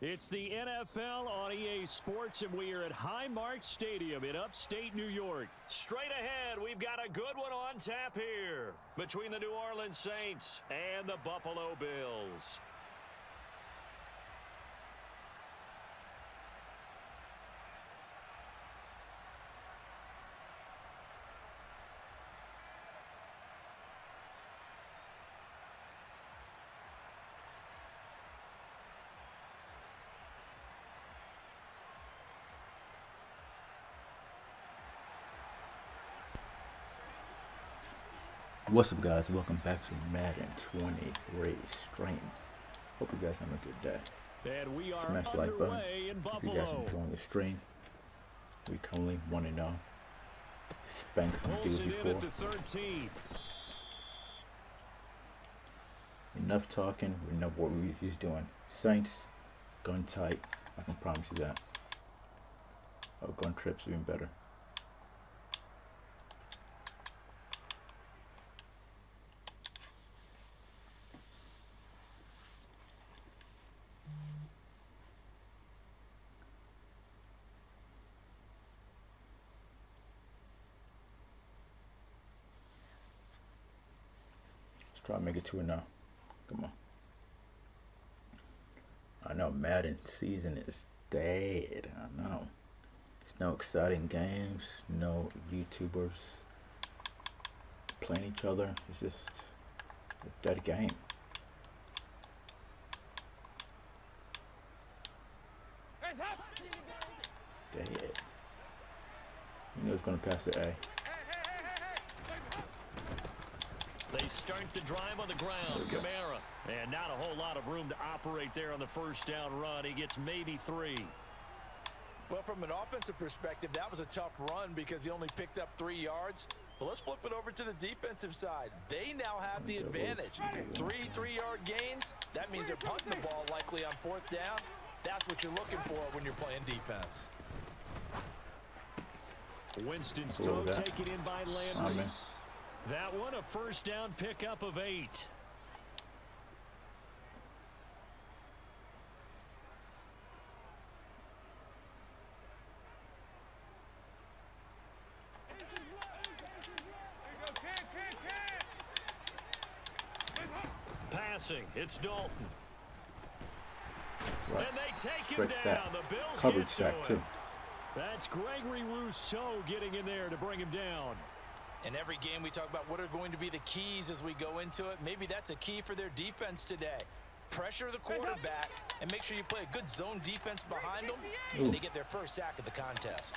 It's the NFL on EA Sports, and we are at Highmark Stadium in upstate New York. Straight ahead, we've got a good one on tap here between the New Orleans Saints and the Buffalo Bills. What's up, guys? Welcome back to Madden 23 stream. Hope you guys have a good day. And we are Smash the like button in if Buffalo. you guys enjoying the stream. We currently 1-0. Spanked some dudes before. Enough talking. We know what he's doing. Saints, gun tight. I can promise you that. Oh, gun trips even better. Try to make it 2-0. Come on. I know Madden season is dead. I know. There's no exciting games. No YouTubers playing each other. It's just a dead game. Dead. You know it's going to pass the A. They start the drive on the ground. Kamara. And not a whole lot of room to operate there on the first down run. He gets maybe 3. Well, from an offensive perspective, that was a tough run because he only picked up 3 yards. But let's flip it over to the defensive side. They now have the advantage. 3 3-yard gains. That means they're punting the ball likely on 4th down. That's what you're looking for when you're playing defense. Winston's throw taken in by Landry. That one, a first down pickup of 8. Passing, it's Dalton. Right. And they take Stretch him down. sack. The Bills Coverage sack, too. That's Gregory Rousseau getting in there to bring him down. In every game, we talk about what are going to be the keys as we go into it. Maybe that's a key for their defense today. Pressure the quarterback and make sure you play a good zone defense behind them, and they get their first sack of the contest.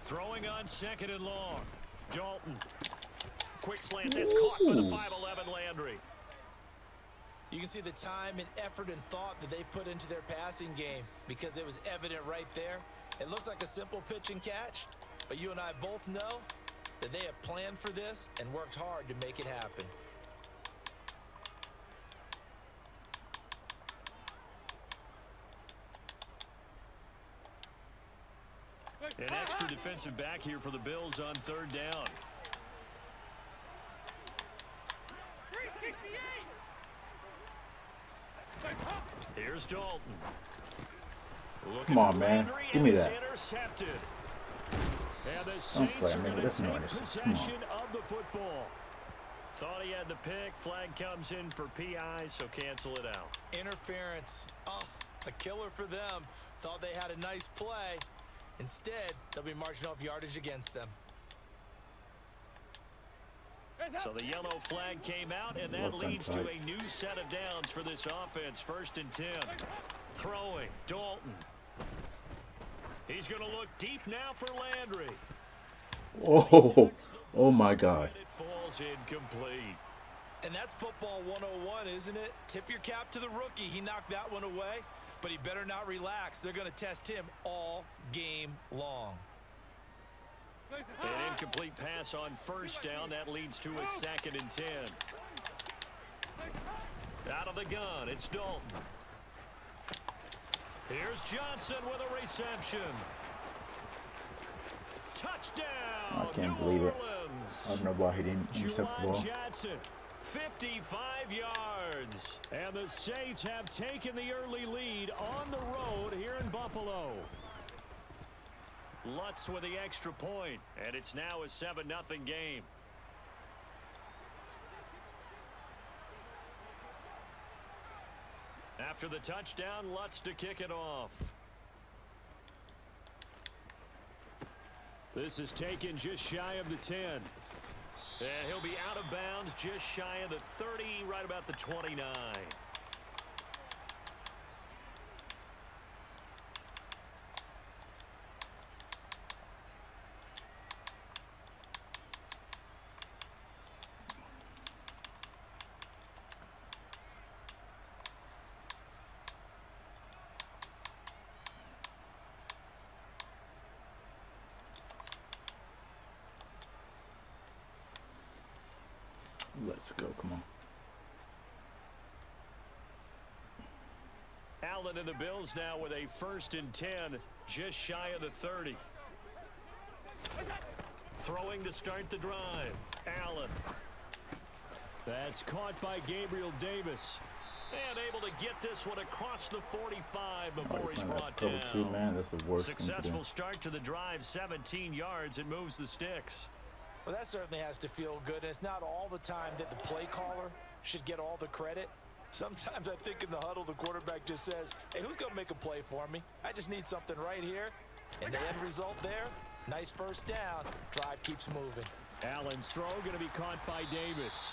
Throwing on 2nd and long. Dalton. Quick slant. That's caught by the 5'11" Landry. You can see the time and effort and thought that they put into their passing game because it was evident right there. It looks like a simple pitch and catch, but you and I both know that they have planned for this and worked hard to make it happen. An extra defensive back here for the Bills on 3rd down. Here's Dalton. Come on, man. Give me that. Intercepted. And the Don't Saints play, are man. going That's to not take it. Come on. possession of the football. Thought he had the pick. Flag comes in for PI, so cancel it out. Interference. Oh, a killer for them. Thought they had a nice play. Instead, they'll be marching off yardage against them. So the yellow flag came out, and that leads to a new set of downs for this offense. 1st and 10. Throwing. Dalton. He's going to look deep now for Landry. Oh my God. It falls incomplete. And that's football 101, isn't it? Tip your cap to the rookie. He knocked that one away, but he better not relax. They're going to test him all game long. An incomplete pass on 1st down. That leads to a 2nd and 10. Out of the gun, it's Dalton. Here's Johnson with a reception. Touchdown! I can't New believe it. Orleans. I don't know why he didn't intercept the ball. Johnson, 55 yards. And the Saints have taken the early lead on the road here in Buffalo. Lutz with the extra point, and it's now a 7-0 game. After the touchdown, Lutz to kick it off. This is taken just shy of the 10. And he'll be out of bounds just shy of the 30, right about the 29. Let's go, come on. Allen and the Bills now with a 1st and 10, just shy of the 30. Throwing to start the drive. Allen. That's caught by Gabriel Davis. And able to get this one across the 45 before he's brought down. Two, man. That's the worst Successful thing to do. Start to the drive, 17 yards. It moves the sticks. Well, that certainly has to feel good. And it's not all the time that the play caller should get all the credit. Sometimes I think in the huddle, the quarterback just says, hey, who's going to make a play for me? I just need something right here. And the end result there, nice 1st down. Drive keeps moving. Allen's throw going to be caught by Davis.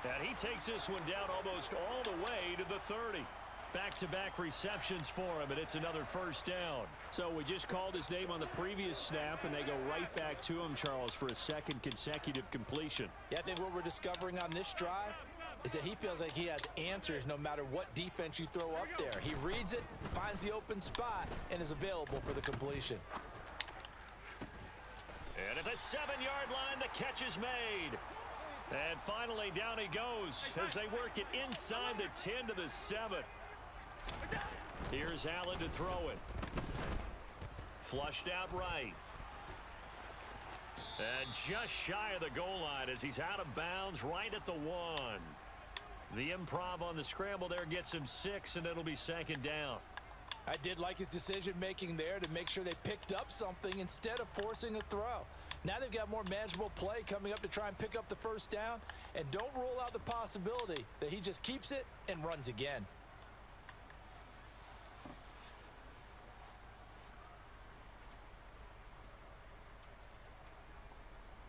And he takes this one down almost all the way to the 30. Back-to-back receptions for him, and it's another 1st down. So we just called his name on the previous snap, and they go right back to him, Charles, for a 2nd consecutive completion. Yeah, I think what we're discovering on this drive is that he feels like he has answers no matter what defense you throw up there. He reads it, finds the open spot, and is available for the completion. And at the 7-yard line, the catch is made. And finally, down he goes as they work it inside the 10 to the 7. Here's Allen to throw it. Flushed out right. And just shy of the goal line as he's out of bounds right at the 1. The improv on the scramble there gets him 6, and it'll be 2nd down. I did like his decision-making there to make sure they picked up something instead of forcing a throw. Now they've got more manageable play coming up to try and pick up the 1st down. And don't rule out the possibility that he just keeps it and runs again.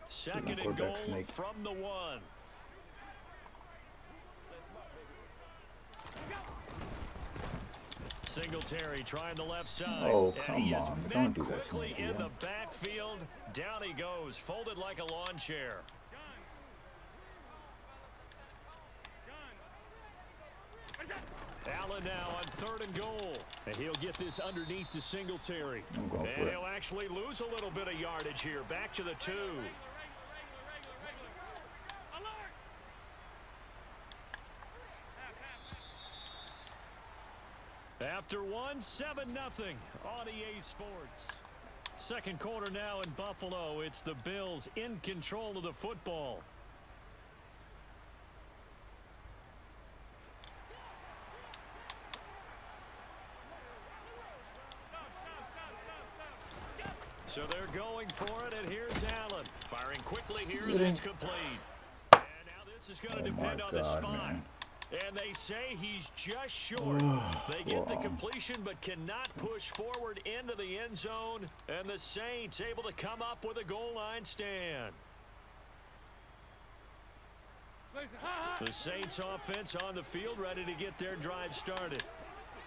Second and goal from the 1. Singletary trying the left side. Oh, and come he is on. met Don't do that to quickly me, in yeah. the backfield. Down he goes, folded like a lawn chair. Allen now on 3rd and goal. And he'll get this underneath to Singletary. And he'll actually lose a little bit of yardage here. Back to the 2. After 1, 7-0 on EA Sports. 2nd quarter now in Buffalo. It's the Bills in control of the football. So they're going for it, and here's Allen. Firing quickly here, and it's complete. And now this is going to depend on the spot. Man. And they say he's just short. They get the completion but cannot push forward into the end zone. And the Saints able to come up with a goal line stand. The Saints offense on the field ready to get their drive started.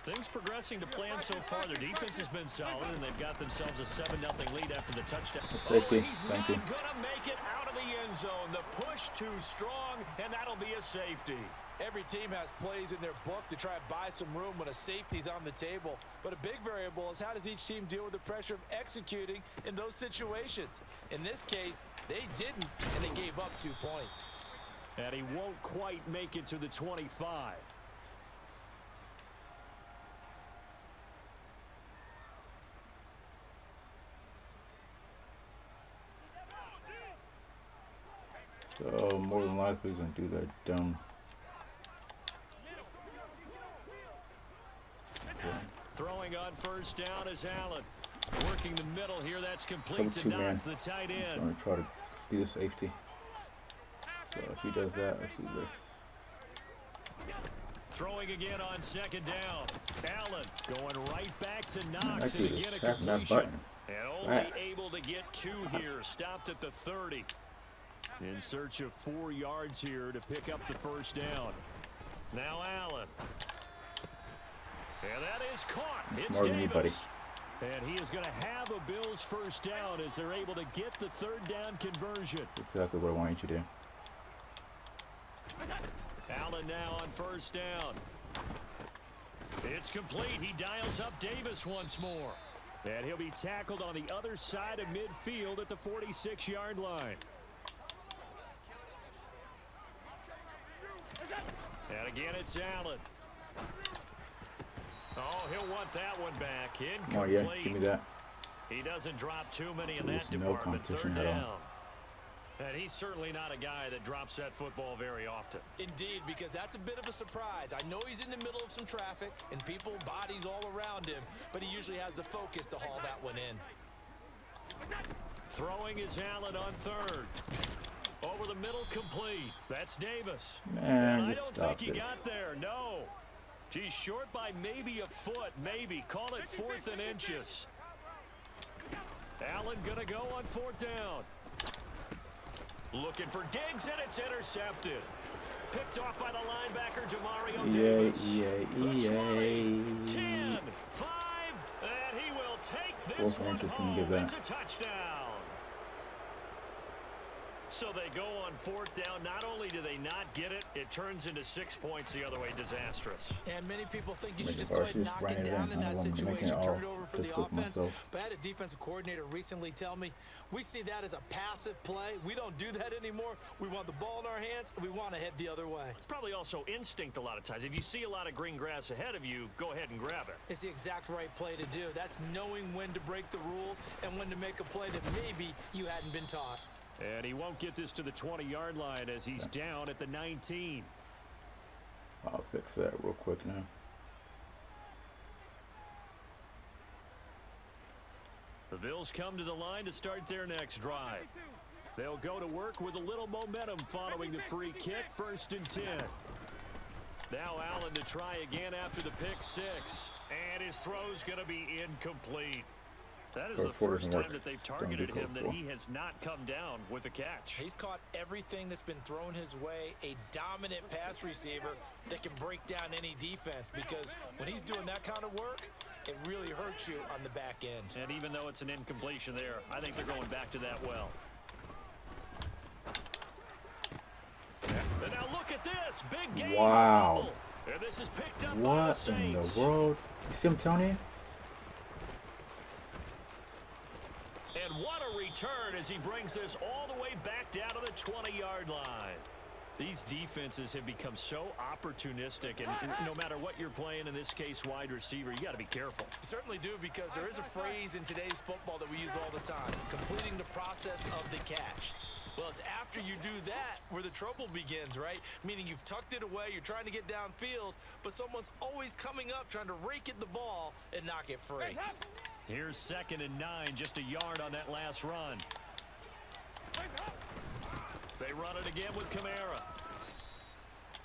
Things progressing to plan so far. Their defense has been solid, and they've got themselves a 7-0 lead after the touchdown. Safety. He's Thank not you. going to make it out of the end zone. The push too strong, and that'll be a safety. Every team has plays in their book to try and buy some room when a safety's on the table. But a big variable is how does each team deal with the pressure of executing in those situations. In this case, they didn't, and they gave up 2 points. And he won't quite make it to the 25. likely he's going to do that dumb. Throwing on first down is Allen. Working the middle here. That's complete Cover to 2 man. Knox, the tight He's end. going to try to be the safety. So if he does that, let's do this. Throwing again on second down. Allen going right back to Man, Knox. that dude And is again a tapping that completion. button. And only Fast. able to get 2 here. Stopped at the 30. In search of 4 yards here to pick up the first down. Now Allen. And that is caught. He's It's smarter than you, buddy. Davis. And he is going to have a Bills first down as they're able to get the 3rd down conversion. That's exactly what I want you to do. Allen now on first down. It's complete. He dials up Davis once more. And he'll be tackled on the other side of midfield at the 46-yard line. And again, it's Allen. Oh, he'll want that one back. Incomplete. Oh, yeah, give me that. He doesn't drop too many in There's that no department. competition 3rd at all. down. And he's certainly not a guy that drops that football very often. Indeed, because that's a bit of a surprise. I know he's in the middle of some traffic and people, bodies all around him, but he usually has the focus to haul that one in. Throwing is Allen on 3rd. Over the middle, complete. That's Davis. Man, I just don't think stop he this. got there. No. He's short by maybe a foot. Maybe. Call it 4th and inches. Allen going to go on 4th down. Looking for Diggs, and it's intercepted. Picked off by the linebacker, Demario Davis. EA. 10, 5, and he will take this 4th and one inches, can you home. give that? It's a touchdown. So they go on 4th down. Not only do they not get it, it turns into 6 points the other way. Disastrous. And many people think you Make should just the go ahead and varsity knock just it ran it down in. in I that don't want to make situation, it turn all it over for the difficult for offense. myself. But I had a defensive coordinator recently tell me, we see that as a passive play. We don't do that anymore. We want the ball in our hands, and we want to head the other way. It's probably also instinct a lot of times. If you see a lot of green grass ahead of you, go ahead and grab it. It's the exact right play to do. That's knowing when to break the rules and when to make a play that maybe you hadn't been taught. And he won't get this to the 20-yard line as he's down at the 19. I'll fix that real quick now. The Bills come to the line to start their next drive. They'll go to work with a little momentum following the free kick, 1st and 10. Now Allen to try again after the pick 6. And his throw's going to be incomplete. That is the first time that they've targeted him that he has not come down with a catch. He's caught everything that's been thrown his way, a dominant pass receiver that can break down any defense, because when he's doing that kind of work, it really hurts you on the back end. And even though it's an incompletion there, I think they're going back to that well. And now look at this. Big game. Wow. And this is picked up by the What in the Saints. world? You see him, Tony? And what a return as he brings this all the way back down to the 20-yard line. These defenses have become so opportunistic, and no matter what you're playing, in this case wide receiver, you got to be careful. You certainly do, because there is a phrase in today's football that we use all the time, completing the process of the catch. Well, it's after you do that where the trouble begins, right? Meaning you've tucked it away, you're trying to get downfield, but someone's always coming up trying to rake at the ball and knock it free. Here's 2nd and 9, just a yard on that last run. They run it again with Kamara.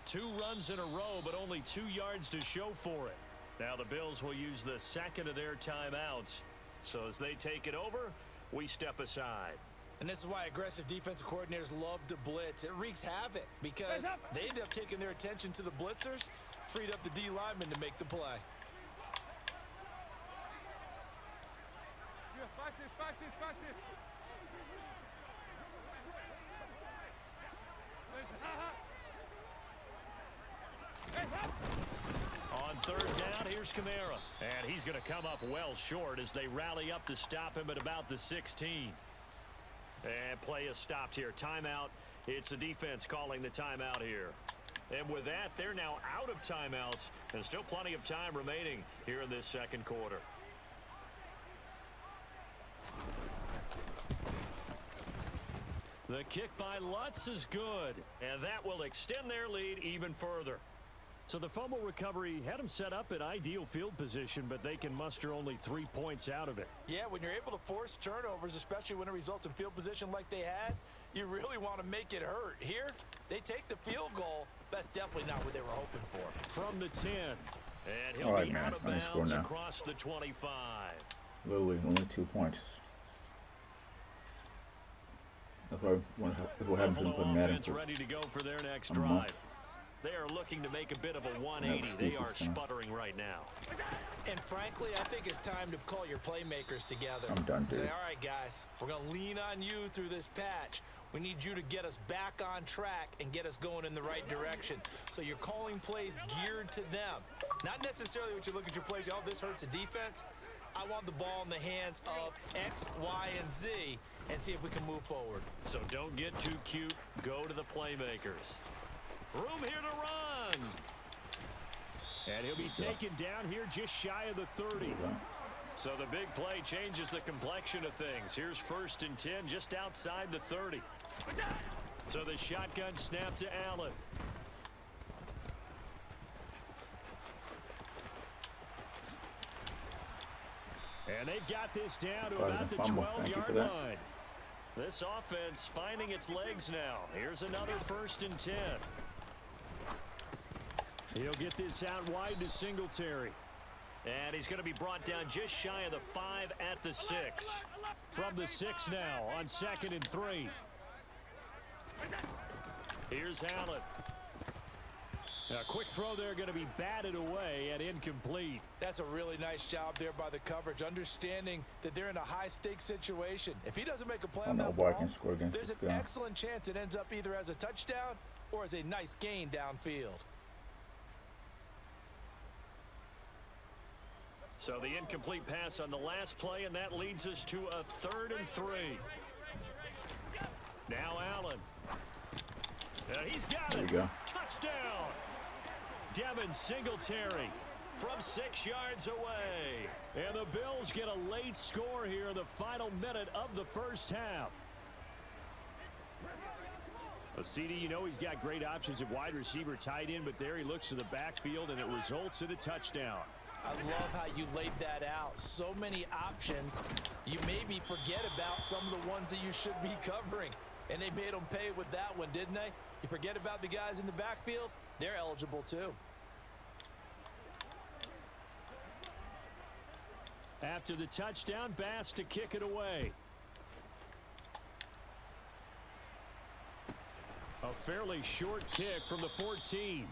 2 runs in a row, but only 2 yards to show for it. Now the Bills will use the 2nd of their timeouts. So as they take it over, we step aside. And this is why aggressive defensive coordinators love to blitz. It wreaks havoc because they end up taking their attention to the blitzers, freed up the D lineman to make the play. On 3rd down, here's Kamara. And he's going to come up well short as they rally up to stop him at about the 16. And play is stopped here. Timeout. It's the defense calling the timeout here. And with that, they're now out of timeouts, and still plenty of time remaining here in this 2nd quarter. The kick by Lutz is good, and that will extend their lead even further. So the fumble recovery had them set up in ideal field position, but they can muster only 3 points out of it. Yeah, when you're able to force turnovers, especially when it results in field position like they had, you really want to make it hurt. Here, they take the field goal. That's definitely not what they were hoping for. From the 10. And he'll All right, be man. out of I ain't score bounds now. across the 25. Literally only 2 points. That's what happens when you play Madden Offense ready to go for their next a drive. month. They are looking to make a bit of a 180. They are sputtering right now. And frankly, I think it's time to call your playmakers together. I'm done, dude. Say, all right, guys, we're going to lean on you through this patch. We need you to get us back on track and get us going in the right direction. So you're calling plays geared to them. Not necessarily what you look at your plays, oh, this hurts the defense. I want the ball in the hands of X, Y, and Z and see if we can move forward. So don't get too cute. Go to the playmakers. Room here to run. And he'll be taken down here just shy of the 30. So the big play changes the complexion of things. Here's 1st and 10 just outside the 30. So the shotgun snap to Allen. And they've got this down to about the 12-yard line. This offense finding its legs now. Here's another 1st and 10. He'll get this out wide to Singletary. And he's going to be brought down just shy of the 5 at the 6. From the 6 now on 2nd and 3. Here's Allen. A quick throw there going to be batted away and incomplete. That's a really nice job there by the coverage, understanding that they're in a high-stakes situation. If he doesn't make a play on that ball, there's an excellent chance it ends up either as a touchdown or as a nice gain downfield. So the incomplete pass on the last play, and that leads us to a 3rd and 3. Now Allen. He's got it. There you go. Touchdown. Devin Singletary from 6 yards away. And the Bills get a late score here in the final minute of the first half. CD, you know he's got great options at wide receiver, tight end, but there he looks to the backfield, and it results in a touchdown. I love how you laid that out. So many options. You maybe forget about some of the ones that you should be covering. And they made them pay with that one, didn't they? You forget about the guys in the backfield, they're eligible too. After the touchdown, Bass to kick it away. A fairly short kick from the 14.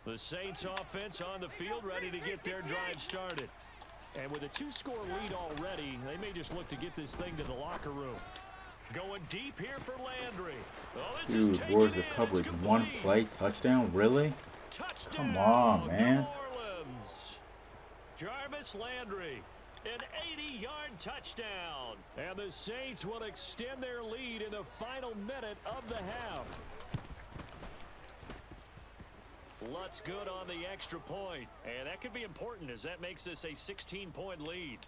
The Saints offense on the field ready to get their drive started. And with a 2-score lead already, they may just look to get this thing to the locker room. Going deep here for Landry. Oh, this is Dude, where's the coverage? One play touchdown? Really? Touchdown, come on, man. New Orleans. Jarvis Landry, an 80-yard touchdown. And the Saints will extend their lead in the final minute of the half. Lutz good on the extra point. And that could be important as that makes this a 16-point lead.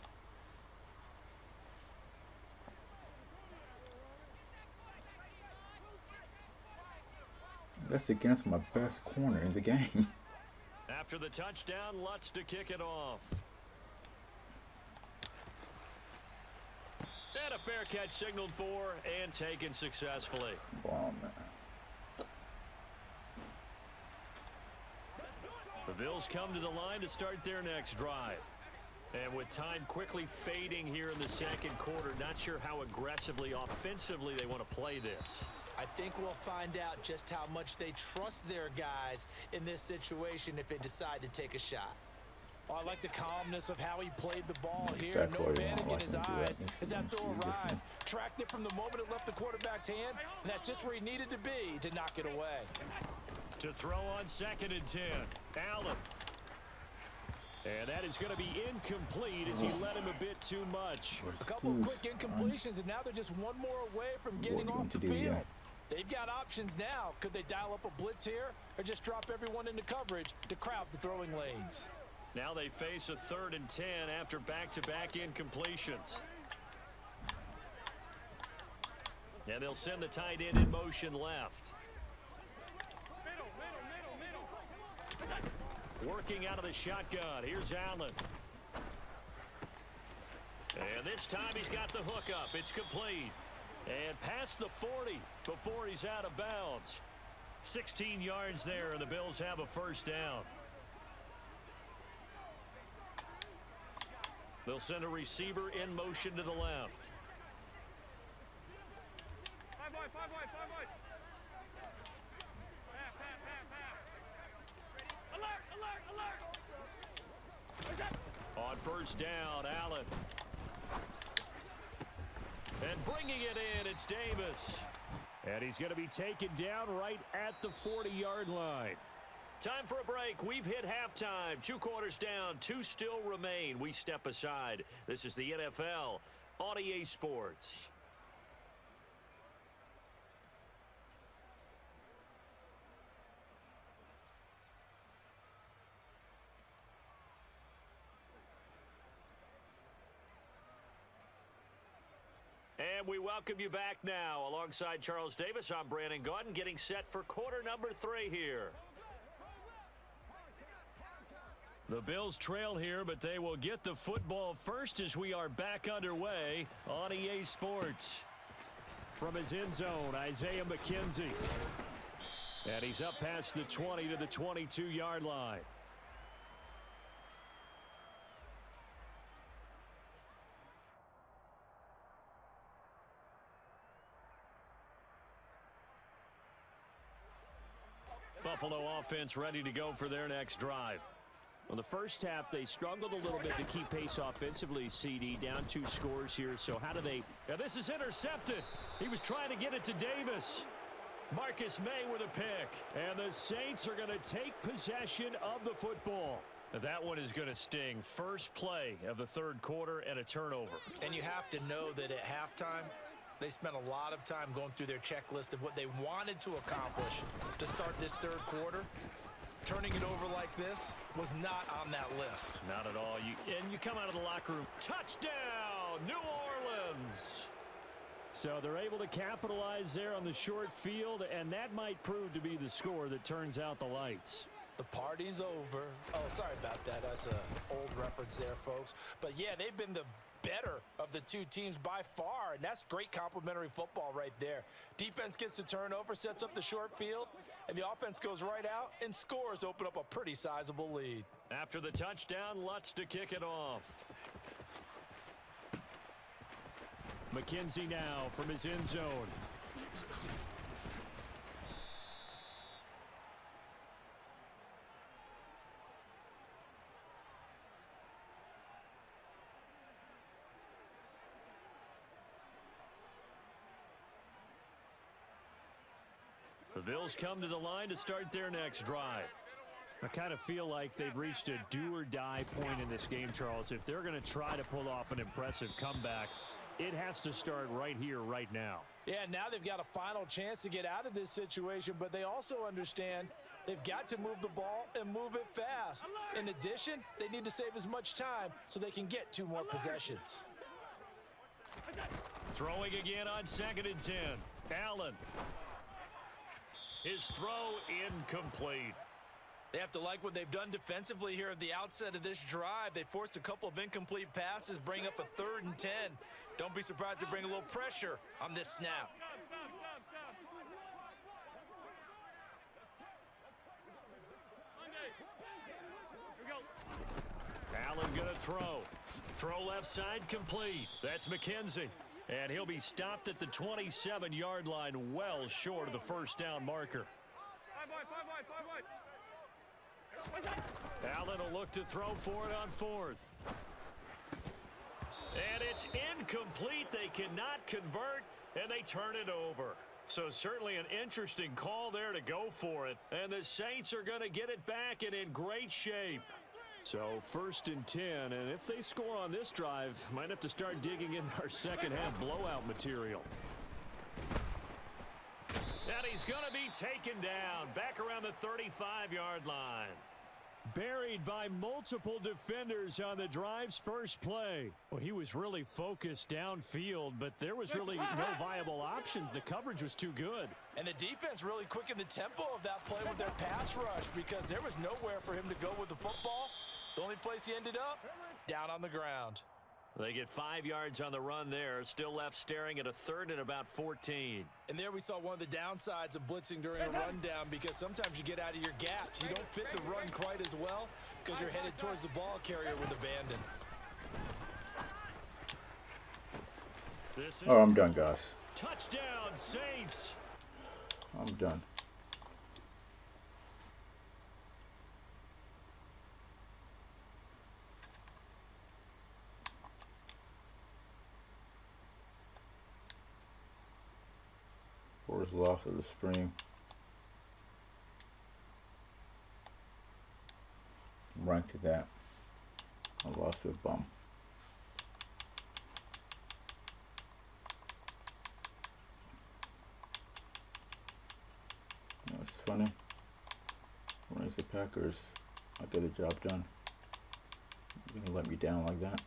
That's against my best corner in the game. After the touchdown, Lutz to kick it off. And a fair catch signaled for and taken successfully. Ball, man. The Bills come to the line to start their next drive. And with time quickly fading here in the second quarter, not sure how aggressively, offensively they want to play this. I think we'll find out just how much they trust their guys in this situation if they decide to take a shot. Oh, I like the calmness of how he played the ball here. No panic in his eyes as that throw arrived. Tracked it from the moment it left the quarterback's hand, and that's just where he needed to be to knock it away. To throw on 2nd and 10. Allen. And that is going to be incomplete as he led him a bit too much. A couple of quick incompletions, and now they're just one more away from getting off the field. They've got options now. Could they dial up a blitz here or just drop everyone into coverage to crowd the throwing lanes? Now they face a 3rd and 10 after back-to-back incompletions. And they'll send the tight end in motion left. Working out of the shotgun. Here's Allen. And this time he's got the hook up. It's complete. And past the 40 before he's out of bounds. 16 yards there, and the Bills have a first down. They'll send a receiver in motion to the left. On first down, Allen. And bringing it in, it's Davis. And he's going to be taken down right at the 40-yard line. Time for a break. We've hit halftime. 2 quarters down, 2 still remain. We step aside. This is the NFL on EA Sports. And we welcome you back now. Alongside Charles Davis, I'm Brandon Gaudin, getting set for quarter number 3 here. The Bills trail here, but they will get the football first as we are back underway on EA Sports. From his end zone, Isaiah McKenzie. And he's up past the 20 to the 22-yard line. Buffalo offense ready to go for their next drive. Well, the first half, they struggled a little bit to keep pace offensively, CD. Down 2 scores here, so how do they... Now, this is intercepted. He was trying to get it to Davis. Marcus May with a pick. And the Saints are going to take possession of the football. Now, that one is going to sting. First play of the 3rd quarter and a turnover. And you have to know that at halftime, they spent a lot of time going through their checklist of what they wanted to accomplish to start this 3rd quarter. Turning it over like this was not on that list. Not at all. You come out of the locker room. Touchdown, New Orleans. So they're able to capitalize there on the short field, and that might prove to be the score that turns out the lights. The party's over. Oh, sorry about that. That's an old reference there, folks. But, yeah, they've been the better of the 2 teams by far, and that's great complimentary football right there. Defense gets the turnover, sets up the short field, and the offense goes right out and scores to open up a pretty sizable lead. After the touchdown, Lutz to kick it off. McKenzie now from his end zone. The Bills come to the line to start their next drive. I kind of feel like they've reached a do-or-die point in this game, Charles. If they're going to try to pull off an impressive comeback, it has to start right here, right now. Yeah, now they've got a final chance to get out of this situation, but they also understand they've got to move the ball and move it fast. In addition, they need to save as much time so they can get 2 more possessions. Throwing again on 2nd and 10. Allen. His throw incomplete. They have to like what they've done defensively here at the outset of this drive. They forced a couple of incomplete passes, bring up a 3rd and 10. Don't be surprised to bring a little pressure on this snap. Allen gonna throw. Throw left side complete. That's McKenzie. And he'll be stopped at the 27-yard line, well short of the first down marker. Allen will look to throw for it on 4th. And it's incomplete. They cannot convert, and they turn it over. So certainly an interesting call there to go for it. And the Saints are going to get it back and in great shape. So 1st and 10, and if they score on this drive, might have to start digging in our second half blowout material. And he's going to be taken down back around the 35-yard line. Buried by multiple defenders on the drive's first play. Well, he was really focused downfield, but there was really no viable options. The coverage was too good. And the defense really quickened the tempo of that play with their pass rush because there was nowhere for him to go with the football. The only place he ended up, down on the ground. They get 5 yards on the run there. Still left staring at a third and about 14. And there we saw one of the downsides of blitzing during a rundown because sometimes you get out of your gaps. You don't fit the run quite as well because you're headed towards the ball carrier with abandon. Oh, I'm done, guys. Touchdown, Saints. I'm done. First loss of the stream. I'm ranked to that. I lost to a bum. That's funny. When it's the Packers, I get the job done. You're gonna let me down like that?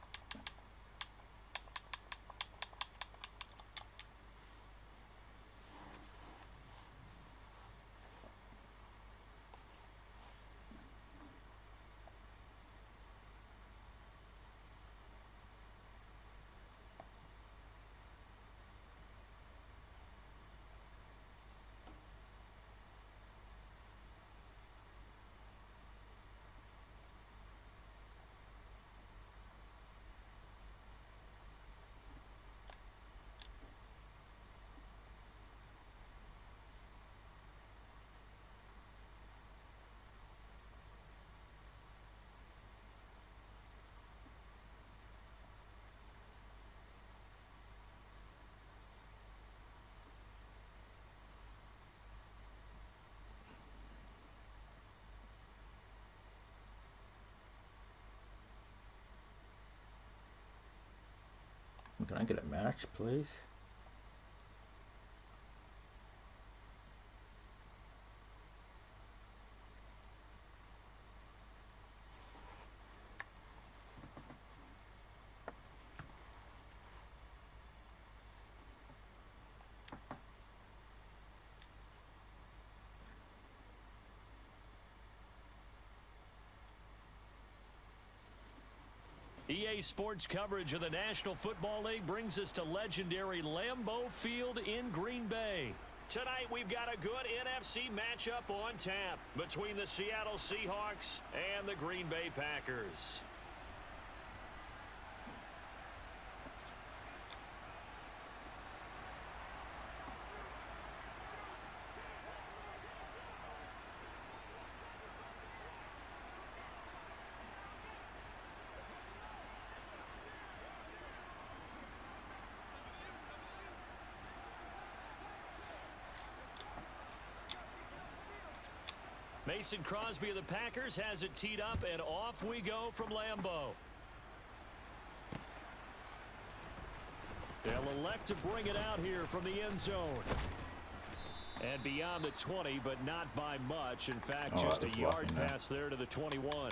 Can I get a match, please? EA Sports coverage of the National Football League brings us to legendary Lambeau Field in Green Bay. Tonight, we've got a good NFC matchup on tap between the Seattle Seahawks and the Green Bay Packers. Mason Crosby of the Packers has it teed up, and off we go from Lambeau. They'll elect to bring it out here from the end zone. And beyond the 20, but not by much. In fact, just a yard pass there to the 21.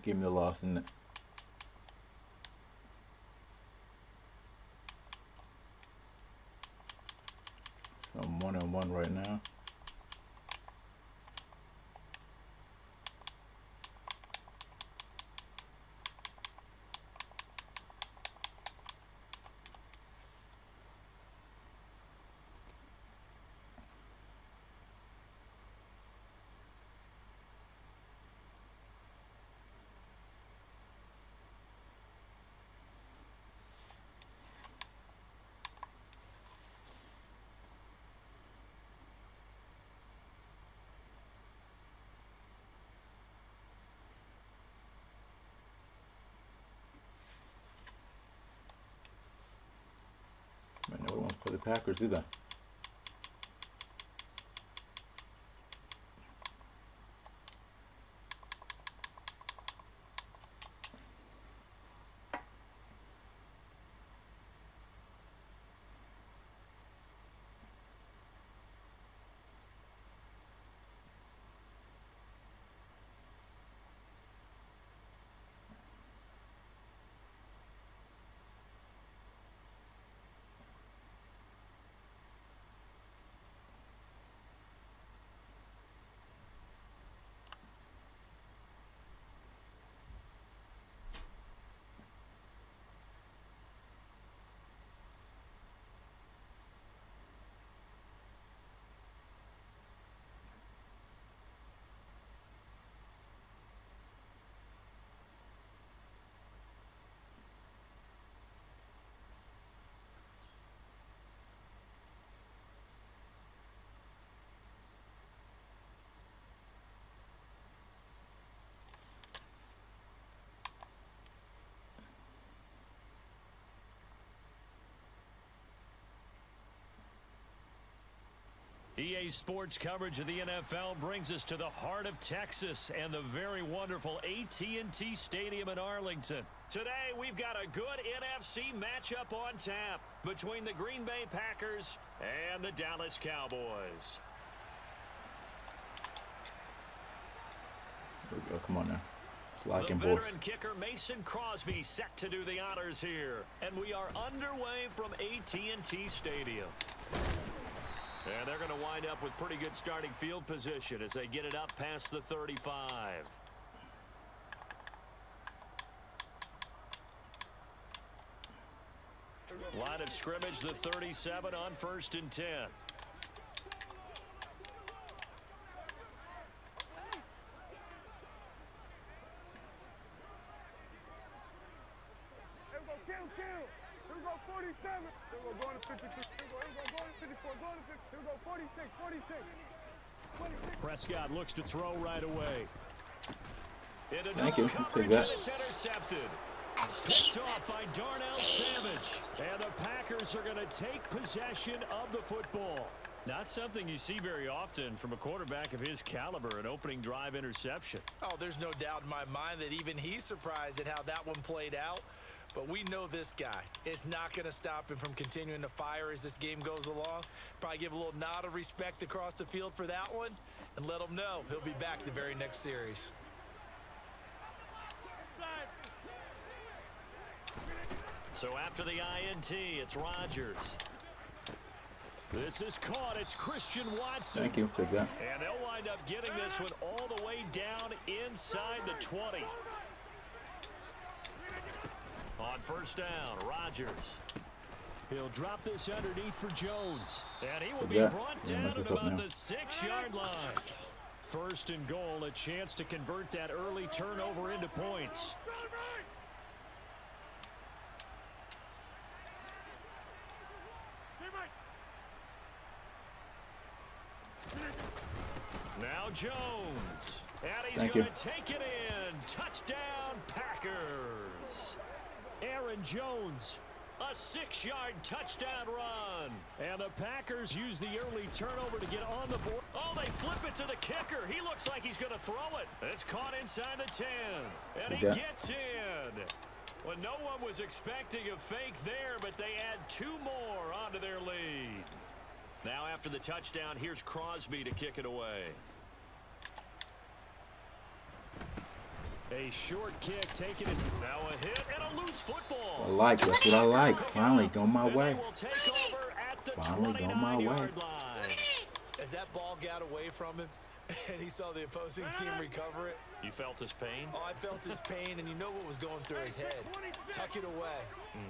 Give me the loss in it. So I'm 1-1 right now. Packers, do they? EA Sports coverage of the NFL brings us to the heart of Texas and the very wonderful AT&T Stadium in Arlington. Today, we've got a good NFC matchup on tap between the Green Bay Packers and the Dallas Cowboys. There we go. Come on now. The veteran kicker Mason Crosby set to do the honors here. And we are underway from AT&T Stadium. And they're going to wind up with pretty good starting field position as they get it up past the 35. Line of scrimmage, the 37 on 1st and 10. Here we go 47. Here we go going to 52. Here we go going to 54. Going to 50. Here we go 46. 46. Prescott looks to throw right away. Thank you. Take that. It's intercepted. Picked off by Darnell Savage. And the Packers are going to take possession of the football. Not something you see very often from a quarterback of his caliber, an opening drive interception. Oh, there's no doubt in my mind that even he's surprised at how that one played out. But we know this guy is not going to stop him from continuing to fire as this game goes along. Probably give a little nod of respect across the field for that one and let him know he'll be back the very next series. So after the INT, it's Rodgers. This is caught. It's Christian Watson. Thank you. Take that. And they'll wind up getting this one all the way down inside the 20. On 1st down, Rodgers. He'll drop this underneath for Jones. And he will be brought down at about the 6-yard line. 1st and goal, a chance to convert that early turnover into points. Now Jones. And he's going to take it in. Touchdown, Packers. Aaron Jones, a 6-yard touchdown run. And the Packers use the early turnover to get on the board. Oh, they flip it to the kicker. He looks like he's going to throw it. It's caught inside the 10. And he gets in. Well, no one was expecting a fake there, but they add 2 more onto their lead. Now after the touchdown, here's Crosby to kick it away. A short kick, taking it. Now a hit and a loose football. I like. That's what I like. Finally going my way. Finally going my way. As that ball got away from him and he saw the opposing team recover it. You felt his pain? Oh, I felt his pain, and you know what was going through his head. Tuck it away.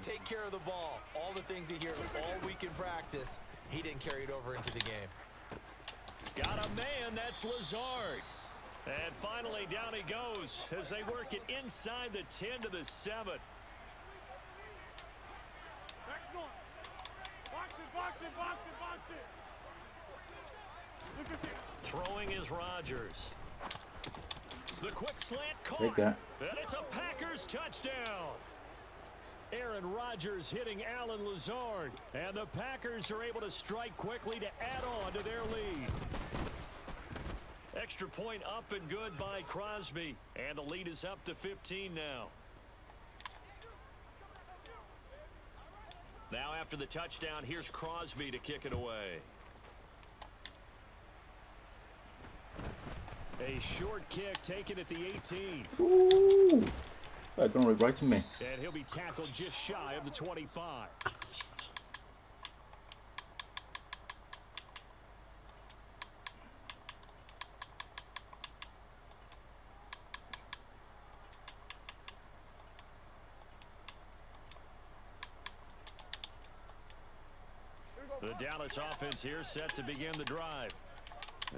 Take care of the ball. All the things he hears all week in practice, he didn't carry it over into the game. Got a man. That's Lazard. And finally, down he goes as they work it inside the 10 to the 7. Throwing is Rodgers. The quick slant caught. Take that. And it's a Packers touchdown. Aaron Rodgers hitting Alan Lazard. And the Packers are able to strike quickly to add on to their lead. Extra point up and good by Crosby. And the lead is up to 15 now. Now after the touchdown, here's Crosby to kick it away. A short kick taken at the 18. Ooh, that's only right to me. And he'll be tackled just shy of the 25. The Dallas offense here set to begin the drive.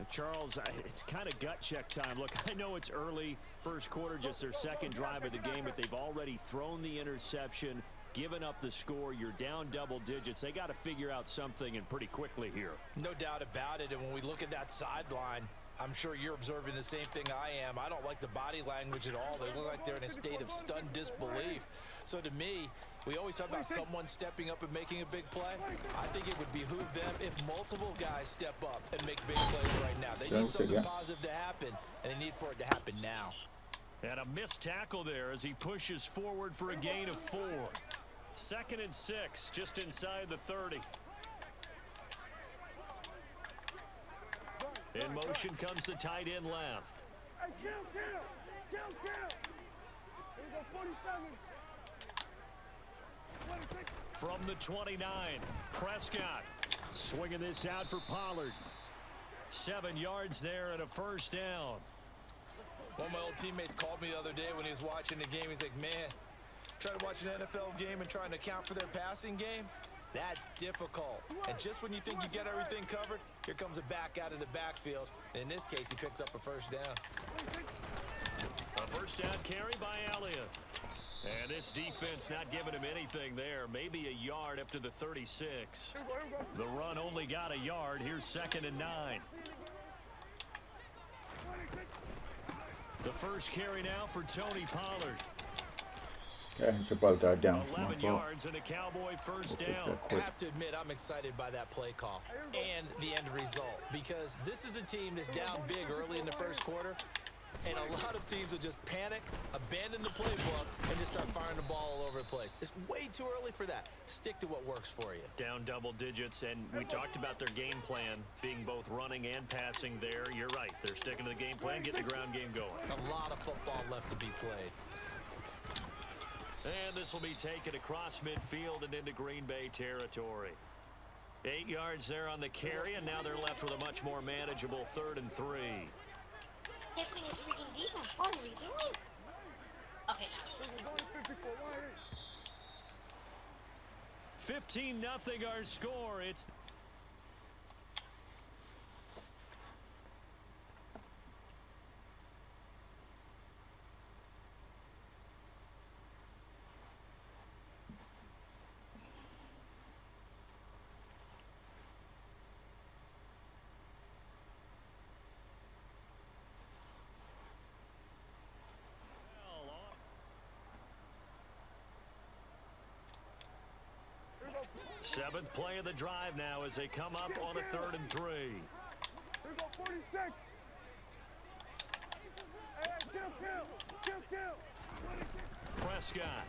Charles, it's kind of gut check time. Look, I know it's early, first quarter, just their second drive of the game, but they've already thrown the interception, given up the score. You're down double digits. They got to figure out something, and pretty quickly here. No doubt about it, and when we look at that sideline, I'm sure you're observing the same thing I am. I don't like the body language at all. They look like they're in a state of stunned disbelief. So to me, we always talk about someone stepping up and making a big play. I think it would behoove them if multiple guys step up and make big plays right now. They need something positive to happen, and they need for it to happen now. And a missed tackle there as he pushes forward for a gain of 4. 2nd and 6, just inside the 30. In motion comes the tight end left. Hey, kill. Here we go, 47. From the 29, Prescott swinging this out for Pollard. 7 yards there and a first down. One of my old teammates called me the other day when he was watching the game. He's like, man, trying to watch an NFL game and trying to account for their passing game, that's difficult. And just when you think you get everything covered, here comes a back out of the backfield. And in this case, he picks up a first down. A first down carry by Elliott. And this defense not giving him anything there. Maybe a yard up to the 36. The run only got a yard. Here's 2nd and 9. The first carry now for Tony Pollard. Okay, it's about that down. 11 yards and a Cowboy first down. I have to admit, I'm excited by that play call and the end result, because this is a team that's down big early in the first quarter. And a lot of teams will just panic, abandon the playbook, and just start firing the ball all over the place. It's way too early for that. Stick to what works for you. Down double digits, and we talked about their game plan being both running and passing there. You're right. They're sticking to the game plan, getting the ground game going. A lot of football left to be played. And this will be taken across midfield and into Green Bay territory. 8 yards there on the carry, and now they're left with a much more manageable 3rd and 3. Tiffany is freaking defense. What is he doing? Okay, now. 15-0 our score. It's seventh play of the drive now as they come up on a 3rd and 3. Here we go, 46. Hey, kill. Prescott.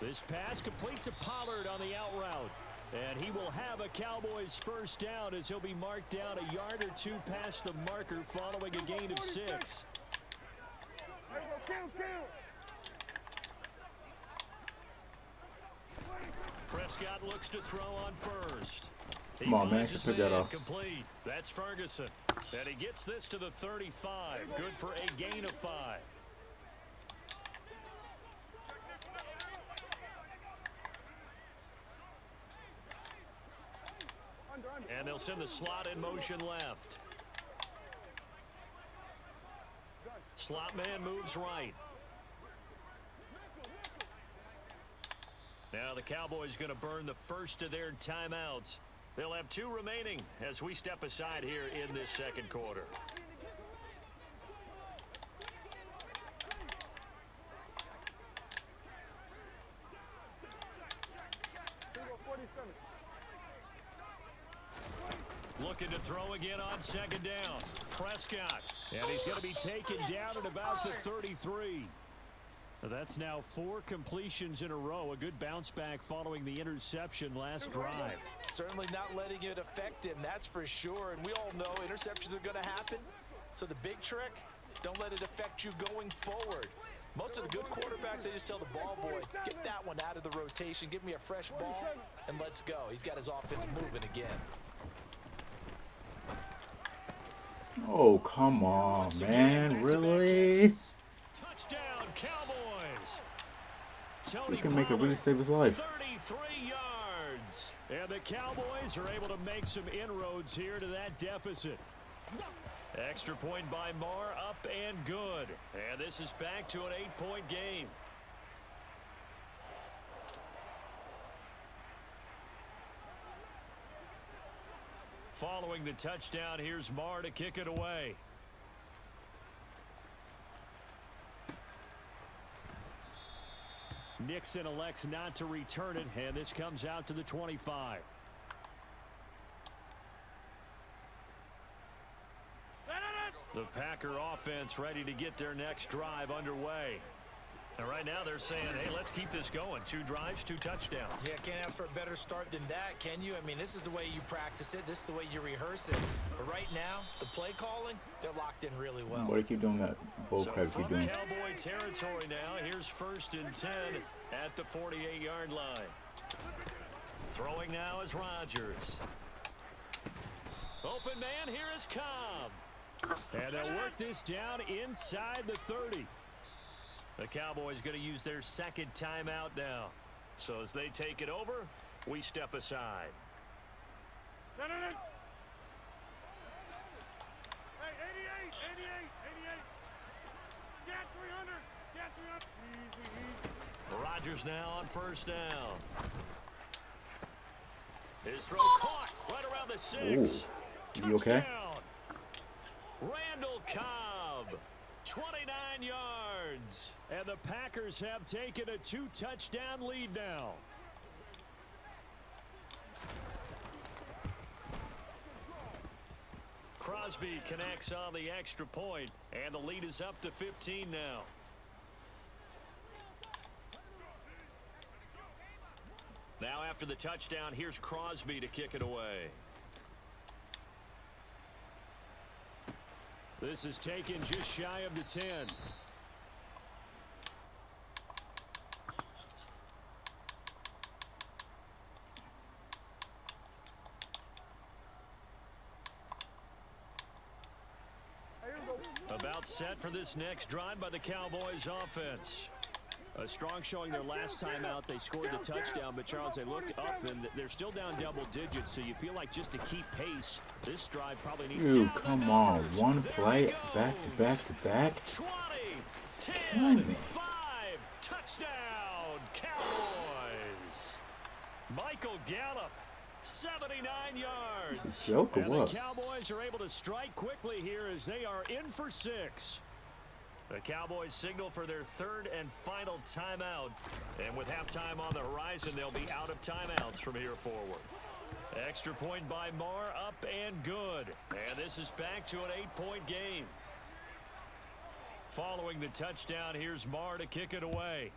This pass complete to Pollard on the out route. And he will have a Cowboys first down as he'll be marked down a yard or 2 past the marker following a gain of 6. Here we go, kill. Prescott looks to throw on first. Come on, man. Just pick that off. Complete. That's Ferguson. And he gets this to the 35. Good for a gain of 5. And they'll send the slot in motion left. Slot man moves right. Now the Cowboys going to burn the first of their timeouts. They'll have 2 remaining as we step aside here in this second quarter. throw again on second down. Prescott. And he's going to be taken down at about the 33. That's now 4 completions in a row. A good bounce back following the interception last drive. Certainly not letting it affect him, that's for sure. And we all know interceptions are going to happen. So the big trick, don't let it affect you going forward. Most of the good quarterbacks, they just tell the ball boy, get that one out of the rotation, give me a fresh ball, and let's go. He's got his offense moving again. Oh, come on, man. Really? Touchdown, Cowboys. He can make it really save his life. 33 yards. And the Cowboys are able to make some inroads here to that deficit. Extra point by Marr, up and good. And this is back to an 8-point game. Following the touchdown, here's Marr to kick it away. Nixon elects not to return it, and this comes out to the 25. The Packer offense ready to get their next drive underway. And right now they're saying, hey, let's keep this going. 2 drives, 2 touchdowns. Yeah, can't ask for a better start than that, can you? I mean, this is the way you practice it. This is the way you rehearse it. But right now, the play calling, they're locked in really well. Why do you keep doing that? Bull crap keep doing. Cowboy territory now. Here's 1st and 10 at the 48-yard line. Throwing now is Rodgers. Open man, here is Cobb. And they'll work this down inside the 30. The Cowboys going to use their 2nd timeout now. So as they take it over, we step aside. Hey, 88, 88, 88. Got 300. Got 300. Easy. Rodgers now on 1st down. His throw caught right around the 6. Ooh. You okay? Randall Cobb, 29 yards. And the Packers have taken a 2-touchdown lead now. Crosby connects on the extra point, and the lead is up to 15 now. Now after the touchdown, here's Crosby to kick it away. This is taken just shy of the 10. About set for this next drive by the Cowboys offense. A strong showing their last time out. They scored the touchdown, but Charles, they looked up and they're still down double digits, so you feel like just to keep pace, this drive probably needs. Dude, come on. One play, back to back to back. 20, 10, Killing me. 5, touchdown, Cowboys. Michael Gallup, 79 yards. Is this a joke or and what? The Cowboys are able to strike quickly here as they are in for 6. The Cowboys signal for their 3rd and final timeout. And with halftime on the horizon, they'll be out of timeouts from here forward. Extra point by Marr, up and good. And this is back to an 8-point game. Following the touchdown, here's Marr to kick it away.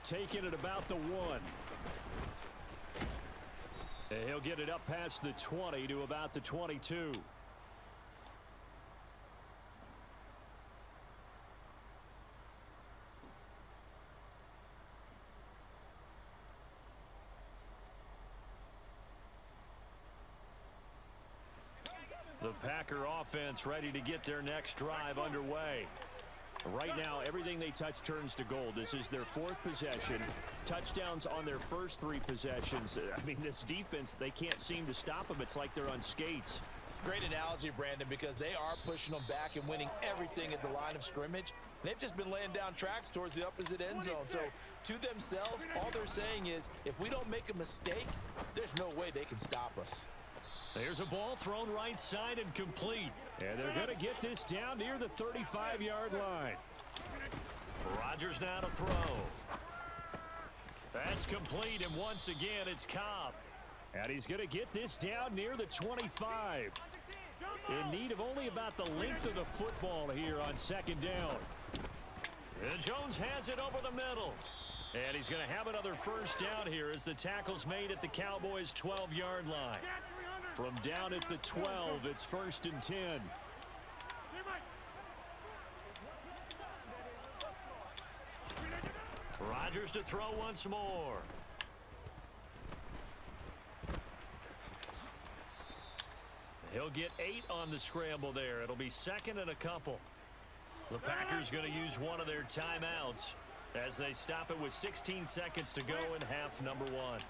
Taking it about the 1. And he'll get it up past the 20 to about the 22. The Packer offense ready to get their next drive underway. Right now, everything they touch turns to gold. This is their 4th possession. Touchdowns on their first 3 possessions. I mean, this defense, they can't seem to stop them. It's like they're on skates. Great analogy, Brandon, because they are pushing them back and winning everything at the line of scrimmage. They've just been laying down tracks towards the opposite end zone. So to themselves, all they're saying is, if we don't make a mistake, there's no way they can stop us. There's a ball thrown right side and complete. And they're going to get this down near the 35-yard line. Rodgers now to throw. That's complete, and once again, it's Cobb. And he's going to get this down near the 25. In need of only about the length of the football here on second down. And Jones has it over the middle. And he's going to have another first down here as the tackle's made at the Cowboys' 12-yard line. From down at the 12, it's 1st and 10. Rodgers to throw once more. He'll get 8 on the scramble there. It'll be 2nd and a couple. The Packers going to use one of their timeouts as they stop it with 16 seconds to go in half number 1.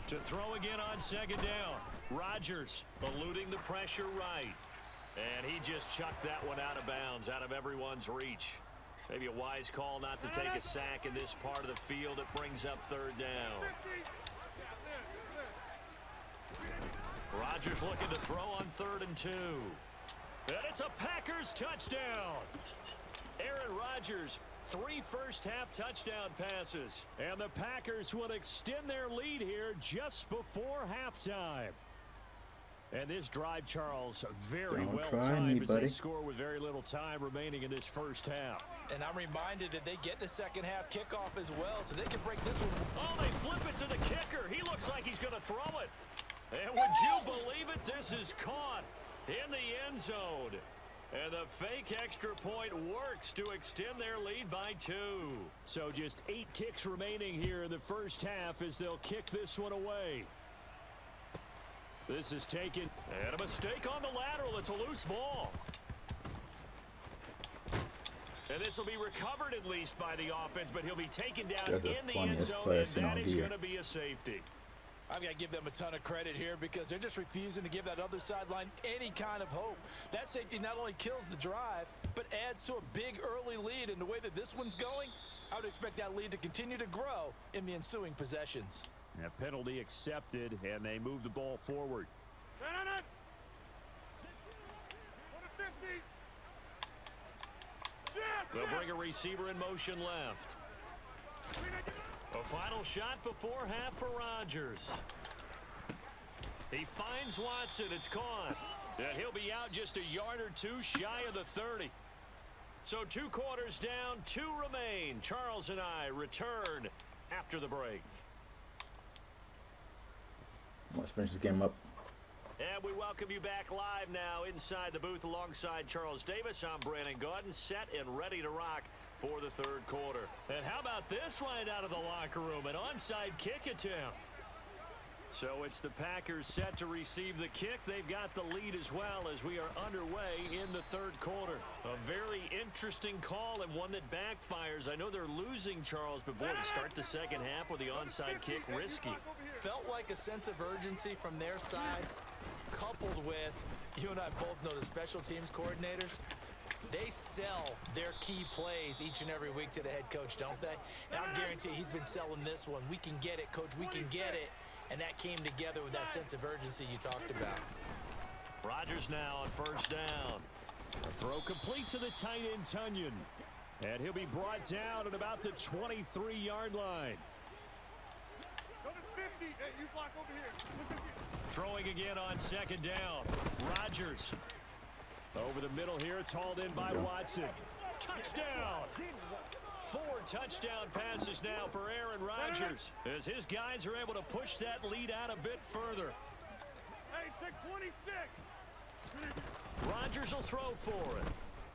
To throw again on second down. Rodgers eluding the pressure right. And he just chucked that one out of bounds, out of everyone's reach. Maybe a wise call not to take a sack in this part of the field. It brings up 3rd down. Rodgers looking to throw on 3rd and 2. And it's a Packers touchdown. Aaron Rodgers, 3 first-half touchdown passes. And the Packers will extend their lead here just before halftime. And this drive, Charles, very well timed as they score with very little time remaining in this first half. And I'm reminded that they get the second-half kickoff as well, so they can break this one. Oh, they flip it to the kicker. He looks like he's going to throw it. And would you believe it? This is caught in the end zone. And the fake extra point works to extend their lead by 2. So just 8 ticks remaining here in the first half as they'll kick this one away. This is taken. And a mistake on the lateral. It's a loose ball. And this will be recovered at least by the offense, but he'll be taken down in the end zone, and that is going to be a safety. I've got to give them a ton of credit here because they're just refusing to give that other sideline any kind of hope. That safety not only kills the drive, but adds to a big early lead. And the way that this one's going, I would expect that lead to continue to grow in the ensuing possessions. A penalty accepted, and they move the ball forward. They'll bring a receiver in motion left. A final shot before half for Rodgers. He finds Watson. It's caught. And he'll be out just a yard or 2 shy of the 30. So 2 quarters down, 2 remain. Charles and I return after the break. Let's finish this game up. And we welcome you back live now inside the booth alongside Charles Davis. I'm Brandon Gaudin, set and ready to rock for the 3rd quarter. And how about this right out of the locker room? An onside kick attempt. So it's the Packers set to receive the kick. They've got the lead as well as we are underway in the 3rd quarter. A very interesting call and one that backfires. I know they're losing, Charles, but boy, to start the second half with the onside kick, risky. Felt like a sense of urgency from their side, coupled with, you and I both know the special teams coordinators. They sell their key plays each and every week to the head coach, don't they? And I'll guarantee he's been selling this one. We can get it, coach, we can get it. And that came together with that sense of urgency you talked about. Rodgers now on first down. A throw complete to the tight end, Tunyon. And he'll be brought down at about the 23-yard line. Go to 50. Hey, you block over here. Throwing again on second down. Rodgers. Over the middle here, it's hauled in by Watson. Touchdown! 4 touchdown passes now for Aaron Rodgers as his guys are able to push that lead out a bit further. Hey, take 26. Rodgers will throw for it.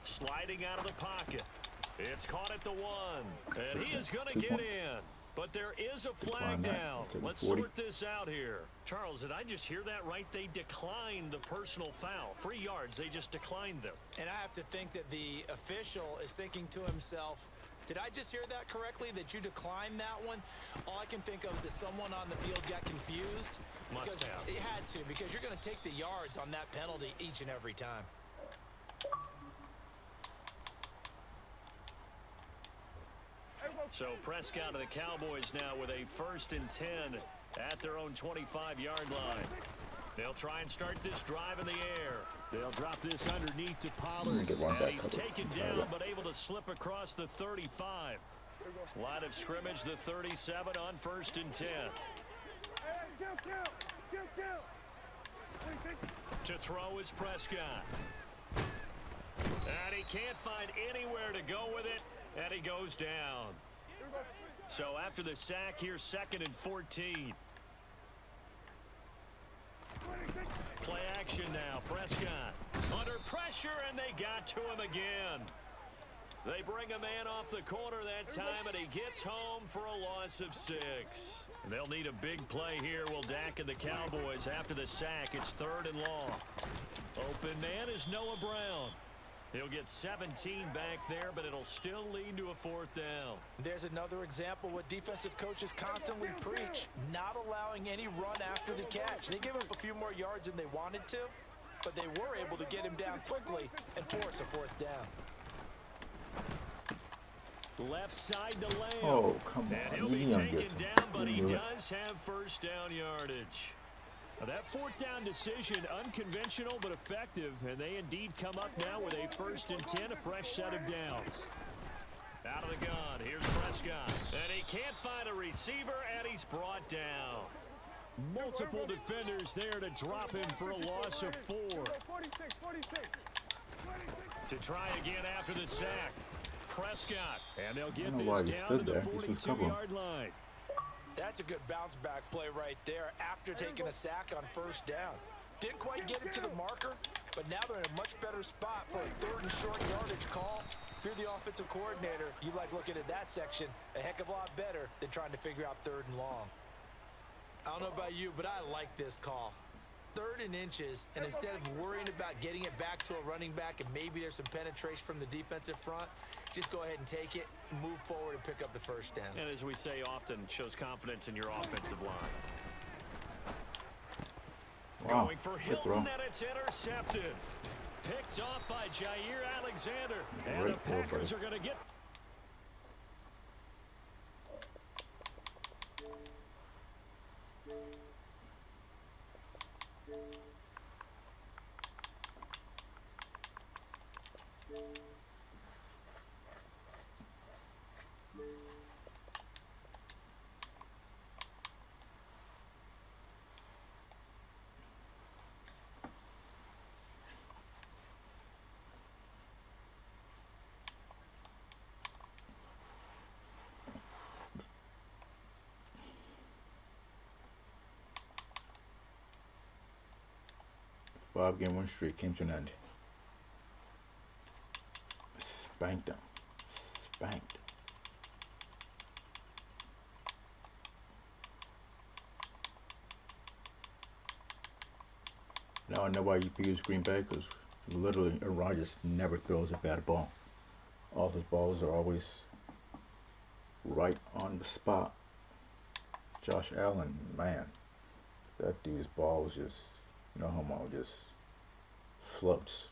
Sliding out of the pocket. It's caught at the 1. And he is going to get in. But there is a flag down. Let's sort this out here. Charles, did I just hear that right? They declined the personal foul. 3 yards, they just declined them. And I have to think that the official is thinking to himself, did I just hear that correctly, that you declined that one? All I can think of is that someone on the field got confused. Must have. It had to, because you're going to take the yards on that penalty each and every time. So Prescott of the Cowboys now with a 1st and 10 at their own 25-yard line. They'll try and start this drive in the air. They'll drop this underneath to Pollard. And he's taken down but able to slip across the 35. Line of scrimmage, the 37 on 1st and 10. To throw is Prescott. And he can't find anywhere to go with it, and he goes down. So after the sack, here's 2nd and 14. Play action now. Prescott under pressure, and they got to him again. They bring a man off the corner that time, and he gets home for a loss of 6. And they'll need a big play here, will Dak and the Cowboys. After the sack, it's 3rd and long. Open man is Noah Brown. He'll get 17 back there, but it'll still lead to a 4th down. There's another example what defensive coaches constantly preach, not allowing any run after the catch. They give up a few more yards than they wanted to, but they were able to get him down quickly and force a 4th down. Left side to Lamb. Oh, come on. And he'll be taken down, but he does have 1st down yardage. Now that 4th down decision, unconventional but effective, and they indeed come up now with a 1st and 10, a fresh set of downs. Out of the gun, here's Prescott. And he can't find a receiver, and he's brought down. Multiple defenders there to drop him for a loss of 4. To try again after the sack. Prescott, and they'll get this down to the 42-yard line. That's a good bounce back play right there after taking a sack on 1st down. Didn't quite get it to the marker, but now they're in a much better spot for a 3rd and short yardage call. If you're the offensive coordinator, you like looking at that section a heck of a lot better than trying to figure out 3rd and long. I don't know about you, but I like this call. 3rd and inches, and instead of worrying about getting it back to a running back and maybe there's some penetration from the defensive front, just go ahead and take it, move forward, and pick up the 1st down. And as we say often, shows confidence in your offensive line. Wow, going for Hilton, and it's intercepted. Picked off by Jair Alexander. And the Packers are going to get... Five-game win streak came to an end. Spanked them. Spanked. Now I know why you use Green Bay, because literally Aaron Rodgers never throws a bad ball. All his balls are always right on the spot. Josh Allen, man, that dude's ball was just, no homo, just floats.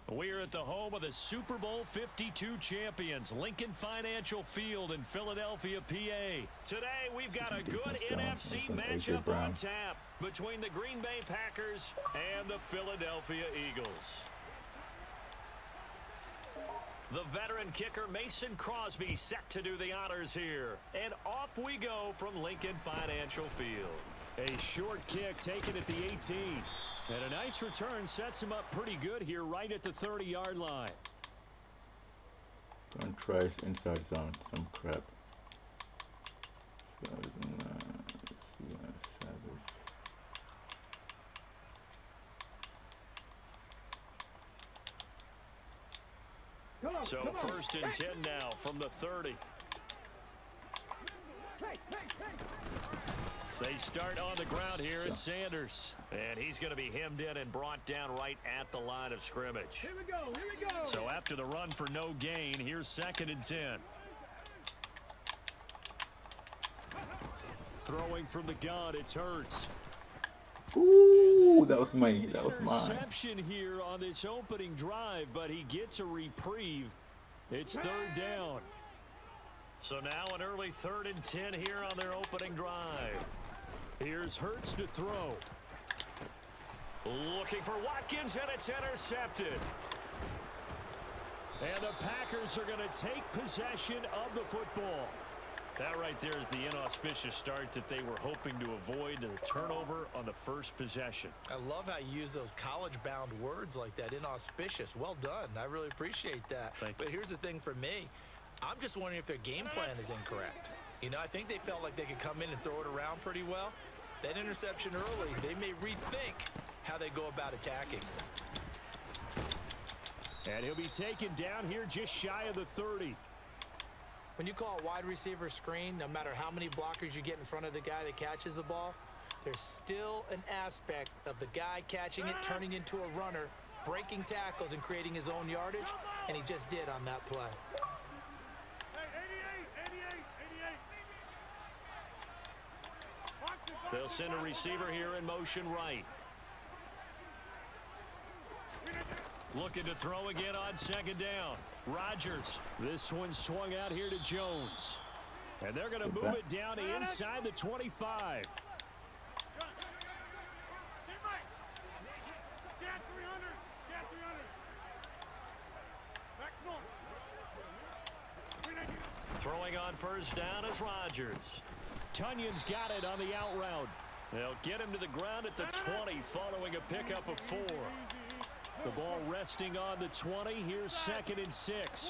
We're at the home of the Super Bowl 52 champions, Lincoln Financial Field in Philadelphia, PA. Today, we've got a good NFC matchup on tap between the Green Bay Packers and the Philadelphia Eagles. The veteran kicker Mason Crosby set to do the honors here. And off we go from Lincoln Financial Field. A short kick taken at the 18. And a nice return sets him up pretty good here right at the 30-yard line. Don't try inside zone, some crap. So 1st and 10 now from the 30. They start on the ground here at Sanders. And he's going to be hemmed in and brought down right at the line of scrimmage. Here we go, here we go. So after the run for no gain, here's 2nd and 10. Throwing from the gun, it's Hurts. Ooh, that was mine. That was mine. Interception here on this opening drive, but he gets a reprieve. It's 3rd down. So now an early 3rd and 10 here on their opening drive. Here's Hurts to throw. Looking for Watkins, and it's intercepted. And the Packers are going to take possession of the football. That right there is the inauspicious start that they were hoping to avoid, the turnover on the first possession. I love how you use those college-bound words like that, inauspicious. Well done. I really appreciate that. But here's the thing for me. I'm just wondering if their game plan is incorrect. You know, I think they felt like they could come in and throw it around pretty well. That interception early, they may rethink how they go about attacking. And he'll be taken down here just shy of the 30. When you call a wide receiver screen, no matter how many blockers you get in front of the guy that catches the ball, there's still an aspect of the guy catching it, turning into a runner, breaking tackles and creating his own yardage, and he just did on that play. They'll send a receiver here in motion right. Looking to throw again on second down. Rodgers. This one swung out here to Jones. And they're going to move it down to inside the 25. Throwing on first down is Rodgers. Tunyon's got it on the out route. They'll get him to the ground at the 20 following a pickup of 4. The ball resting on the 20. Here's 2nd and 6.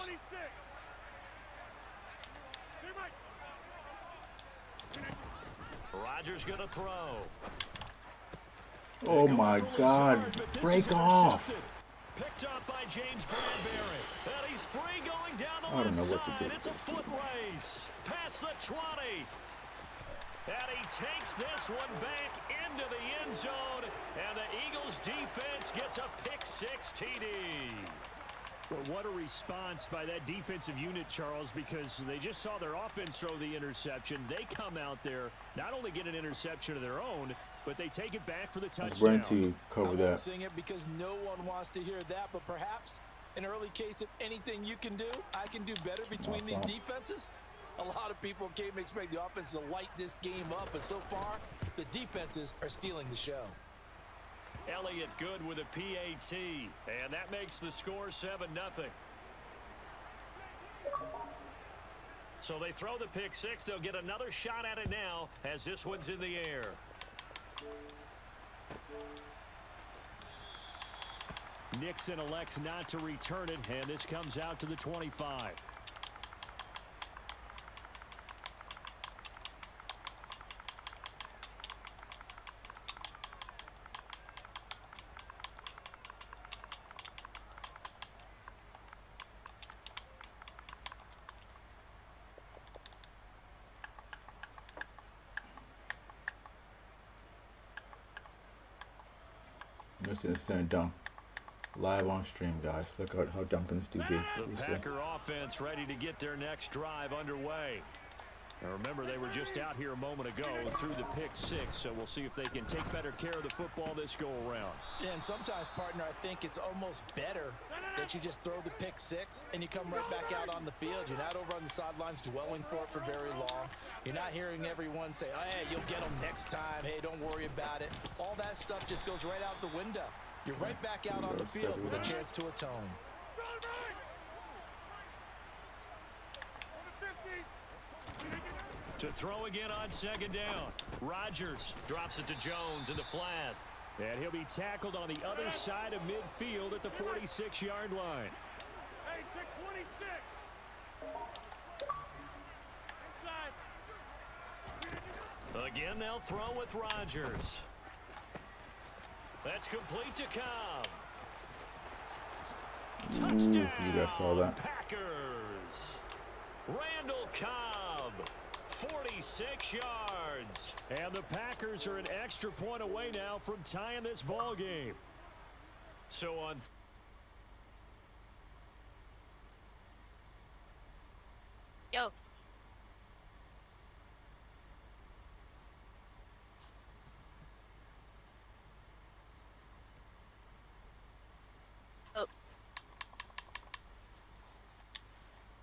Rodgers going to throw. Oh my God. Break off. Picked up by James Bradbury. And he's free going down the I don't know left what to do side. with It's a this foot race. Past the 20. And he takes this one back into the end zone. And the Eagles defense gets a pick-6 TD. But what a response by that defensive unit, Charles, because they just saw their offense throw the interception. They come out there, not only get an interception of their own, but they take it back for the touchdown. I was going to cover that. I won't sing it because no one wants to hear that, but perhaps an early case of anything you can do, I can do better between these defenses. A lot of people came to expect the offense to light this game up, but so far, the defenses are stealing the show. Elliott good with a PAT, and that makes the score 7-0. So they throw the pick-6. They'll get another shot at it now as this one's in the air. Nixon elects not to return it, and this comes out to the 25. This is dunk live on stream, guys. Look at how Duncan's do be. The Packer offense ready to get their next drive underway. Now remember, they were just out here a moment ago through the pick-6, so we'll see if they can take better care of the football this go-around. Yeah, and sometimes, partner, I think it's almost better that you just throw the pick-6 and you come right back out on the field. You're not over on the sidelines dwelling for it for very long. You're not hearing everyone say, oh, hey, you'll get them next time. Hey, don't worry about it. All that stuff just goes right out the window. You're right back out on the field with a chance to atone. To throw again on second down. Rodgers drops it to Jones in the flat. And he'll be tackled on the other side of midfield at the 46-yard line. Hey, 26. Again, they'll throw with Rodgers. That's complete to Cobb. Touchdown. You guys saw that. Packers. Randall Cobb. 46 yards. And the Packers are an extra point away now from tying this ball game. So on Yo. Oh.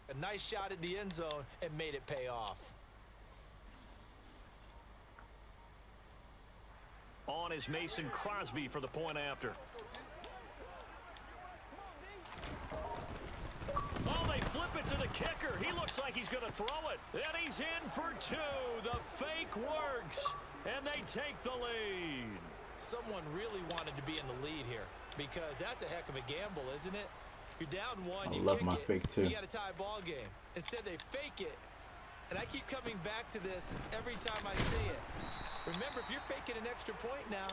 A nice shot at the end zone and made it pay off. on is Mason Crosby for the point after. kicker. He looks like he's going to throw it. And he's in for 2. The fake works. And they take the lead. Someone really wanted to be in the lead here because that's a heck of a gamble, isn't it? You're down 1, you love kick my it, fake too. you got a tie ball game. Instead, they fake it. And I keep coming back to this every time I see it. Remember, if you're faking an extra point now,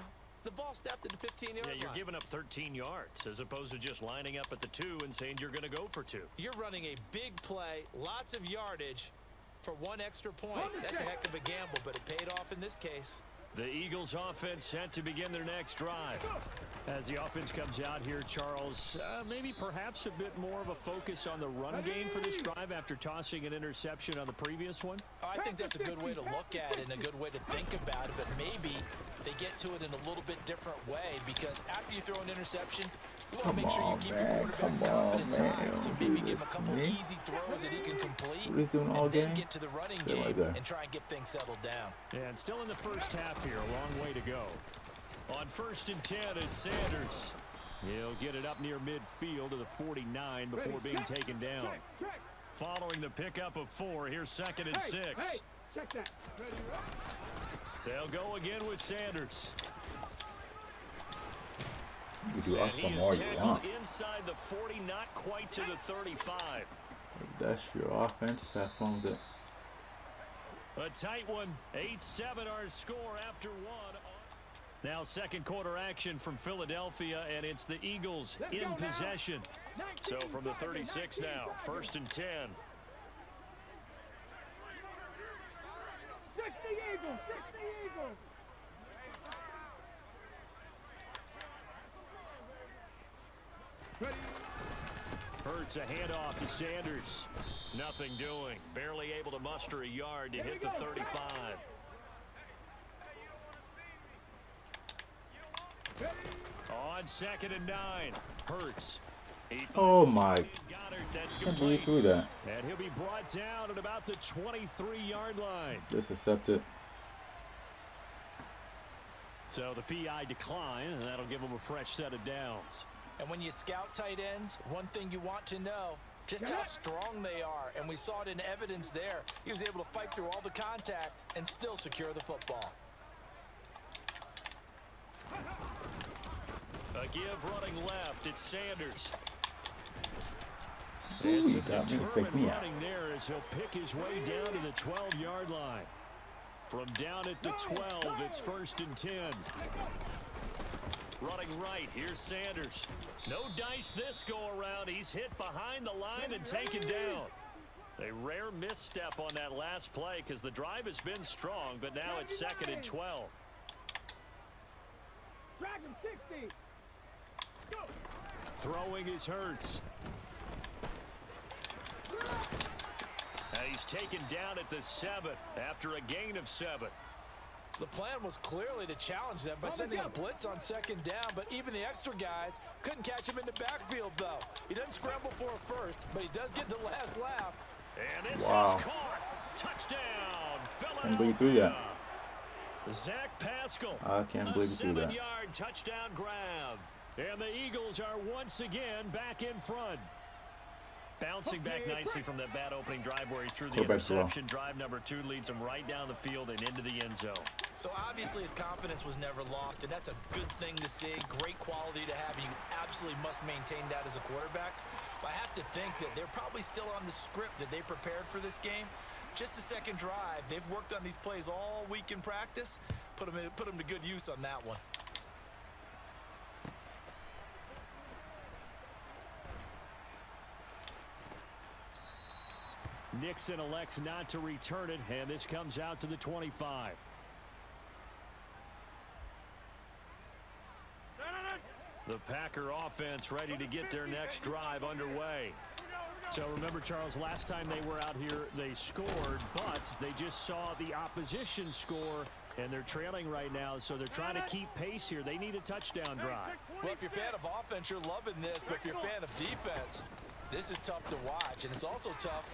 the ball snapped at the 15-yard line. Yeah, you're giving up 13 yards as opposed to just lining up at the 2 and saying you're going to go for 2. You're running a big play, lots of yardage for 1 extra point. That's a heck of a gamble, but it paid off in this case. The Eagles offense set to begin their next drive. As the offense comes out here, Charles, maybe perhaps a bit more of a focus on the run game for this drive after tossing an interception on the previous one? I think that's a good way to look at it and a good way to think about it, but maybe they get to it in a little bit different way because after you throw an interception, you want to make sure you keep your quarterback's confidence high. So maybe give him a couple easy throws that he can complete What he's doing all and then game? get to the running Stay game like that. and try and get things settled down. And still in the first half here, a long way to go. On 1st and 10, it's Sanders. He'll get it up near midfield to the 49 before being taken down. Following the pickup of 4, here's 2nd and 6. Check that. They'll go again with Sanders. You do And awesome he is all you tackled want. inside the 40, not quite to the 35. If that's your offense, have fun with it. A tight one. 8-7 our score after 1. Now second quarter action from Philadelphia, and it's the Eagles in possession. So from the 36 now, 1st and 10. 60 Eagles, 60 Eagles. Hurts a handoff to Sanders. Nothing doing. Barely able to muster a yard to hit the 35. On 2nd and 9, Hurts. Oh my! Goddard, that's Can't believe he threw complete. that. And he'll be brought down at about the 23-yard line. Just accept it. So the PI decline, and that'll give him a fresh set of downs. And when you scout tight ends, one thing you want to know, just how strong they are. And we saw it in evidence there. He was able to fight through all the contact and still secure the football. A give running left. It's Sanders. Ooh, It's you a got me to fake determined me out. running there as he'll pick his way down to the 12-yard line. From down at the 12, it's 1st and 10. Running right, here's Sanders. No dice this go-around. He's hit behind the line and taken down. A rare misstep on that last play because the drive has been strong, but now it's 2nd and 12. Drag him, 60. Go. Throwing is Hurts. He's taken down at the 7 after a gain of 7. The plan was clearly to challenge them by sending a blitz on 2nd down, but even the extra guys couldn't catch him in the backfield, though. He doesn't scramble for a first, but he does get the last laugh. And this Wow. is caught. Touchdown, Philadelphia. Can't believe he threw that. Zach Pascal. I can't believe he threw that. A 7-yard touchdown grab. And the Eagles are once again back in front. Bouncing back nicely from that bad opening drive where he threw the Quarterback's low. interception. Drive number 2 leads him right down the field and into the end zone. So obviously his confidence was never lost, and that's a good thing to see. Great quality to have, and you absolutely must maintain that as a quarterback. But I have to think that they're probably still on the script that they prepared for this game. Just the second drive, they've worked on these plays all week in practice. Put them to good use on that one. Nixon elects not to return it, and this comes out to the 25. The Packer offense ready to get their next drive underway. So remember, Charles, last time they were out here, they scored, but they just saw the opposition score, and they're trailing right now, so they're trying to keep pace here. They need a touchdown drive. Well, if you're a fan of offense, you're loving this, but if you're a fan of defense, this is tough to watch, and it's also tough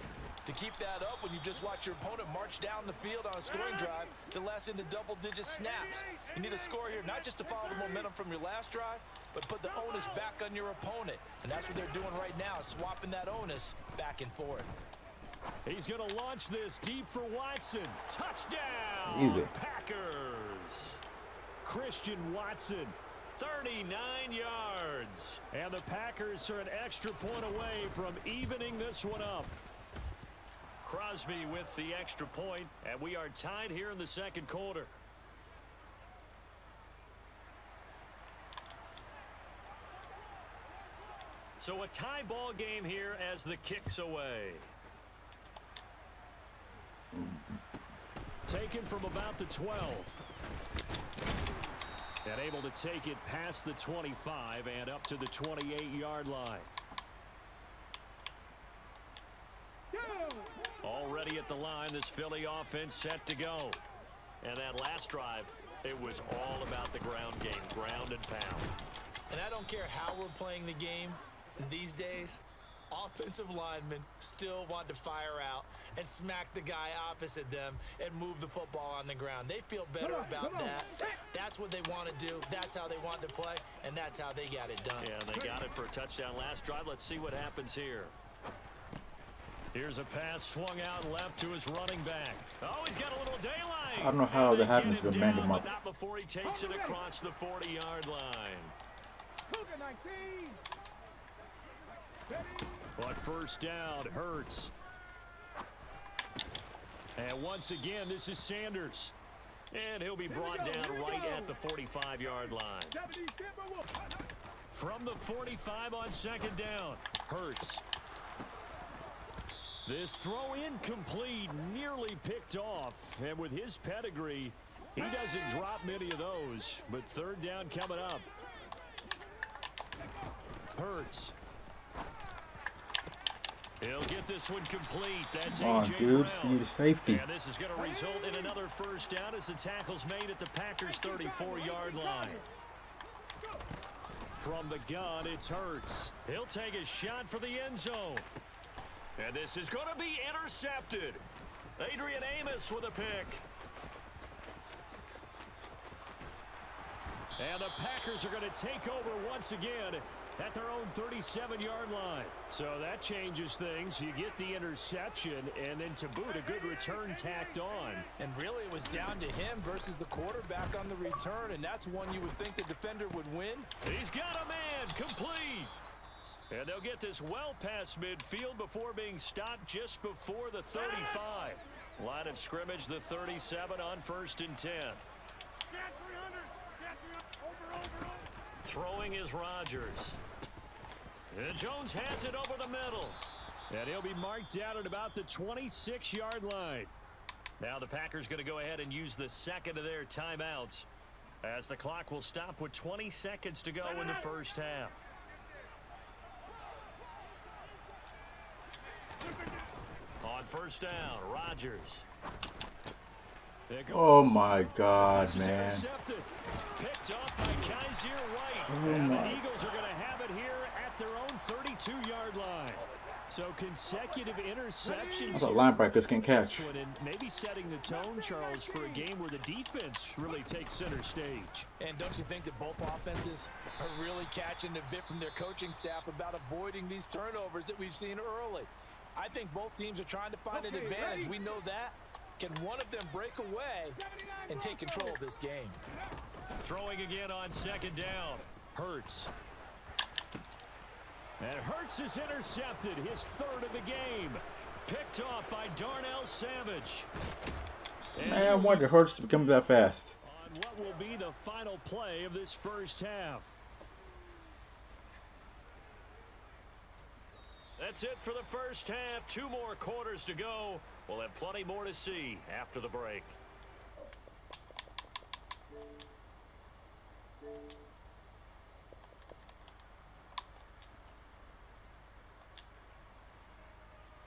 to keep that up when you just watch your opponent march down the field on a scoring drive to last into double-digit snaps. You need a score here, not just to follow the momentum from your last drive, but put the onus back on your opponent. And that's what they're doing right now, swapping that onus back and forth. He's going to launch this deep for Watson. Touchdown, Easy. Packers. Christian Watson, 39 yards. And the Packers are an extra point away from evening this one up. Crosby with the extra point, and we are tied here in the second quarter. So a tie ball game here as the kick's away. Taken from about the 12. And able to take it past the 25 and up to the 28-yard line. Already at the line, this Philly offense set to go. And that last drive, it was all about the ground game, ground and pound. And I don't care how we're playing the game these days, offensive linemen still want to fire out and smack the guy opposite them and move the football on the ground. They feel better about that. That's what they want to do. That's how they want to play, and that's how they got it done. Yeah, they got it for a touchdown last drive. Let's see what happens here. Here's a pass swung out left to his running back. Oh, he's got a little daylight. I don't know how that happens, but man him up. Not before he takes it across the 40-yard line. But first down, Hurts. And once again, this is Sanders. And he'll be brought down right at the 45-yard line. From the 45 on second down, Hurts. This throw incomplete, nearly picked off. And with his pedigree, he doesn't drop many of those. But third down coming up. Hurts. He'll get this one complete. That's Come on, dude. See the safety. And this is going to result in another first down as the tackle's made at the Packers' 34-yard line. From the gun, it's Hurts. He'll take a shot for the end zone. And this is going to be intercepted. Adrian Amos with a pick. And the Packers are going to take over once again at their own 37-yard line. So that changes things. You get the interception, and then to boot, a good return tacked on. And really, it was down to him versus the quarterback on the return, and that's one you would think the defender would win. He's got a man, complete. And they'll get this well past midfield before being stopped just before the 35. Line of scrimmage, the 37 on 1st and 10. Throwing is Rodgers. And Jones has it over the middle. And he'll be marked down at about the 26-yard line. Now the Packers going to go ahead and use the second of their timeouts as the clock will stop with 20 seconds to go in the first half. On first down, Rodgers. Oh my God, man. Picked off by Kaiser White. Oh and my. the Eagles are going to have it here at their own 32-yard line. So consecutive interceptions. I thought linebackers can catch. And maybe setting the tone, Charles, for a game where the defense really takes center stage. And don't you think that both offenses are really catching a bit from their coaching staff about avoiding these turnovers that we've seen early? I think both teams are trying to find an advantage. We know that. Can one of them break away and take control of this game? Throwing again on second down. Hurts. And Hurts is intercepted. His third of the game. Picked off by Darnell Savage. Man, I wonder Hurts to become that fast. On what will be the final play of this first half. That's it for the first half. 2 more quarters to go. We'll have plenty more to see after the break.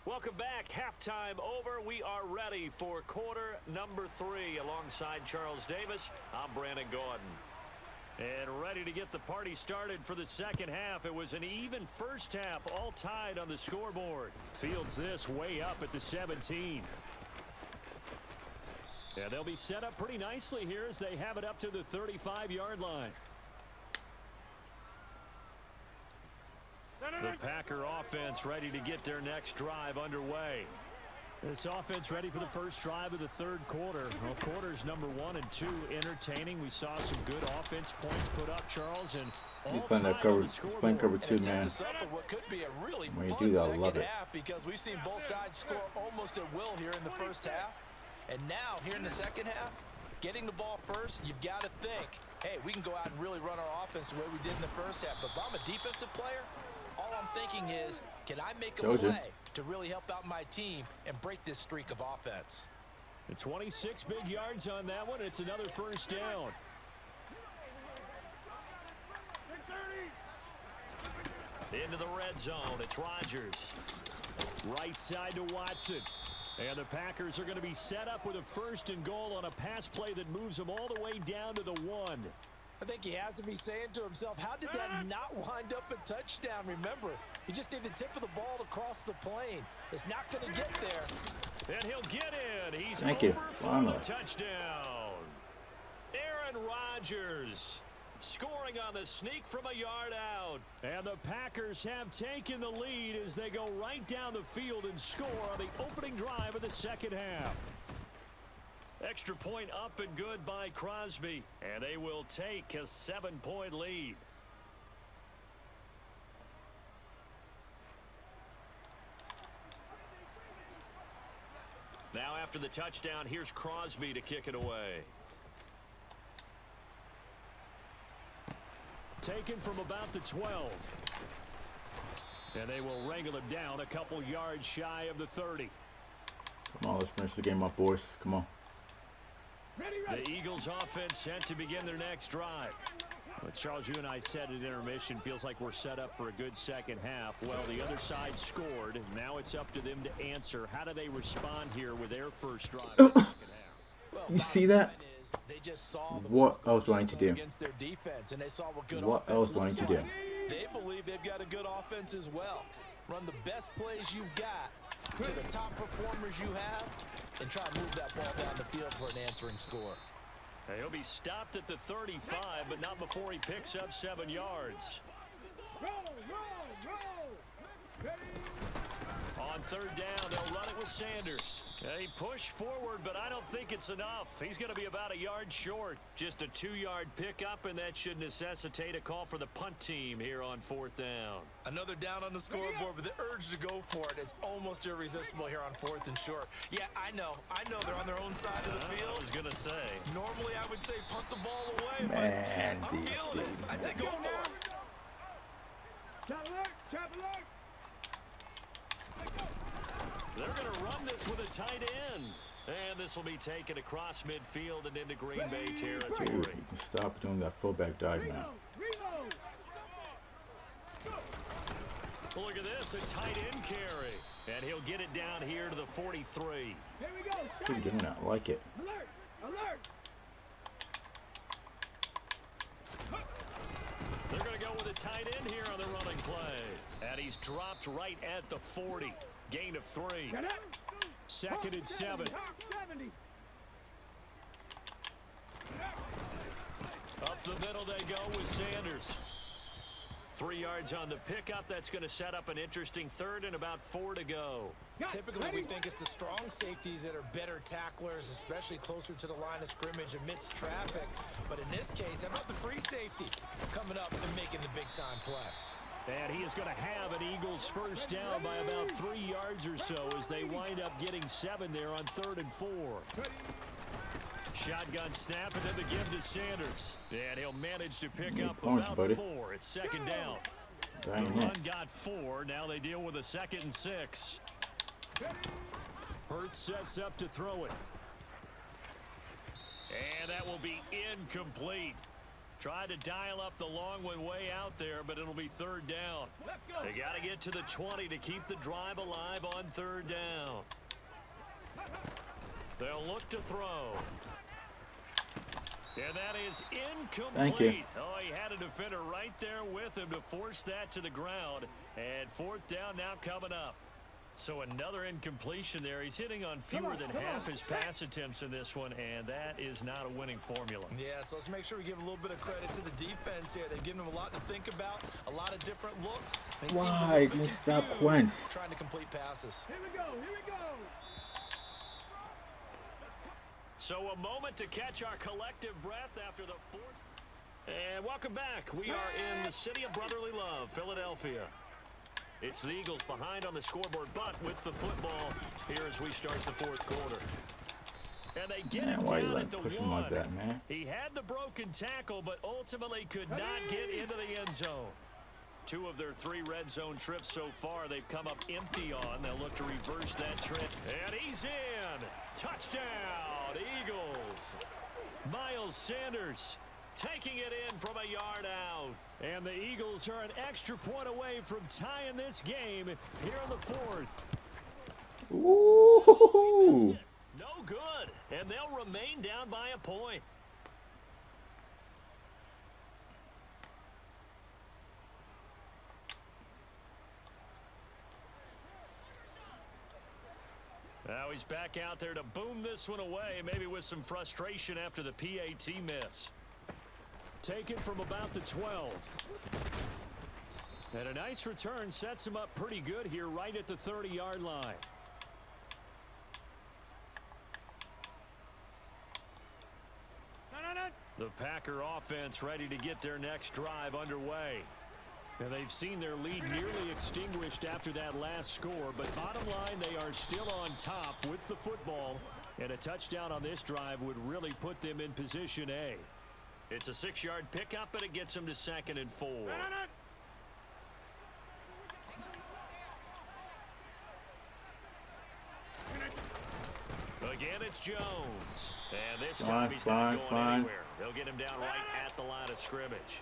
Welcome back. Halftime over. We are ready for quarter number 3 alongside Charles Davis. I'm Brandon Gordon. And ready to get the party started for the second half. It was an even first half, all tied on the scoreboard. Fields this way up at the 17. Yeah, they'll be set up pretty nicely here as they have it up to the 35-yard line. The Packer offense ready to get their next drive underway. This offense ready for the first drive of the third quarter. Well, quarters number 1 and 2 entertaining. We saw some good offense points put up, Charles, and He's all playing that tied cover. on the He's playing cover scoreboard. 2, man. Sets us up for what could be a really When you fun do that, I second love it. half, because we've seen both sides score almost at will here in the first half. And now, here in the second half, getting the ball first, you've got to think, hey, we can go out and really run our offense the way we did in the first half. But if I'm a defensive player, all I'm thinking is, can I make a play to really help out my team and break this streak of offense? The 26 big yards on that one. It's another first down. Into the red zone. It's Rodgers. Right side to Watson. And the Packers are going to be set up with a 1st and goal on a pass play that moves them all the way down to the 1. I think he has to be saying to himself, how did that not wind up a touchdown? Remember, you just need the tip of the ball to cross the plane. It's not going to get there. And he'll get in. He's Thank over you. for Finally. the touchdown. Aaron Rodgers scoring on the sneak from a yard out. And the Packers have taken the lead as they go right down the field and score on the opening drive of the second half. Extra point up and good by Crosby. And they will take a 7-point lead. Now after the touchdown, here's Crosby to kick it away. Taken from about the 12. And they will wrangle him down a couple yards shy of the 30. Come on, let's finish the game up, boys. Come on. The Eagles offense set to begin their next drive. Well, Charles, you and I said at intermission, feels like we're set up for a good second half. Well, the other side scored. Now it's up to them to answer. How do they respond here with their first drive of the second half? Well, You see that? they just saw the What else do I need to do? against their defense, and they saw what good What else do I offense need to looks do? like. They believe they've got a good offense as well. Run the best plays you've got to the top performers you have, and try to move that ball down the field for an answering score. He'll be stopped at the 35, but not before he picks up 7 yards. On third down, they'll run it with Sanders. They push forward, but I don't think it's enough. He's going to be about a yard short. Just a 2-yard pickup, and that should necessitate a call for the punt team here on 4th down. Another down on the scoreboard, but the urge to go for it is almost irresistible here on 4th and short. Yeah, I know they're on their own side of the field. I was going to say. Normally, I would say punt the ball away, Man, but I'm these feeling it. dudes, I say man. go for it. They're going to run this with a tight end. And this will be taken across midfield and into Green Bay territory. Dude, you can stop doing that fullback dive now. Look at this, a tight end carry. And he'll get it down here to the 43. Keep doing that. I like it. They're going to go with a tight end here on the running play. And he's dropped right at the 40. Gain of 3. 2nd and 7. Up the middle they go with Sanders. 3 yards on the pickup. That's going to set up an interesting 3rd and about 4 to go. Typically, we think it's the strong safeties that are better tacklers, especially closer to the line of scrimmage amidst traffic. But in this case, how about the free safety coming up and making the big-time play? And he is going to have an Eagles first down by about 3 yards or so as they wind up getting 7 there on 3rd and 4. Shotgun snap and then the give to Sanders. And he'll manage to pick up points, about buddy. 4. It's 2nd down. The Dang run it. got 4. Now they deal with a 2nd and 6. Hurts sets up to throw it. And that will be incomplete. Tried to dial up the long one way out there, but it'll be 3rd down. They got to get to the 20 to keep the drive alive on 3rd down. They'll look to throw. And that is incomplete. Thank you. Oh, he had a defender right there with him to force that to the ground. And 4th down now coming up. So another incompletion there. He's hitting on fewer than half his pass attempts in this one, and that is not a winning formula. Yeah, so let's make sure we give a little bit of credit to the defense here. They've given them a lot to think about, a lot of different looks. They seem a Why little bit didn't you stop confused Wentz? trying to complete passes. So a moment to catch our collective breath after the fourth. And welcome back. We are in the city of brotherly love, Philadelphia. It's the Eagles behind on the scoreboard, but with the football here as we start the fourth quarter. And they get Man, it why you down let at the him push him 1. like that, man? He had the broken tackle, but ultimately could not get into the end zone. 2 of their 3 red zone trips so far, they've come up empty on. They'll look to reverse that trip. And he's in. Touchdown, Eagles. Miles Sanders taking it in from a yard out. And the Eagles are an extra point away from tying this game here in the 4th. Ooh. No good. And they'll remain down by a point. Now he's back out there to boom this one away, maybe with some frustration after the PAT miss. Taken from about the 12. And a nice return sets him up pretty good here right at the 30-yard line. The Packer offense ready to get their next drive underway. And they've seen their lead nearly extinguished after that last score, but bottom line, they are still on top with the football, and a touchdown on this drive would really put them in position A. It's a 6-yard pickup, and it gets them to 2nd and 4. Again, it's Jones. And this time he's not going anywhere. They'll get him down right at the line of scrimmage.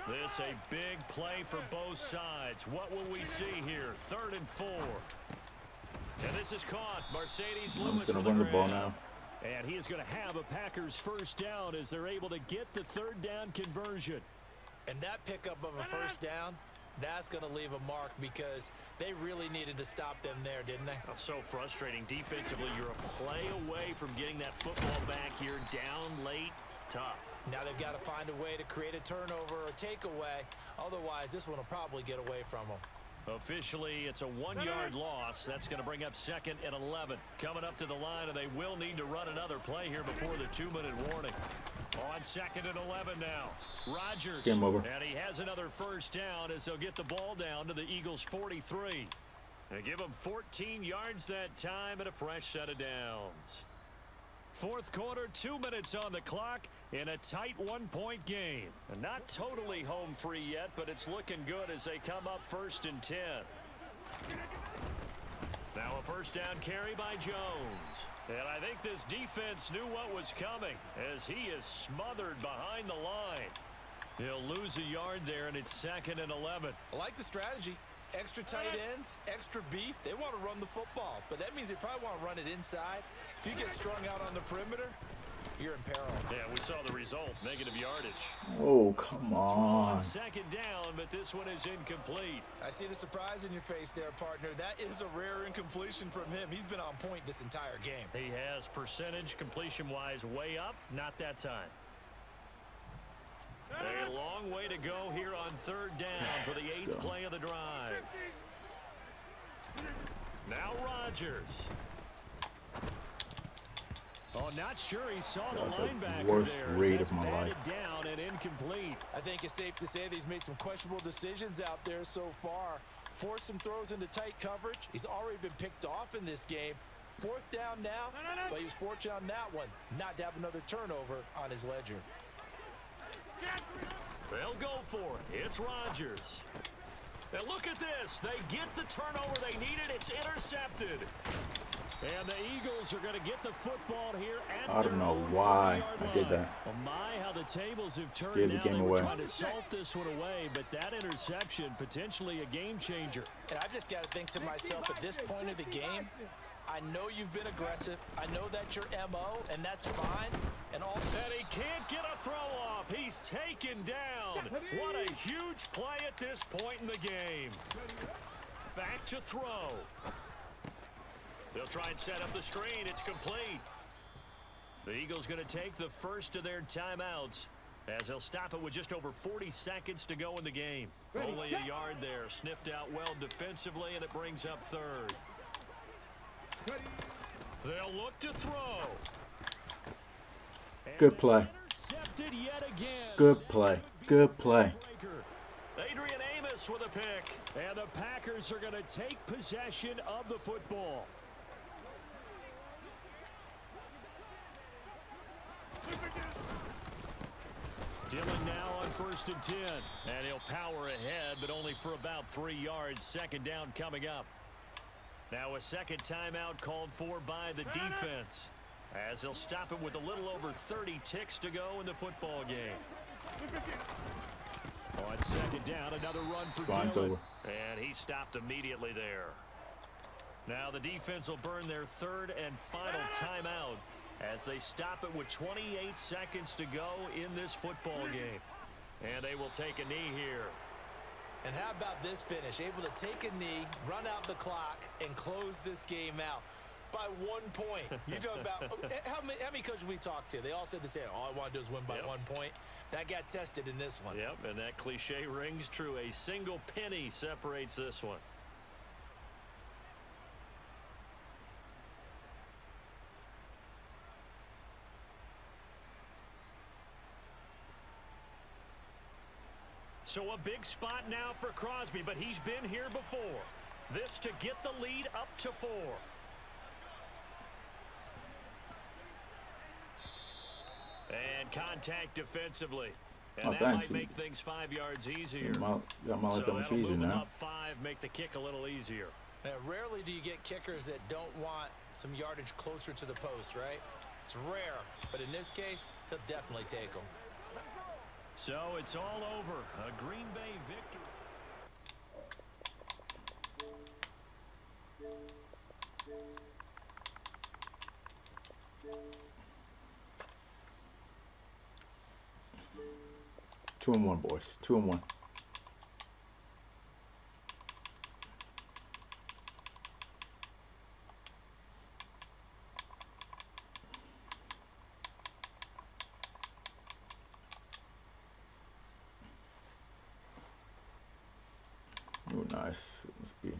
This a big play for both sides. What will we see here? 3rd and 4. And this is caught. Mercedes Lewis going to run the ball now. And he is going to have a Packers first down as they're able to get the 3rd down conversion. And that pickup of a first down, that's going to leave a mark because they really needed to stop them there, didn't they? Oh, so frustrating. Defensively, you're a play away from getting that football back here. Down late, tough. Now they've got to find a way to create a turnover or takeaway. Otherwise, this one will probably get away from them. Officially, it's a 1-yard loss. That's going to bring up 2nd and 11. Coming up to the line, and they will need to run another play here before the 2-minute warning. On 2nd and 11 now. Rodgers. Game over. And he has another first down as they'll get the ball down to the Eagles' 43. They give them 14 yards that time and a fresh set of downs. 4th quarter, 2 minutes on the clock in a tight 1-point game. And not totally home free yet, but it's looking good as they come up 1st and 10. Now a first down carry by Jones. And I think this defense knew what was coming as he is smothered behind the line. He'll lose a yard there, and it's 2nd and 11. I like the strategy. Extra tight ends, extra beef. They want to run the football, but that means they probably want to run it inside. If you get strung out on the perimeter, you're in peril. Yeah, we saw the result. Negative yardage. Oh, come on. 2nd down, but this one is incomplete. I see the surprise in your face there, partner. That is a rare incompletion from him. He's been on point this entire game. He has percentage completion-wise way up. Not that time. A long way to go here on 3rd down for the 8th play of the drive. Now Rodgers. Oh, not sure he saw the linebacker the worst there. read of my life. Down and incomplete. I think it's safe to say that he's made some questionable decisions out there so far. Forced some throws into tight coverage. He's already been picked off in this game. 4th down now, but he was fortunate on that one not to have another turnover on his ledger. They'll go for it. It's Rodgers. And look at this. They get the turnover they needed. It's intercepted. And the Eagles are going to get the football here at I don't know why I did that. Oh my, how the tables have turned Steer the now. game They were away. trying to salt this one away, but that interception potentially a game changer. And I just got to think to myself at this point of the game, I know you've been aggressive. I know that's your MO, and that's fine. And he can't get a throw off. He's taken down. What a huge play at this point in the game. Back to throw. They'll try and set up the screen. It's complete. The Eagles going to take the first of their timeouts as they'll stop it with just over 40 seconds to go in the game. Only a yard there. Sniffed out well defensively, and it brings up 3rd. They'll look to throw. Good play. Intercepted yet again. Good play. Good play. Adrian Amos with a pick. And the Packers are going to take possession of the football. Dillon now on 1st and 10. And he'll power ahead, but only for about 3 yards. Second down coming up. Now a second timeout called for by the defense, as they'll stop it with a little over 30 ticks to go in the football game. On second down, another run for Dillon. And he stopped immediately there. Now the defense will burn their third and final timeout as they stop it with 28 seconds to go in this football game. And they will take a knee here. And how about this finish? Able to take a knee, run out the clock, and close this game out by 1 point. You talk about how many coaches we talked to? They all said the same. All I want to do is win by 1 point. That got tested in this one. Yep, and that cliche rings true. A single penny separates this one. So a big spot now for Crosby, but he's been here before. This to get the lead up to 4. And contact defensively. And that might make things 5 yards easier. So that'll move them up 5, make the kick a little easier. Rarely do you get kickers that don't want some yardage closer to the post, right? It's rare, but in this case, he'll definitely take them. So it's all over. A Green Bay victory. Two and one, boys. 2 and 1. Oh, nice. It must be.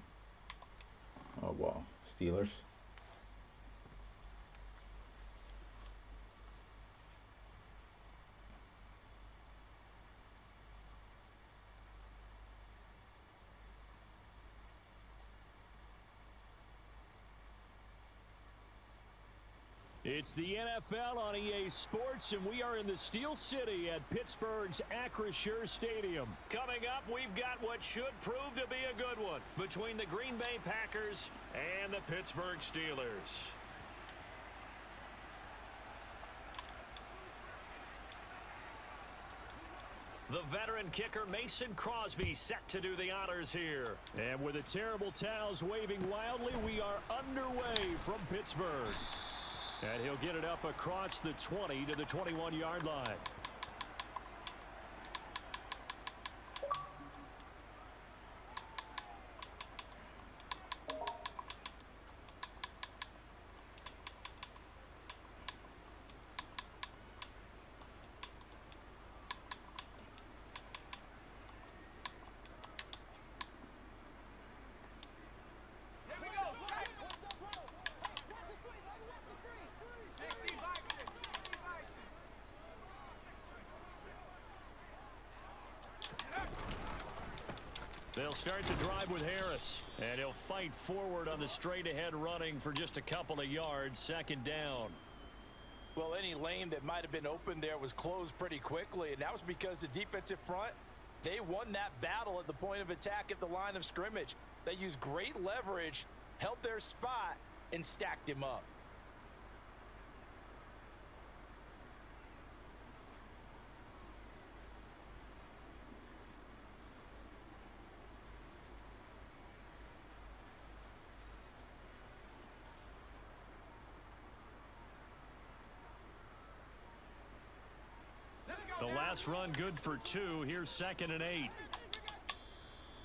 Oh, wow. Steelers. It's the NFL on EA Sports, and we are in the Steel City at Pittsburgh's Acrisure Stadium. Coming up, we've got what should prove to be a good one between the Green Bay Packers and the Pittsburgh Steelers. The veteran kicker Mason Crosby set to do the honors here. And with the terrible towels waving wildly, we are underway from Pittsburgh. And he'll get it up across the 20 to the 21-yard line. They'll start the drive with Harris, and he'll fight forward on the straight-ahead running for just a couple of yards. Second down. Well, any lane that might have been open there was closed pretty quickly, and that was because the defensive front, they won that battle at the point of attack at the line of scrimmage. They used great leverage, held their spot, and stacked him up. The last run good for 2. Here's 2nd and 8.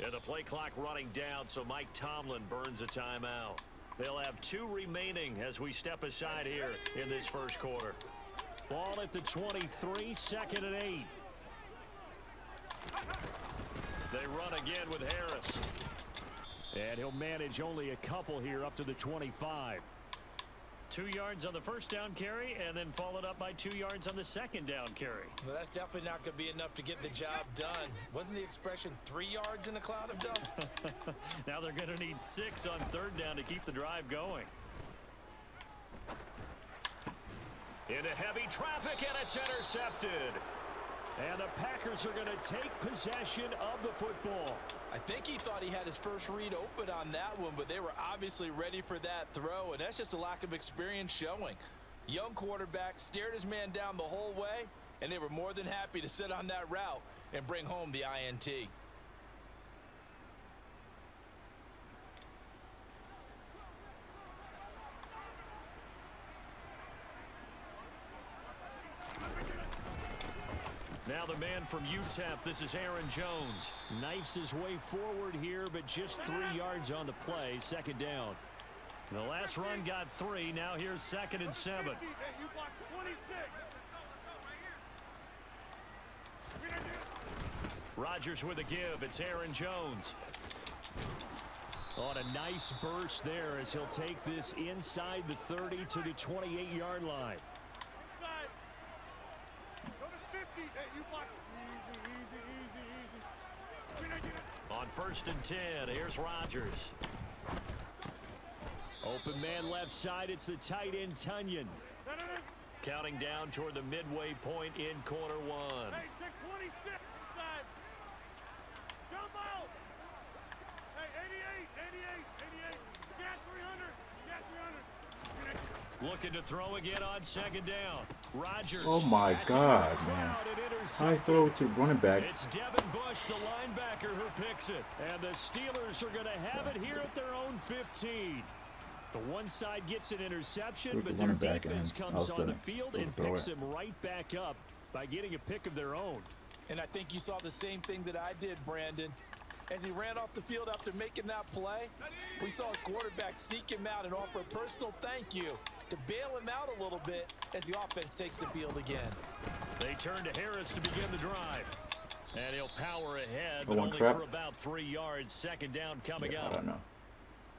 And the play clock running down, so Mike Tomlin burns a timeout. They'll have 2 remaining as we step aside here in this first quarter. Ball at the 23, 2nd and 8. They run again with Harris. And he'll manage only a couple here up to the 25. 2 yards on the first down carry, and then followed up by 2 yards on the second down carry. Well, that's definitely not going to be enough to get the job done. Wasn't the expression 3 yards in a cloud of dust? Now they're going to need 6 on third down to keep the drive going. Into heavy traffic, and it's intercepted. And the Packers are going to take possession of the football. I think he thought he had his first read open on that one, but they were obviously ready for that throw, and that's just a lack of experience showing. Young quarterback stared his man down the whole way, and they were more than happy to sit on that route and bring home the INT. Now the man from UTEP, this is Aaron Jones. Knifes his way forward here, but just 3 yards on the play, second down. The last run got 3, now here's 2nd and 7. Rodgers with a give, it's Aaron Jones. On a nice burst there as he'll take this inside the 30 to the 28-yard line. On 1st and 10, here's Rodgers. Open man left side, it's the tight end Tunyon. Counting down toward the midway point in quarter 1. Hey, 626 side. Jump out. Hey, 88. Got 300. Looking to throw again on 2nd down. Rodgers. Oh my God, man. High throw to running back. It's Devin Bush, the linebacker, who picks it. And the Steelers are going to have it here at their own 15. The one side gets an interception, but their defense comes on the field and picks them right back up by getting a pick of their own. And I think you saw the same thing that I did, Brandon. As he ran off the field after making that play, we saw his quarterback seek him out and offer a personal thank you to bail him out a little bit as the offense takes the field again. They turn to Harris to begin the drive. And he'll power ahead, but one only trap for about 3 yards. 2nd down coming up. I don't know.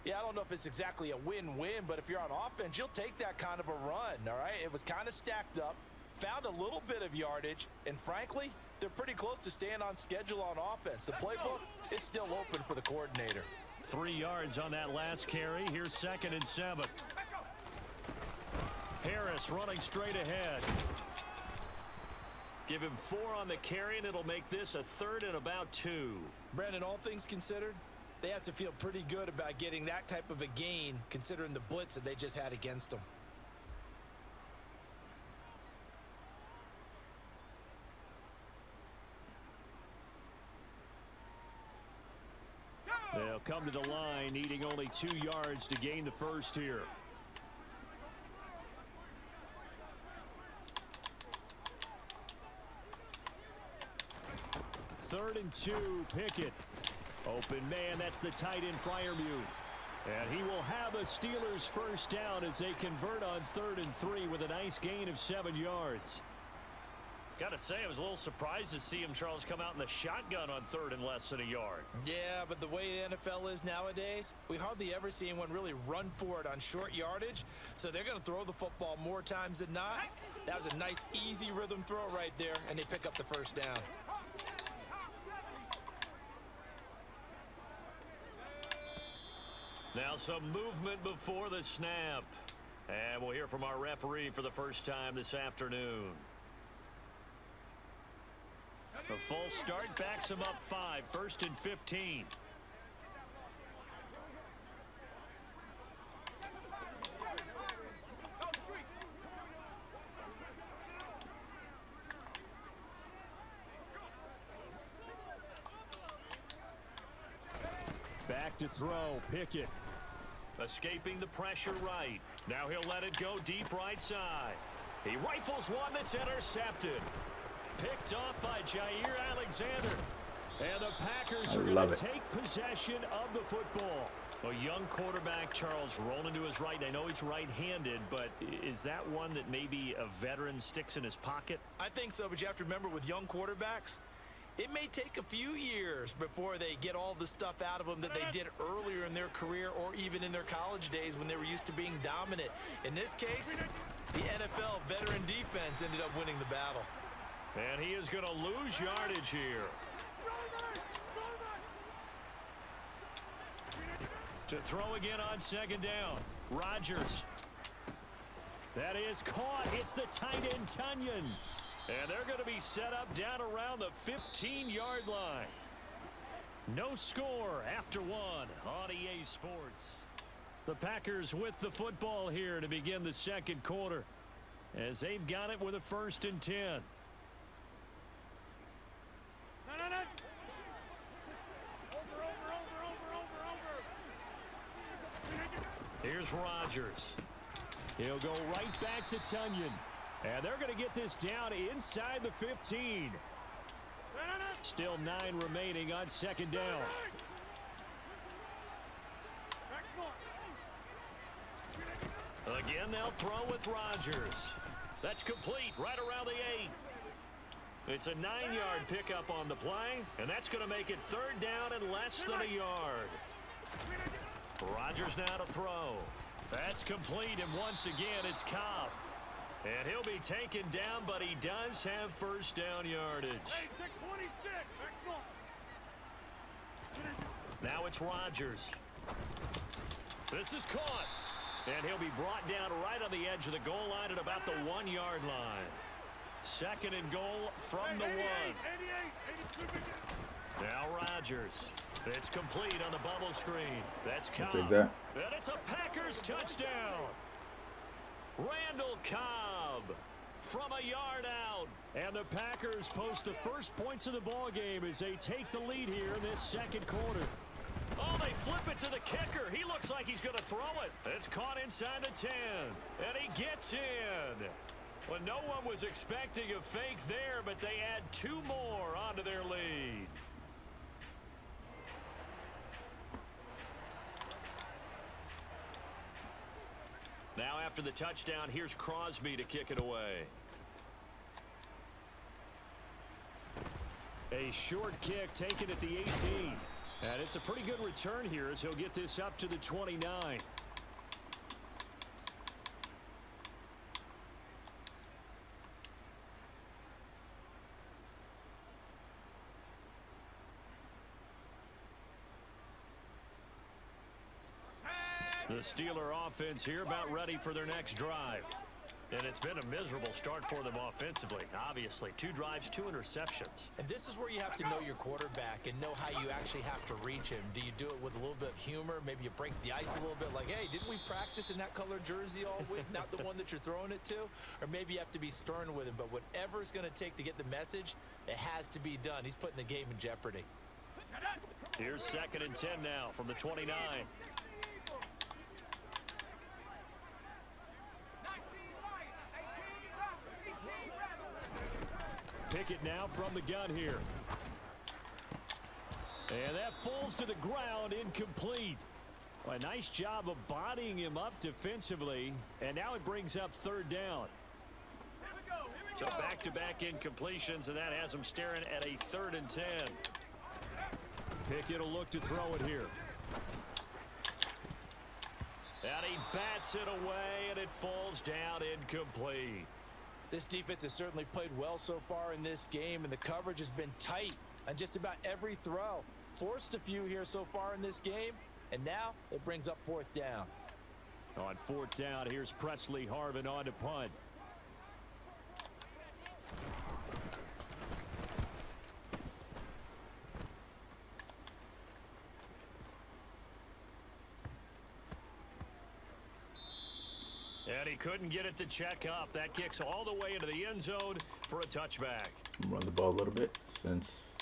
Yeah, I don't know if it's exactly a win-win, but if you're on offense, you'll take that kind of a run, all right? It was kind of stacked up, found a little bit of yardage, and frankly, they're pretty close to staying on schedule on offense. The playbook is still open for the coordinator. 3 yards on that last carry. Here's 2nd and 7. Harris running straight ahead. Give him 4 on the carry, and it'll make this a 3rd and about 2. Brandon, all things considered, they have to feel pretty good about getting that type of a gain, considering the blitz that they just had against them. They'll come to the line, needing only 2 yards to gain the first here. Third and 2, Pickett. Open man, that's the tight end Freiermuth. And he will have a Steelers first down as they convert on 3rd and 3 with a nice gain of 7 yards. Got to say, I was a little surprised to see him, Charles, come out in the shotgun on 3rd and less than a yard. Yeah, but the way the NFL is nowadays, we hardly ever see anyone really run for it on short yardage. So they're going to throw the football more times than not. That was a nice, easy rhythm throw right there, and they pick up the first down. Now some movement before the snap. And we'll hear from our referee for the first time this afternoon. A false start backs him up 5, 1st and 15. Back to throw, Pickett. Escaping the pressure right. Now he'll let it go deep right side. He rifles one that's intercepted. Picked off by Jair Alexander. And the Packers are going to take possession of the football. A young quarterback, Charles, rolling to his right. I know he's right-handed, but is that one that maybe a veteran sticks in his pocket? I think so, but you have to remember with young quarterbacks, It may take a few years before they get all the stuff out of them that they did earlier in their career or even in their college days when they were used to being dominant. In this case, the NFL veteran defense ended up winning the battle. And he is going to lose yardage here. To throw again on second down. Rodgers. That is caught. It's the tight end, Tunyon. And they're going to be set up down around the 15-yard line. No score after one on EA Sports. The Packers with the football here to begin the second quarter, as they've got it with a 1st and 10. Here's Rodgers. He'll go right back to Tunyon. And they're going to get this down inside the 15. Still 9 remaining on second down. Again, they'll throw with Rodgers. That's complete right around the 8. It's a 9-yard pickup on the play, and that's going to make it 3rd down and less than a yard. Rodgers now to throw. That's complete, and once again, it's Cobb. And he'll be taken down, but he does have 1st down yardage. Now it's Rodgers. This is caught. And he'll be brought down right on the edge of the goal line at about the 1-yard line. 2nd and goal from the 1. Now Rodgers. It's complete on the bubble screen. That's Cobb. Take that. And it's a Packers touchdown. Randall Cobb from a yard out. And the Packers post the first points of the ball game as they take the lead here in this second quarter. Oh, they flip it to the kicker. He looks like he's going to throw it. It's caught inside the 10. And he gets in. Well, no one was expecting a fake there, but they add 2 more onto their lead. Now after the touchdown, here's Crosby to kick it away. A short kick taken at the 18. And it's a pretty good return here as he'll get this up to the 29. The Steeler offense here about ready for their next drive. And it's been a miserable start for them offensively. Obviously, 2 drives, 2 interceptions. And this is where you have to know your quarterback and know how you actually have to reach him. Do you do it with a little bit of humor? Maybe you break the ice a little bit like, hey, didn't we practice in that color jersey all week? Not the one that you're throwing it to? Or maybe you have to be stern with him. But whatever it's going to take to get the message, it has to be done. He's putting the game in jeopardy. Here's 2nd and 10 now from the 29. Pickett now from the gun here. And that falls to the ground, incomplete. Well, a nice job of bodying him up defensively. And now it brings up 3rd down. So back-to-back incompletions, and that has him staring at a 3rd and 10. Pickett will look to throw it here. And he bats it away, and it falls down incomplete. This defense has certainly played well so far in this game, and the coverage has been tight on just about every throw. Forced a few here so far in this game, and now it brings up 4th down. On 4th down, here's Presley Harvin on to punt. And he couldn't get it to check up. That kicks all the way into the end zone for a touchback. Run the ball a little bit since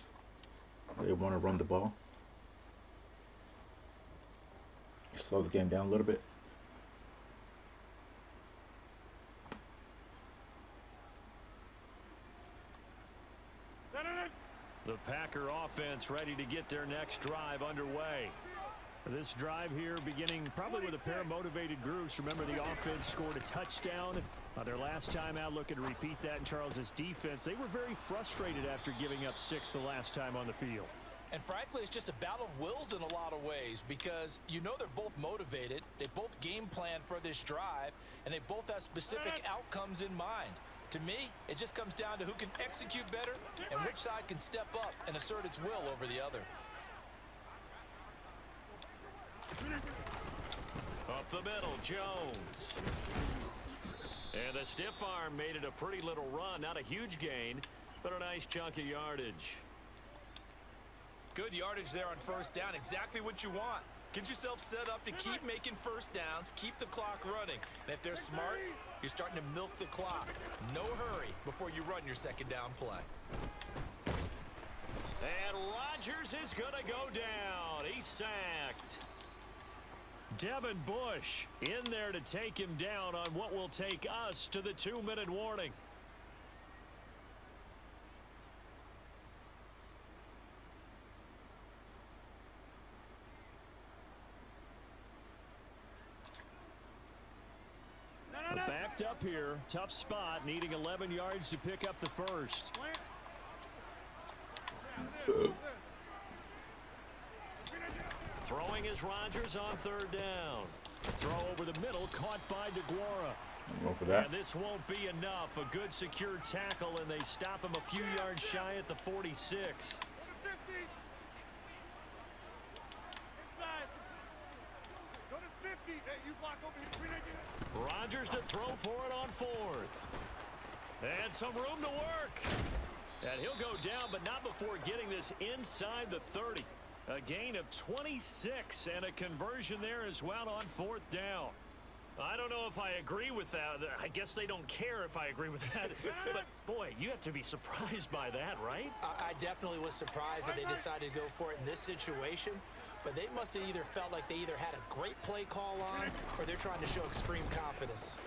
they want to run the ball. Slow the game down a little bit. The Packer offense ready to get their next drive underway. This drive here beginning probably with a pair of motivated groups. Remember, the offense scored a touchdown Their last time out looking to repeat that in Charles's defense. They were very frustrated after giving up 6 the last time on the field. And frankly, it's just a battle of wills in a lot of ways because you know they're both motivated. They both game plan for this drive, and they both have specific outcomes in mind. To me, it just comes down to who can execute better and which side can step up and assert its will over the other. Up the middle, Jones. And the stiff arm made it a pretty little run. Not a huge gain, but a nice chunk of yardage. Good yardage there on first down. Exactly what you want. Get yourself set up to keep making first downs, keep the clock running. And if they're smart, you're starting to milk the clock. No hurry before you run your second down play. And Rodgers is going to go down. He's sacked. Devin Bush in there to take him down on what will take us to the 2-minute warning. Backed up here. Tough spot. Needing 11 yards to pick up the first. Throwing is Rodgers on third down. Throw over the middle. Caught by DeGuara. And this won't be enough. A good secure tackle, and they stop him a few yards shy at the 46. Rodgers to throw for it on fourth. And some room to work. And he'll go down, but not before getting this inside the 30. A gain of 26 and a conversion there as well on fourth down. I don't know if I agree with that. I guess they don't care if I agree with that. But, boy, you have to be surprised by that, right? I definitely was surprised that they decided to go for it in this situation. But they must have either felt like they either had a great play call on or they're trying to show extreme confidence.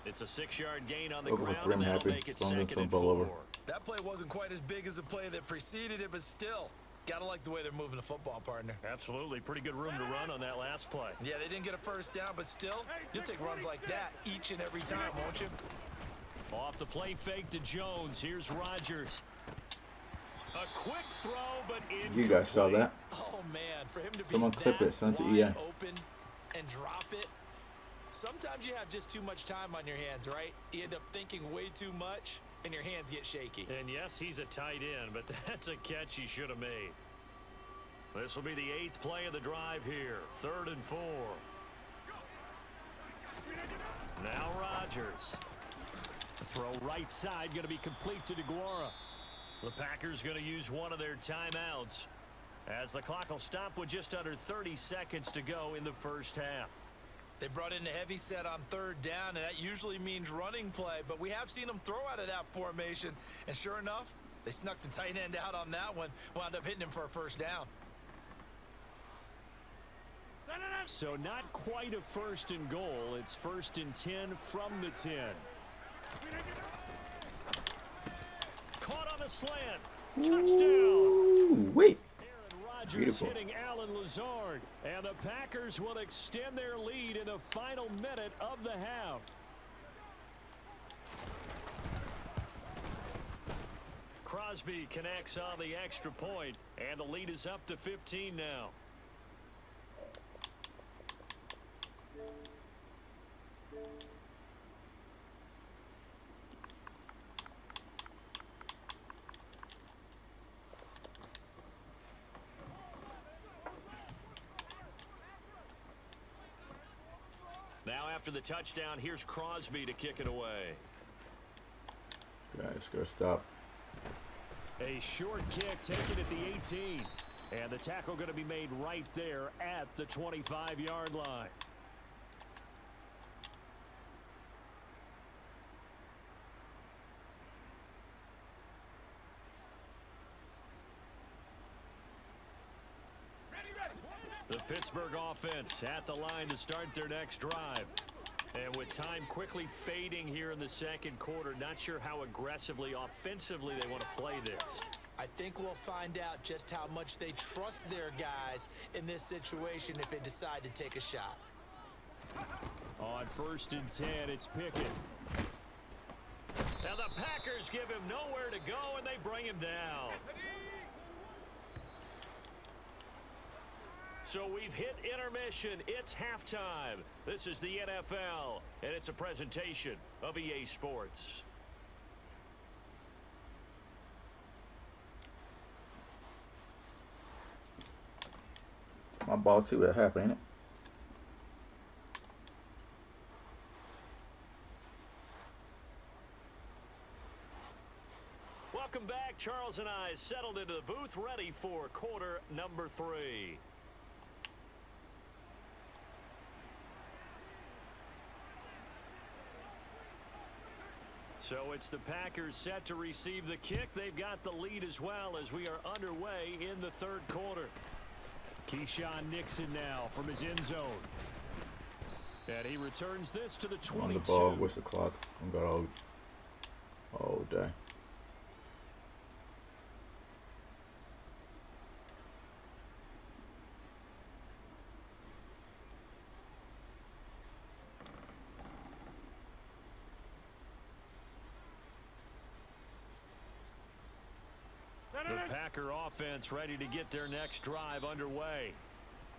It's a 6-yard gain on the Over ground, with Brim and that'll happy. make it As long as 2nd and ball 4. over. That play wasn't quite as big as the play that preceded it, but still, gotta like the way they're moving the football, partner. Absolutely. Pretty good room to run on that last play. Yeah, they didn't get a first down, but still, you'll take runs like that each and every time, won't you? Off the play fake to Jones. Here's Rodgers. A quick throw, but incomplete. You guys saw that? Oh, man, for him to Someone be clip that it, send it to wide EA. open and drop it. Sometimes you have just too much time on your hands, right? You end up thinking way too much, and your hands get shaky. And yes, he's a tight end, but that's a catch he should have made. This will be the 8th play of the drive here. 3rd and 4. Now Rodgers. The throw right side going to be complete to DeGuara. The Packers going to use one of their timeouts as the clock will stop with just under 30 seconds to go in the first half. They brought in a heavy set on 3rd down, and that usually means running play, but we have seen them throw out of that formation, and sure enough, they snuck the tight end out on that one, wound up hitting him for a first down. So not quite a 1st and goal. It's 1st and 10 from the 10. Caught on a slant. Touchdown. Ooh, wait. Rodgers Beautiful. hitting Alan Lazard, and the Packers will extend their lead in the final minute of the half. Crosby connects on the extra point, and the lead is up to 15 now. Now after the touchdown, here's Crosby to kick it away. Guys, gotta stop. A short kick taken at the 18. And the tackle going to be made right there at the 25-yard line. The Pittsburgh offense at the line to start their next drive. And with time quickly fading here in the second quarter, not sure how aggressively, offensively they want to play this. I think we'll find out just how much they trust their guys in this situation if they decide to take a shot. On 1st and 10, it's Pickett. Now the Packers give him nowhere to go, and they bring him down. So we've hit intermission. It's halftime. This is the NFL, and it's a presentation of EA Sports. My ball too at half, ain't it? Welcome back. Charles and I settled into the booth, ready for quarter number 3. So it's the Packers set to receive the kick. They've got the lead as well as we are underway in the 3rd quarter. Keyshawn Nixon now from his end zone. And he returns this to the 22. On the ball, what's the clock? We got all day. The Packer offense ready to get their next drive underway.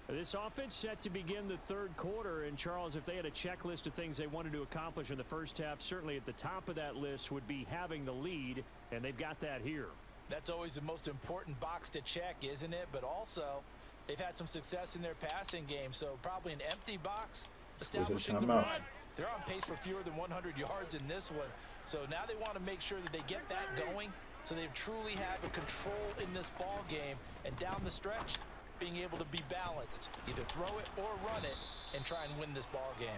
This offense set to begin the 3rd quarter. And, Charles, if they had a checklist of things they wanted to accomplish in the first half, certainly at the top of that list would be having the lead, and they've got that here. That's always the most important box to check, isn't it? But also, they've had some success in their passing game, so probably an empty box establishing the run. They're on pace for fewer than 100 yards in this one, so now they want to make sure that they get that going, so they truly have a control in this ball game, and down the stretch, being able to be balanced, either throw it or run it, and try and win this ball game.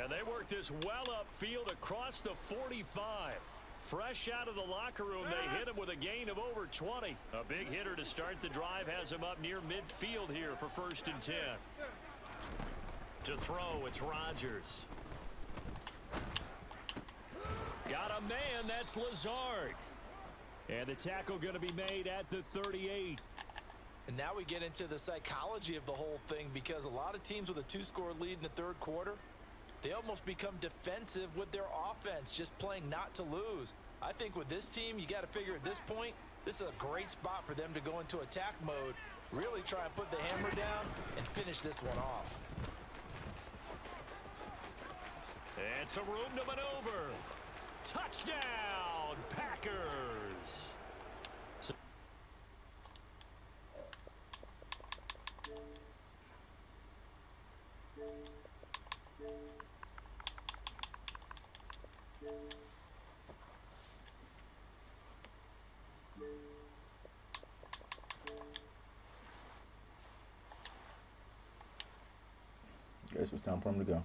And they work this well upfield across the 45. Fresh out of the locker room, they hit him with a gain of over 20. A big hitter to start the drive has him up near midfield here for 1st and 10. To throw, it's Rodgers. Got a man, that's Lazard. And the tackle going to be made at the 38. And now we get into the psychology of the whole thing, because a lot of teams with a 2-score lead in the 3rd quarter, they almost become defensive with their offense, just playing not to lose. I think with this team, you got to figure at this point, this is a great spot for them to go into attack mode, really try and put the hammer down and finish this one off. And some room to maneuver. Touchdown, Packers. Guess it's time for him to go.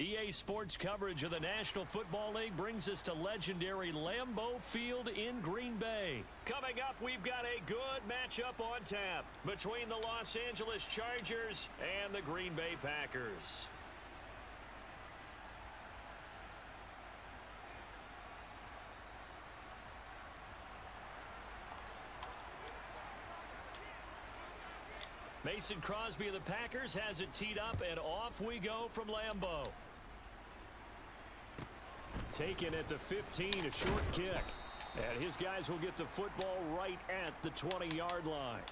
EA Sports coverage of the National Football League brings us to legendary Lambeau Field in Green Bay. Coming up, we've got a good matchup on tap between the Los Angeles Chargers and the Green Bay Packers. Mason Crosby of the Packers has it teed up, and off we go from Lambeau. Taken at the 15, a short kick. And his guys will get the football right at the 20-yard line.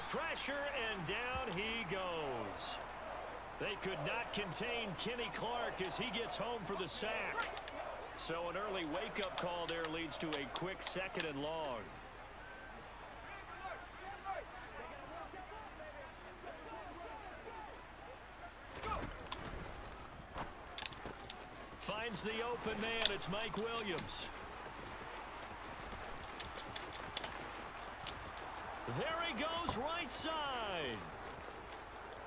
Pressure, and down he goes. They could not contain Kenny Clark as he gets home for the sack. So an early wake-up call there leads to a quick 2nd and long. Finds the open man. It's Mike Williams. There he goes, right side.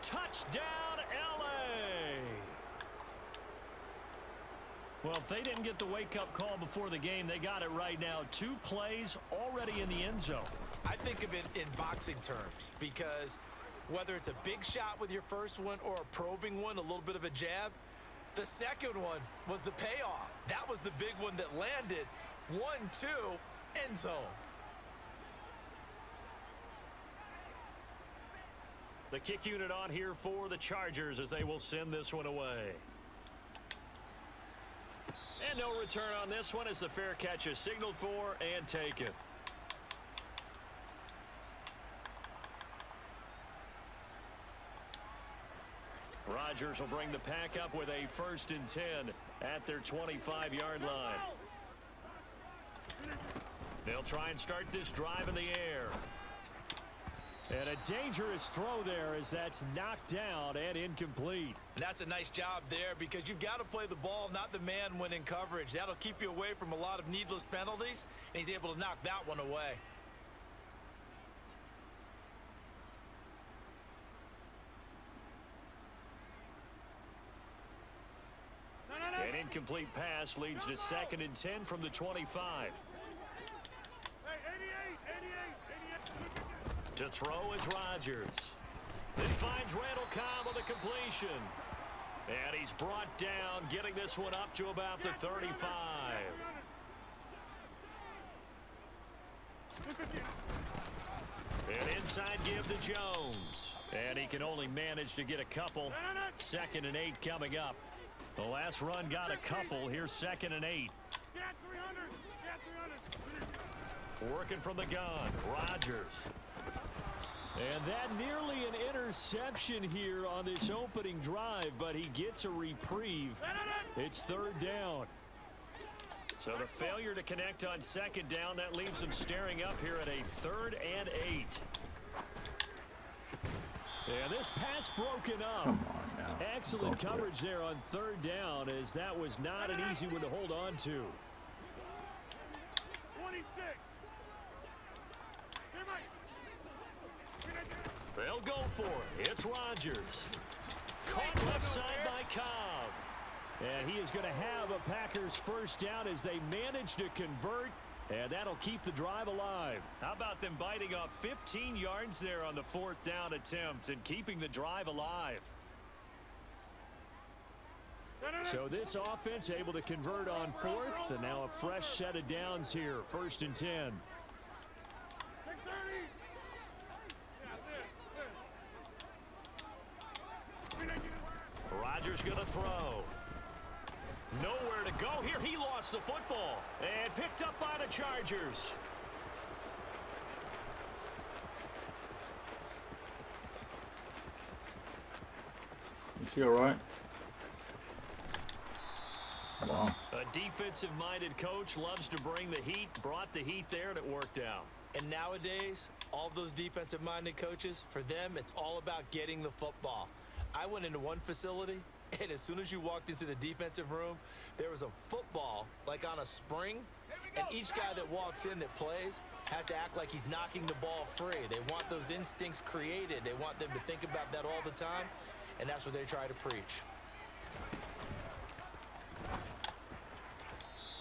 Touchdown, L.A. Well, if they didn't get the wake-up call before the game, they got it right now. 2 plays already in the end zone. I think of it in boxing terms because whether it's a big shot with your first one or a probing one, a little bit of a jab, the second one was the payoff. That was the big one that landed. 1-2, end zone. The kick unit on here for the Chargers as they will send this one away. And no return on this one as the fair catch is signaled for and taken. Rodgers will bring the pack up with a 1st and 10 at their 25-yard line. They'll try and start this drive in the air. And a dangerous throw there as that's knocked down and incomplete. And that's a nice job there because you've got to play the ball, not the man when in coverage. That'll keep you away from a lot of needless penalties, and he's able to knock that one away. An incomplete pass leads to 2nd and 10 from the 25. To throw is Rodgers. Then finds Randall Cobb on the completion. And he's brought down, getting this one up to about the 35. An inside give to Jones. And he can only manage to get a couple. 2nd and 8 coming up. The last run got a couple. Here's 2nd and 8. Working from the gun, Rodgers. And that nearly an interception here on this opening drive, but he gets a reprieve. It's 3rd down. So the failure to connect on 2nd down, that leaves them staring up here at a 3rd and 8. And this pass broken up. Come on now. Excellent coverage there on 3rd down, as that was not an easy one to hold on to. 26. They'll go for it. It's Rodgers. Caught left side by Cobb. And he is going to have a Packers 1st down as they manage to convert. And that'll keep the drive alive. How about them biting off 15 yards there on the 4th down attempt and keeping the drive alive? So this offense able to convert on 4th. And now a fresh set of downs here. 1st and 10. Rodgers going to throw. Nowhere to go here. He lost the football and picked up by the Chargers. Is he all right? Wow. A defensive-minded coach loves to bring the heat, brought the heat there, and it worked out. And nowadays, all those defensive-minded coaches, for them, it's all about getting the football. I went into one facility, and as soon as you walked into the defensive room, there was a football, like on a spring, and each guy that walks in that plays has to act like he's knocking the ball free. They want those instincts created. They want them to think about that all the time, and that's what they try to preach.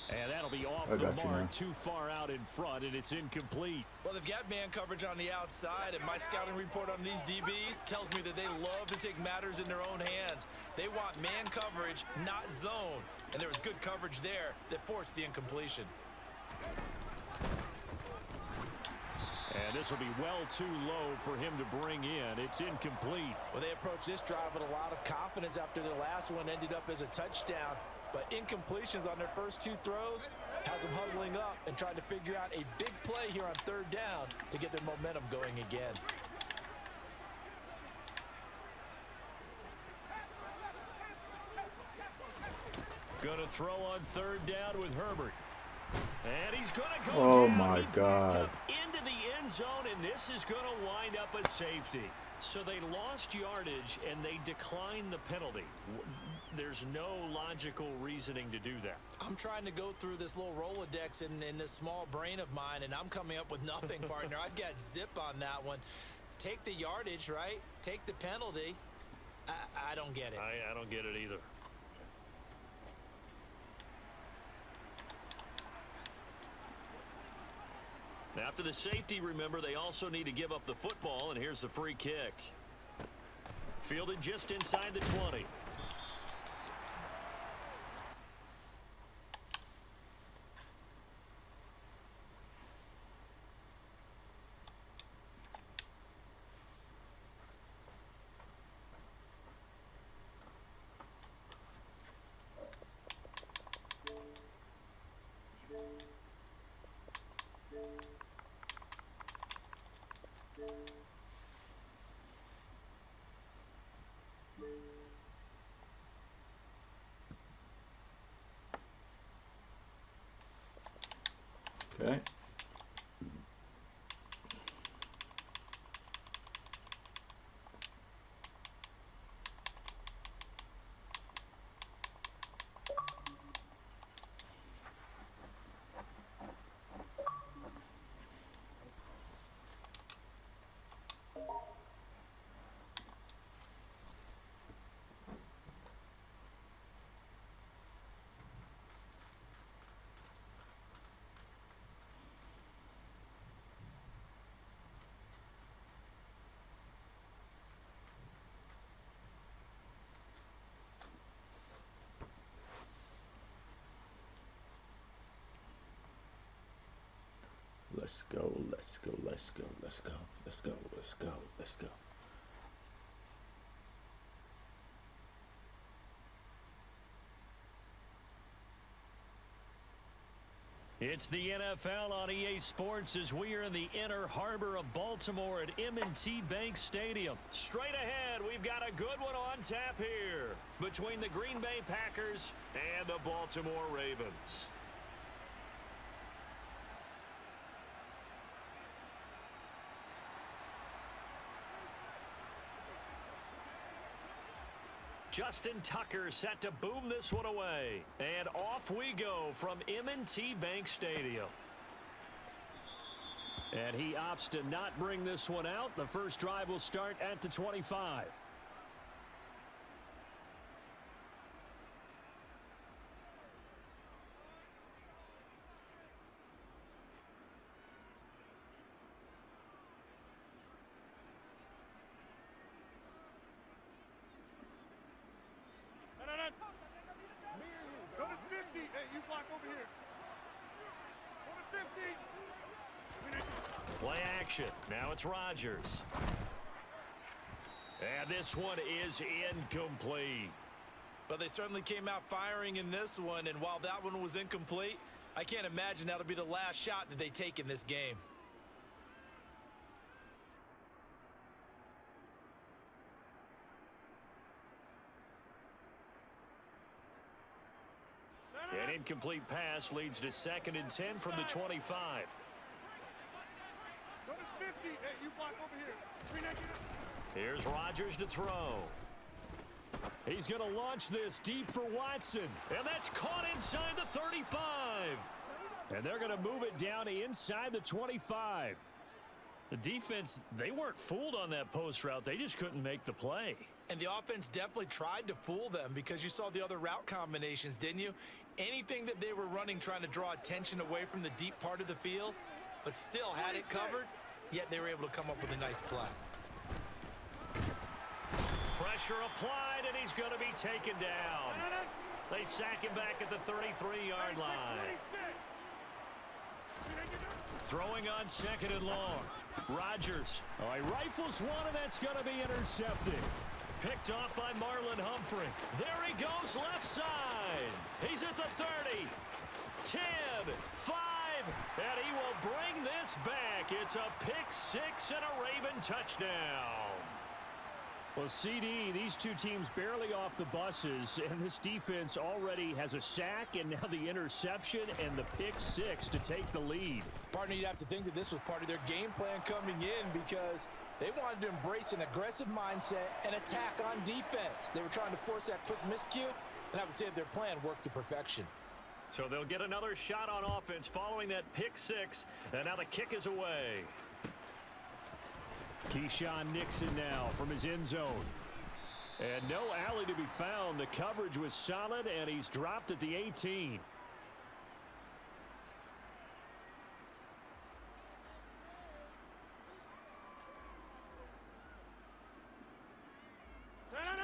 And that'll be off the mark, too far out in front, and it's incomplete. Well, they've got man coverage on the outside, and my scouting report on these DBs tells me that they love to take matters in their own hands. They want man coverage, not zone. And there was good coverage there that forced the incompletion. And this will be well too low for him to bring in. It's incomplete. Well, they approached this drive with a lot of confidence after their last one ended up as a touchdown. But incompletions on their first two throws has them huddling up and trying to figure out a big play here on third down to get their momentum going again. Going to throw on third down with Herbert. And he's going to go Oh down. my God. Into the end zone, and this is going to wind up a safety. So they lost yardage, and they declined the penalty. There's no logical reasoning to do that. I'm trying to go through this little Rolodex in this small brain of mine, and I'm coming up with nothing, partner. I've got zip on that one. Take the yardage, right? Take the penalty. I don't get it. I don't get it either. After the safety, remember, they also need to give up the football, and here's the free kick. Fielded just inside the 20. Okay. Let's go, let's go, let's go, let's go, let's go, let's go, let's go. It's the NFL on EA Sports as we are in the inner harbor of Baltimore at M&T Bank Stadium. Straight ahead, we've got a good one on tap here between the Green Bay Packers and the Baltimore Ravens. Justin Tucker set to boom this one away. And off we go from M&T Bank Stadium. And he opts to not bring this one out. The first drive will start at the 25. Go to 50. Hey, you block over here. Go to 50. Play action. Now it's Rodgers. And this one is incomplete. But they certainly came out firing in this one, and while that one was incomplete, I can't imagine that'll be the last shot that they take in this game. An incomplete pass leads to 2nd and 10 from the 25. Hey, you block over here. Bring that kid up. Here's Rodgers to throw. He's going to launch this deep for Watson. And that's caught inside the 35. And they're going to move it down inside the 25. The defense, they weren't fooled on that post route. They just couldn't make the play. And the offense definitely tried to fool them because you saw the other route combinations, didn't you? Anything that they were running trying to draw attention away from the deep part of the field, but still had it covered, yet they were able to come up with a nice play. Pressure applied, and he's going to be taken down. They sack him back at the 33-yard line. Throwing on second and long. Rodgers. Oh, he rifles one, and that's going to be intercepted. Picked off by Marlon Humphrey. There he goes left side. He's at the 30. 10, 5, and he will bring this back. It's a pick six and a Raven touchdown. Well, CD, these two teams barely off the buses, and this defense already has a sack and now the interception and the pick six to take the lead. Partner, you'd have to think that this was part of their game plan coming in because they wanted to embrace an aggressive mindset and attack on defense. They were trying to force that quick miscue, and I would say that their plan worked to perfection. So they'll get another shot on offense following that pick six, and now the kick is away. Keyshawn Nixon now from his end zone. And no alley to be found. The coverage was solid, and he's dropped at the 18.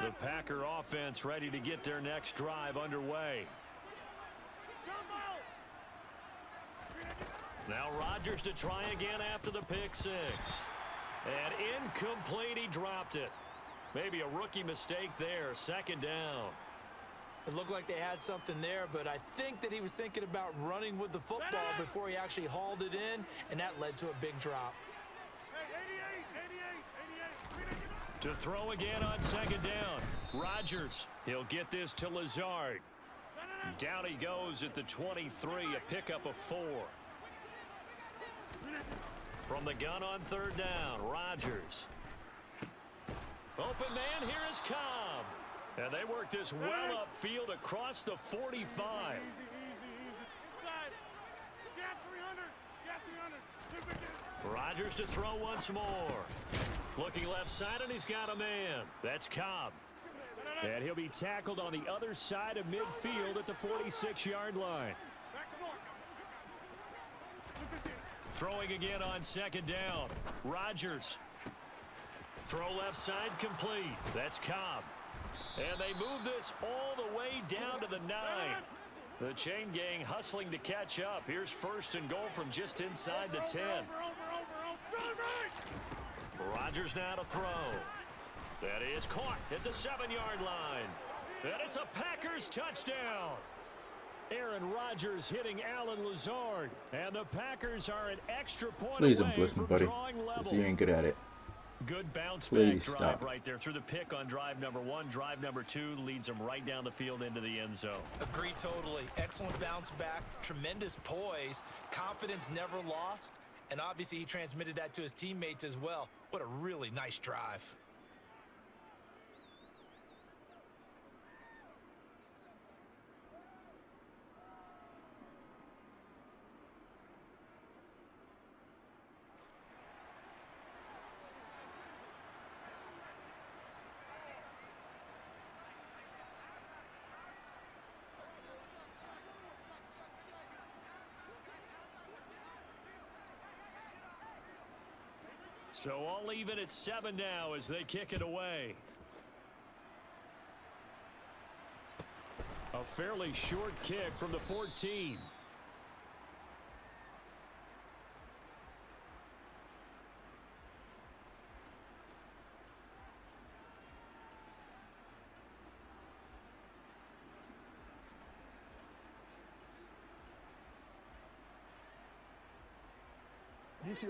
The Packer offense ready to get their next drive underway. Now Rodgers to try again after the pick six. And incomplete, he dropped it. Maybe a rookie mistake there, second down. It looked like they had something there, but I think that he was thinking about running with the football before he actually hauled it in, and that led to a big drop. To throw again on second down. Rodgers, he'll get this to Lazard. Down he goes at the 23, a pickup of 4. From the gun on third down, Rodgers. Open man, here is Cobb. And they work this well upfield across the 45. Rodgers to throw once more. Looking left side, and he's got a man. That's Cobb. And he'll be tackled on the other side of midfield at the 46-yard line. Throwing again on second down. Rodgers. Throw left side complete. That's Cobb. And they move this all the way down to the 9. The chain gang hustling to catch up. Here's first and goal from just inside the 10. Rodgers now to throw. That is caught at the 7-yard line. And it's a Packers touchdown. Aaron Rodgers hitting Alan Lazard. And the Packers are an extra point Please away don't bliss me, from buddy. drawing level. So you ain't good at it. Good bounce Please back drive stop. right there through the pick on drive number 1. Drive number 2 leads them right down the field into the end zone. Agree totally. Excellent bounce back. Tremendous poise. Confidence never lost. And obviously he transmitted that to his teammates as well. What a really nice drive. So all even at 7 now as they kick it away. A fairly short kick from the 14.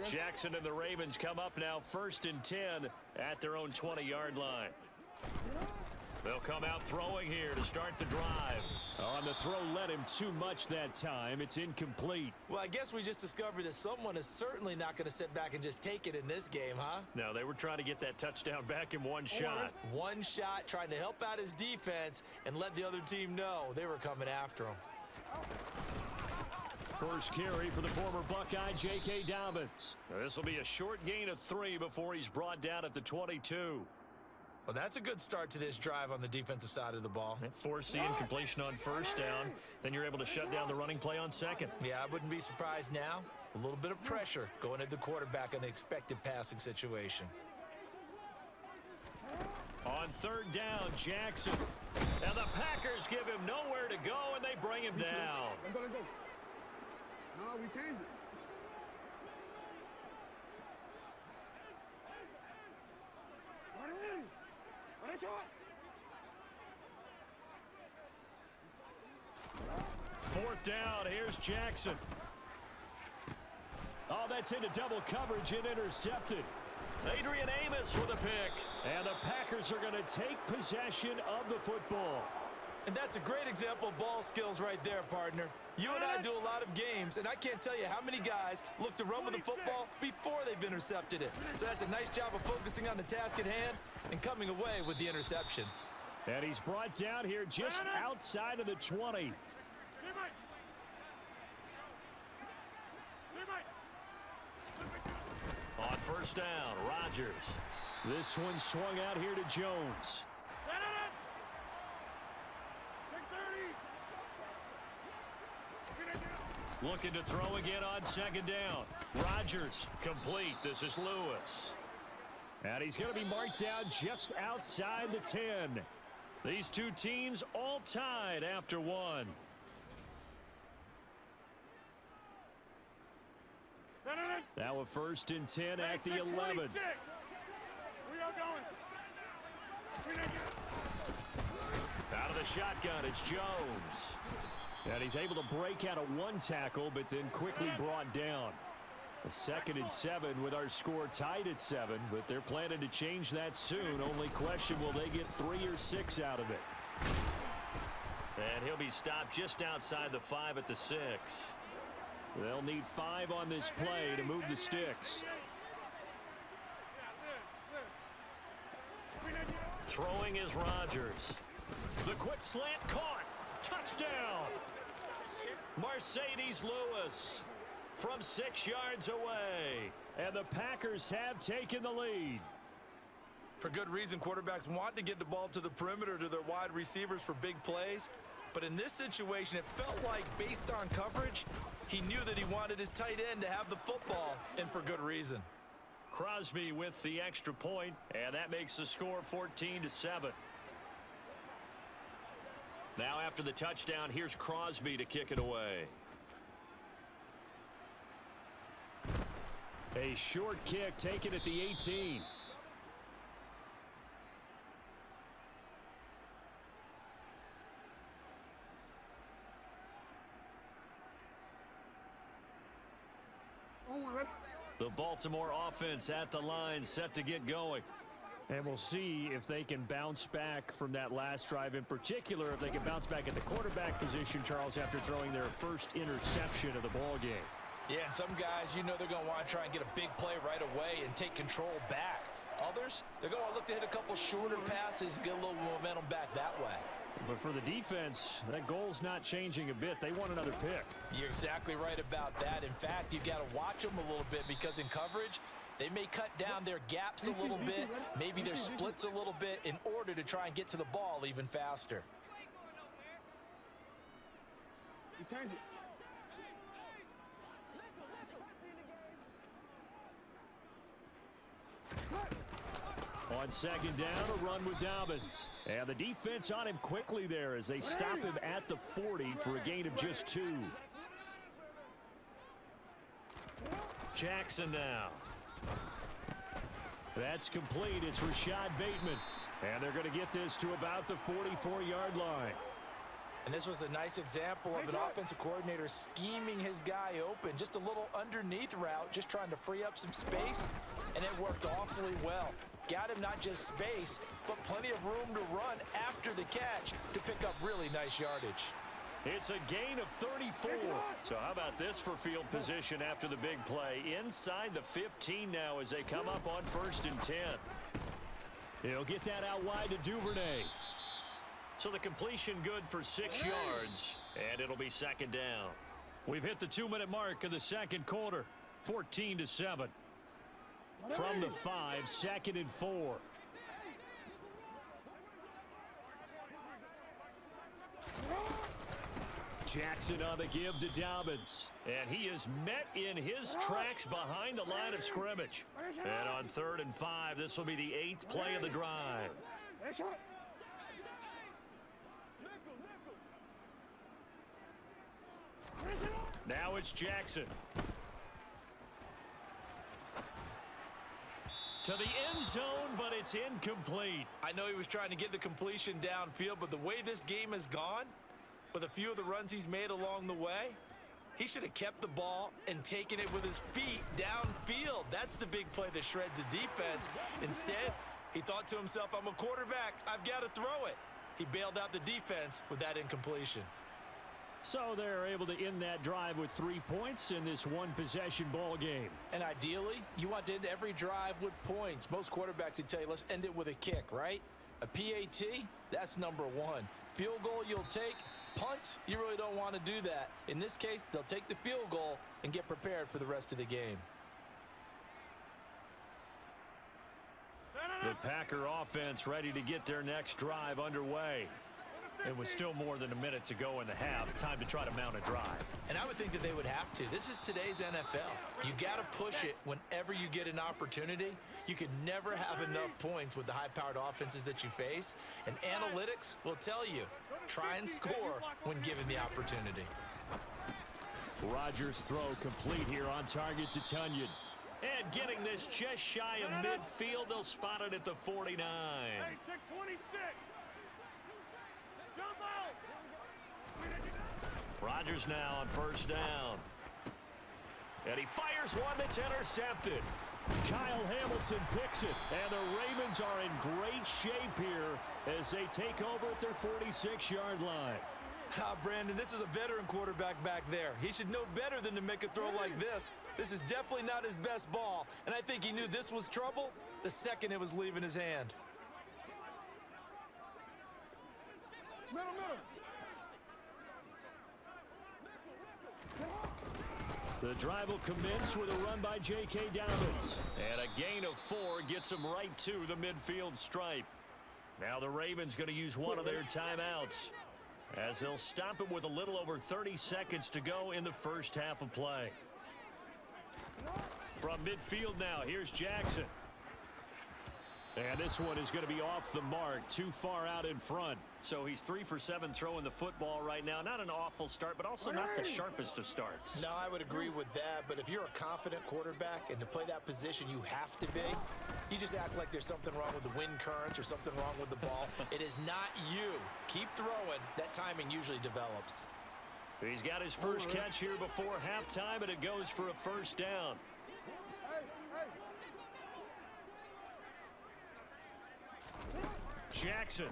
Jackson and the Ravens come up now 1st and 10 at their own 20-yard line. They'll They'll come out throwing here to start the drive. On the throw led him too much that time. It's incomplete. Well, I guess we just discovered that someone is certainly not going to sit back and just take it in this game, huh? No, they were trying to get that touchdown back in one shot. One shot, trying to help out his defense and let the other team know they were coming after him. First carry for the former Buckeye, J.K. Dobbins. This will be a short gain of 3 before he's brought down at the 22. Well, that's a good start to this drive on the defensive side of the ball. Force the incompletion on first down. Then you're able to shut down the running play on second. Yeah, I wouldn't be surprised now. A little bit of pressure going at the quarterback in an expected passing situation. On third down, Jackson. And the Packers give him nowhere to go, and they bring him down. Let's go, let's go. No, we changed it. Run it in. Run it short. Fourth down, here's Jackson. Oh, that's into double coverage and intercepted. Adrian Amos with a pick. And the Packers are going to take possession of the football. And that's a great example of ball skills right there, partner. You and I do a lot of games, and I can't tell you how many guys look to run with the football before they've intercepted it. So that's a nice job of focusing on the task at hand and coming away with the interception. And he's brought down here just outside of the 20. On first down, Rodgers. This one swung out here to Jones. Looking to throw again on second down. Rodgers complete. This is Lewis. And he's going to be marked down just outside the 10. These two teams all tied after one. Now a 1st and 10 at the 11. We are going. Out of the shotgun, it's Jones. And he's able to break out of one tackle, but then quickly brought down. A 2nd and 7 with our score tied at 7, but they're planning to change that soon. Only question, will they get 3 or 6 out of it? And he'll be stopped just outside the 5 at the 6. They'll need 5 on this play to move the sticks. Throwing is Rodgers. The quick slant caught. Touchdown. Mercedes Lewis from 6 yards away. And the Packers have taken the lead. For good reason, quarterbacks want to get the ball to the perimeter to their wide receivers for big plays. But in this situation, it felt like, based on coverage, he knew that he wanted his tight end to have the football, and for good reason. Crosby with the extra point, and that makes the score 14-7. Now after the touchdown, here's Crosby to kick it away. A short kick taken at the 18. The Baltimore offense at the line, set to get going. And we'll see if they can bounce back from that last drive, in particular if they can bounce back at the quarterback position, Charles, after throwing their first interception of the ball game. Yeah, and some guys, you know, they're going to want to try and get a big play right away and take control back. Others, they're going to look to hit a couple shorter passes, get a little momentum back that way. But for the defense, that goal's not changing a bit. They want another pick. You're exactly right about that. In fact, you've got to watch them a little bit, because in coverage, they may cut down their gaps a little bit, maybe their splits a little bit, in order to try and get to the ball even faster. We changed it. On second down, a run with Dobbins. And the defense on him quickly there as they stop him at the 40 for a gain of just 2. Jackson now. That's complete. It's Rashad Bateman. And they're going to get this to about the 44-yard line. And this was a nice example of an offensive coordinator scheming his guy open. Just a little underneath route, just trying to free up some space, and it worked awfully well. Got him not just space, but plenty of room to run after the catch to pick up really nice yardage. It's a gain of 34. So how about this for field position after the big play? Inside the 15 now as they come up on 1st and 10. He'll get that out wide to Duvernay. So the completion good for 6 yards, and it'll be 2nd down. We've hit the 2-minute mark of the 2nd quarter, 14-7. From the 5, 2nd and 4. Jackson on the give to Dobbins. And he is met in his tracks behind the line of scrimmage. And on 3rd and 5, this will be the 8th play of the drive. Now it's Jackson. To the end zone, but it's incomplete. I know he was trying to get the completion downfield, but the way this game has gone, with a few of the runs he's made along the way, he should have kept the ball and taken it with his feet downfield. That's the big play that shreds a defense. Instead, he thought to himself, I'm a quarterback, I've got to throw it. He bailed out the defense with that incompletion. So they're able to end that drive with 3 points in this one-possession ball game. And ideally, you want to end every drive with points. Most quarterbacks would tell you, let's end it with a kick, right? A PAT, that's number 1. Field goal you'll take. Punts, you really don't want to do that. In this case, they'll take the field goal and get prepared for the rest of the game. The Packer offense ready to get their next drive underway. It was still more than a minute to go in the half. Time to try to mount a drive. And I would think that they would have to. This is today's NFL. You got to push it whenever you get an opportunity. You can never have enough points with the high-powered offenses that you face. And analytics will tell you, try and score when given the opportunity. Rodgers' throw complete here on target to Tunyon. And getting this just shy of midfield, they'll spot it at the 49. Hey, check 26. Jump out. Rodgers now on 1st down. And he fires one that's intercepted. Kyle Hamilton picks it. And the Ravens are in great shape here as they take over at their 46-yard line. Brandon, this is a veteran quarterback back there. He should know better than to make a throw like this. This is definitely not his best ball, and I think he knew this was trouble the second it was leaving his hand. Middle. The drive will commence with a run by J.K. Dobbins. And a gain of 4 gets him right to the midfield stripe. Now the Ravens going to use one of their timeouts, as they'll stop it with a little over 30 seconds to go in the first half of play. From midfield now, here's Jackson. And this one is going to be off the mark, too far out in front. So he's 3 for 7 throwing the football right now. Not an awful start, but also not the sharpest of starts. No, I would agree with that. But if you're a confident quarterback and to play that position you have to be, you just act like there's something wrong with the wind currents or something wrong with the ball. It is not you. Keep throwing. That timing usually develops. He's got his first catch here before halftime, and it goes for a 1st down. Jackson.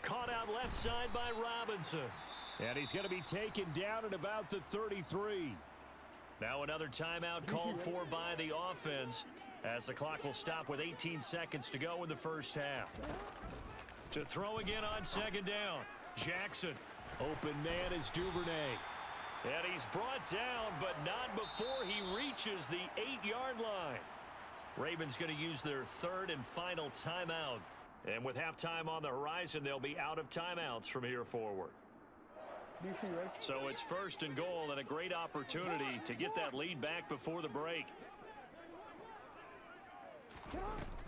Caught out left side by Robinson. And he's going to be taken down at about the 33. Now another timeout called for by the offense, as the clock will stop with 18 seconds to go in the first half. To throw again on 2nd down. Jackson. Open man is Duvernay. And he's brought down, but not before he reaches the 8-yard line. Ravens going to use their 3rd and final timeout. And with halftime on the horizon, they'll be out of timeouts from here forward. DC, right? So it's 1st and goal, and a great opportunity to get that lead back before the break.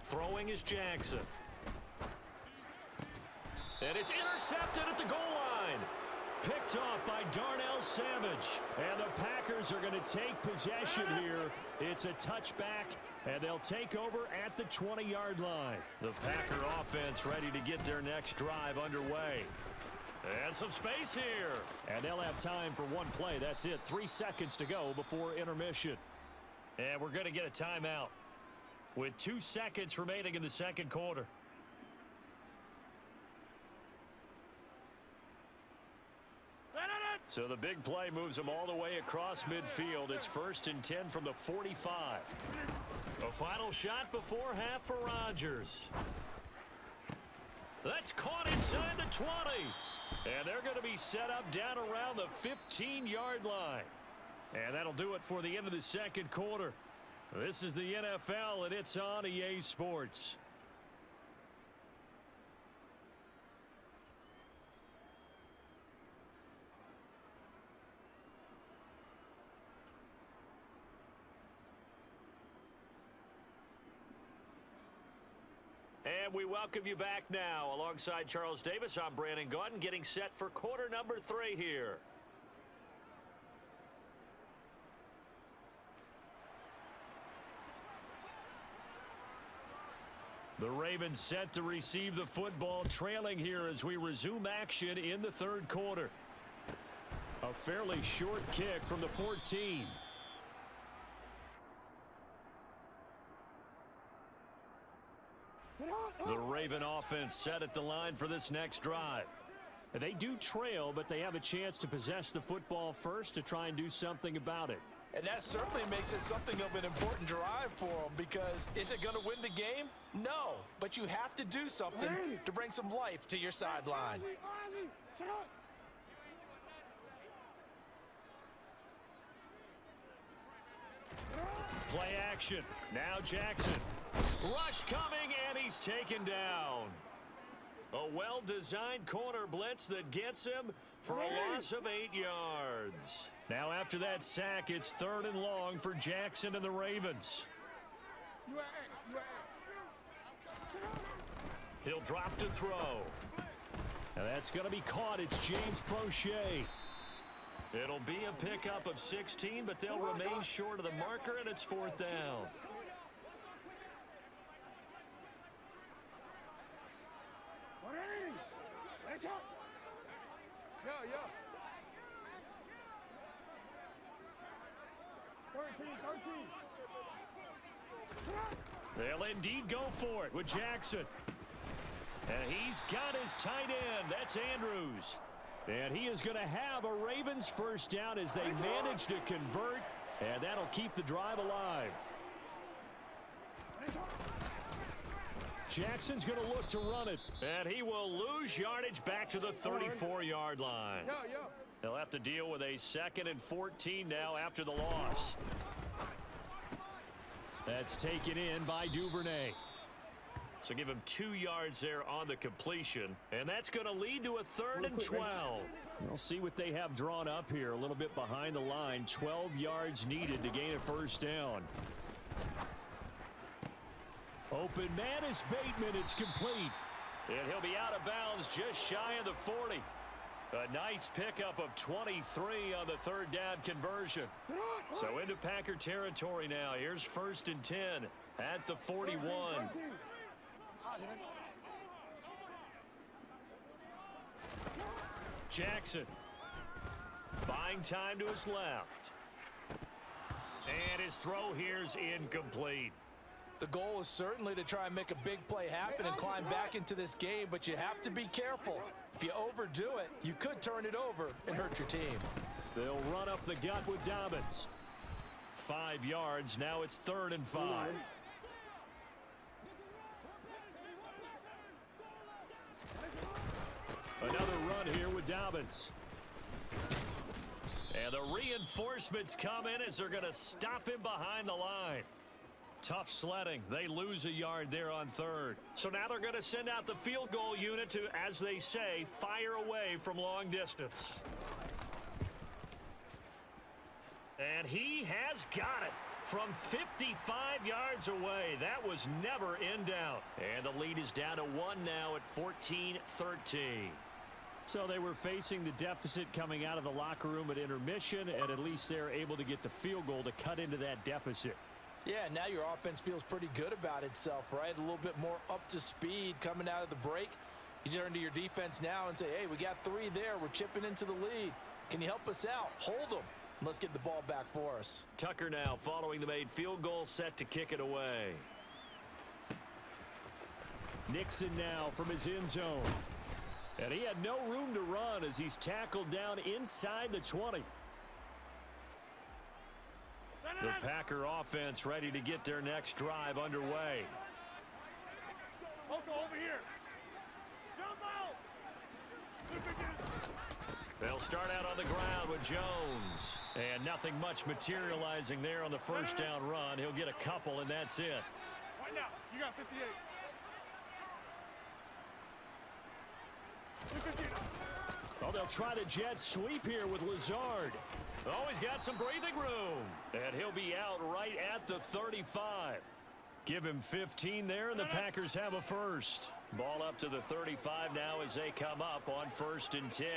Throwing is Jackson. And it's intercepted at the goal line. Picked off by Darnell Savage. And the Packers are going to take possession here. It's a touchback, and they'll take over at the 20-yard line. The Packer offense ready to get their next drive underway. And some space here. And they'll have time for one play. That's it. 3 seconds to go before intermission. And we're going to get a timeout with 2 seconds remaining in the second quarter. So the big play moves them all the way across midfield. It's 1st and 10 from the 45. A final shot before half for Rodgers. That's caught inside the 20. And they're going to be set up down around the 15-yard line. And that'll do it for the end of the second quarter. This is the NFL, and it's on EA Sports. And we welcome you back now. Alongside Charles Davis, I'm Brandon Gaudin, getting set for quarter number 3 here. The Ravens set to receive the football, trailing here as we resume action in the third quarter. A fairly short kick from the 14. The Raven offense set at the line for this next drive. They do trail, but they have a chance to possess the football first to try and do something about it. And that certainly makes it something of an important drive for them, because is it going to win the game? No, but you have to do something to bring some life to your sideline. Play action. Now Jackson. Rush coming, and he's taken down. A well-designed corner blitz that gets him for a loss of 8 yards. Now after that sack, it's 3rd and long for Jackson and the Ravens. He'll drop to throw. And that's going to be caught. It's James Prochet. It'll be a pickup of 16, but they'll remain short of the marker, and it's 4th down. Yeah. 13. They'll indeed go for it with Jackson. And he's got his tight end. That's Andrews. And he is going to have a Ravens first down as they manage to convert. And that'll keep the drive alive. Jackson's going to look to run it. And he will lose yardage back to the 34-yard line. They'll have to deal with a 2nd and 14 now after the loss. That's taken in by Duvernay. So give him 2 yards there on the completion. And that's going to lead to a 3rd and 12. We'll see what they have drawn up here. A little bit behind the line. 12 yards needed to gain a first down. Open man is Bateman. It's complete. And he'll be out of bounds just shy of the 40. A nice pickup of 23 on the 3rd down conversion. So into Packer territory now. Here's 1st and 10 at the 41. Jackson buying time to his left. And his throw here's incomplete. The goal is certainly to try and make a big play happen and climb back into this game, but you have to be careful. If you overdo it, you could turn it over and hurt your team. They'll run up the gut with Dobbins. 5 yards. Now it's 3rd and 5. Another run here with Dobbins. And the reinforcements come in as they're going to stop him behind the line. Tough sledding. They lose a yard there on 3rd. So now they're going to send out the field goal unit to, as they say, fire away from long distance. And he has got it from 55 yards away. That was never in doubt. And the lead is down to 1 now at 14-13. So they were facing the deficit coming out of the locker room at intermission, and at least they're able to get the field goal to cut into that deficit. Yeah, now your offense feels pretty good about itself, right? A little bit more up to speed coming out of the break. You turn to your defense now and say, hey, we got 3 there. We're chipping into the lead. Can you help us out? Hold them. Let's get the ball back for us. Tucker now following the made field goal, set to kick it away. Nixon now from his end zone. And he had no room to run as he's tackled down inside the 20. The Packer offense ready to get their next drive underway. Over here. Jump out. They'll start out on the ground with Jones. And nothing much materializing there on the first down run. He'll get a couple, and that's it. Right now, you got 58. Oh, they'll try the jet sweep here with Lazard. Oh, he's got some breathing room. And he'll be out right at the 35. Give him 15 there, and the Packers have a first. Ball up to the 35 now as they come up on 1st and 10.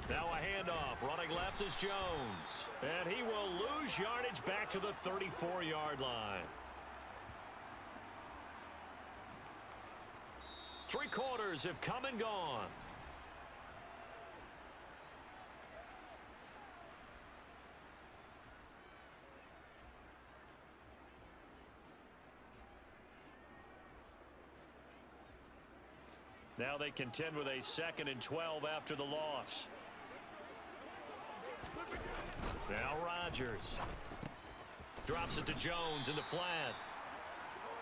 Now a handoff. Running left is Jones. And he will lose yardage back to the 34-yard line. 3 quarters have come and gone. Now they contend with a 2nd and 12 after the loss. Now Rodgers drops it to Jones in the flat.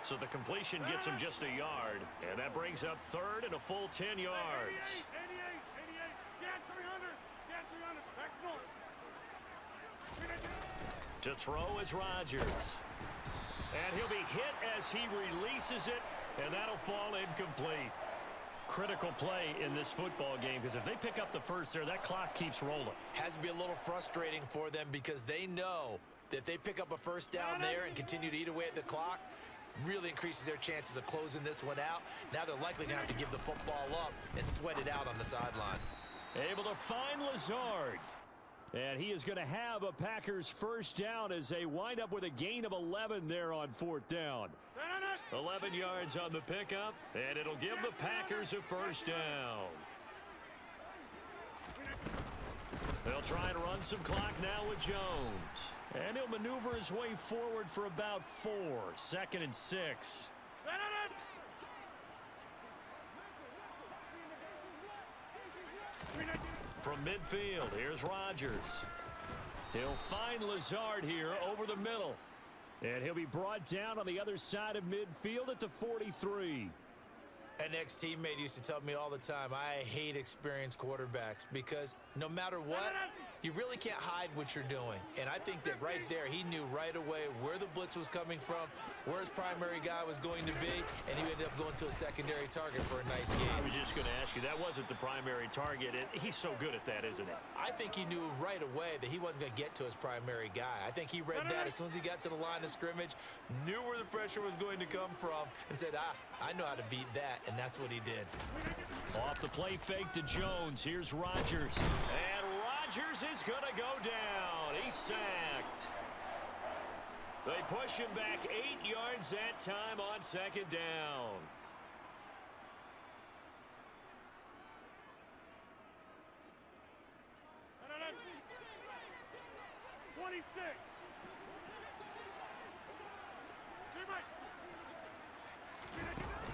So the completion gets him just a yard, and that brings up 3rd and a full 10 yards. 88. Get 300. Get 300. Back north. To throw is Rodgers. And he'll be hit as he releases it, and that'll fall incomplete. Critical play in this football game, because if they pick up the first there, that clock keeps rolling. Has to be a little frustrating for them because they know that if they pick up a first down there and continue to eat away at the clock, really increases their chances of closing this one out. Now they're likely to have to give the football up and sweat it out on the sideline. Able to find Lazard. And he is going to have a Packers first down as they wind up with a gain of 11 there on 4th down. 11 yards on the pickup, and it'll give the Packers a first down. They'll try and run some clock now with Jones. And he'll maneuver his way forward for about 4. 2nd and 6. From midfield, here's Rodgers. He'll find Lazard here over the middle. And he'll be brought down on the other side of midfield at the 43. An ex-teammate used to tell me all the time, I hate experienced quarterbacks because no matter what, you really can't hide what you're doing. And I think that right there, he knew right away where the blitz was coming from, where his primary guy was going to be, and he ended up going to a secondary target for a nice game. I was just going to ask you, that wasn't the primary target. He's so good at that, isn't he? I think he knew right away that he wasn't going to get to his primary guy. I think he read that as soon as he got to the line of scrimmage, knew where the pressure was going to come from, and said, I know how to beat that, and that's what he did. Off the play fake to Jones. Here's Rodgers. And Rodgers is going to go down. He's sacked. They push him back 8 yards that time on 2nd down.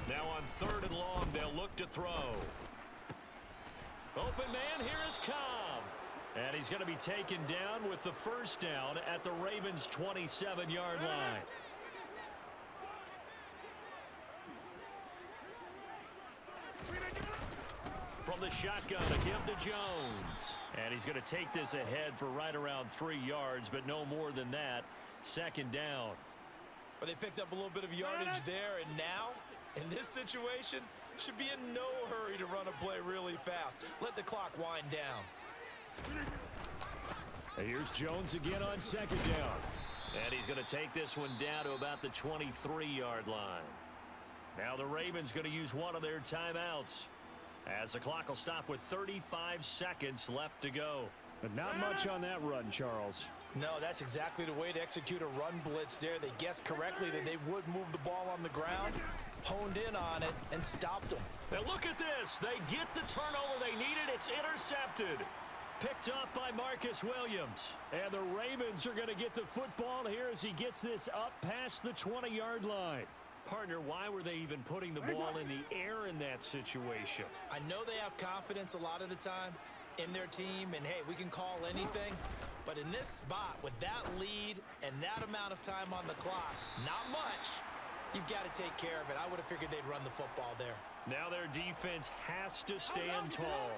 Now on 3rd and long, they'll look to throw. Open man, here is Cobb. And he's going to be taken down with the first down at the Ravens' 27-yard line. From the shotgun, a give to Jones. And he's going to take this ahead for right around 3 yards, but no more than that. 2nd down. But they picked up a little bit of yardage there, and now, in this situation, should be in no hurry to run a play really fast. Let the clock wind down. And here's Jones again on 2nd down. And he's going to take this one down to about the 23-yard line. Now the Ravens going to use one of their timeouts, as the clock will stop with 35 seconds left to go. But not much on that run, Charles. No, that's exactly the way to execute a run blitz there. They guessed correctly that they would move the ball on the ground, honed in on it, and stopped them. And look at this. They get the turnover they needed. It's intercepted. Picked up by Marcus Williams. And the Ravens are going to get the football here as he gets this up past the 20-yard line. Partner, why were they even putting the ball in the air in that situation? I know they have confidence a lot of the time in their team, and hey, we can call anything. But in this spot, with that lead and that amount of time on the clock, not much, you've got to take care of it. I would have figured they'd run the football there. Now their defense has to stand tall.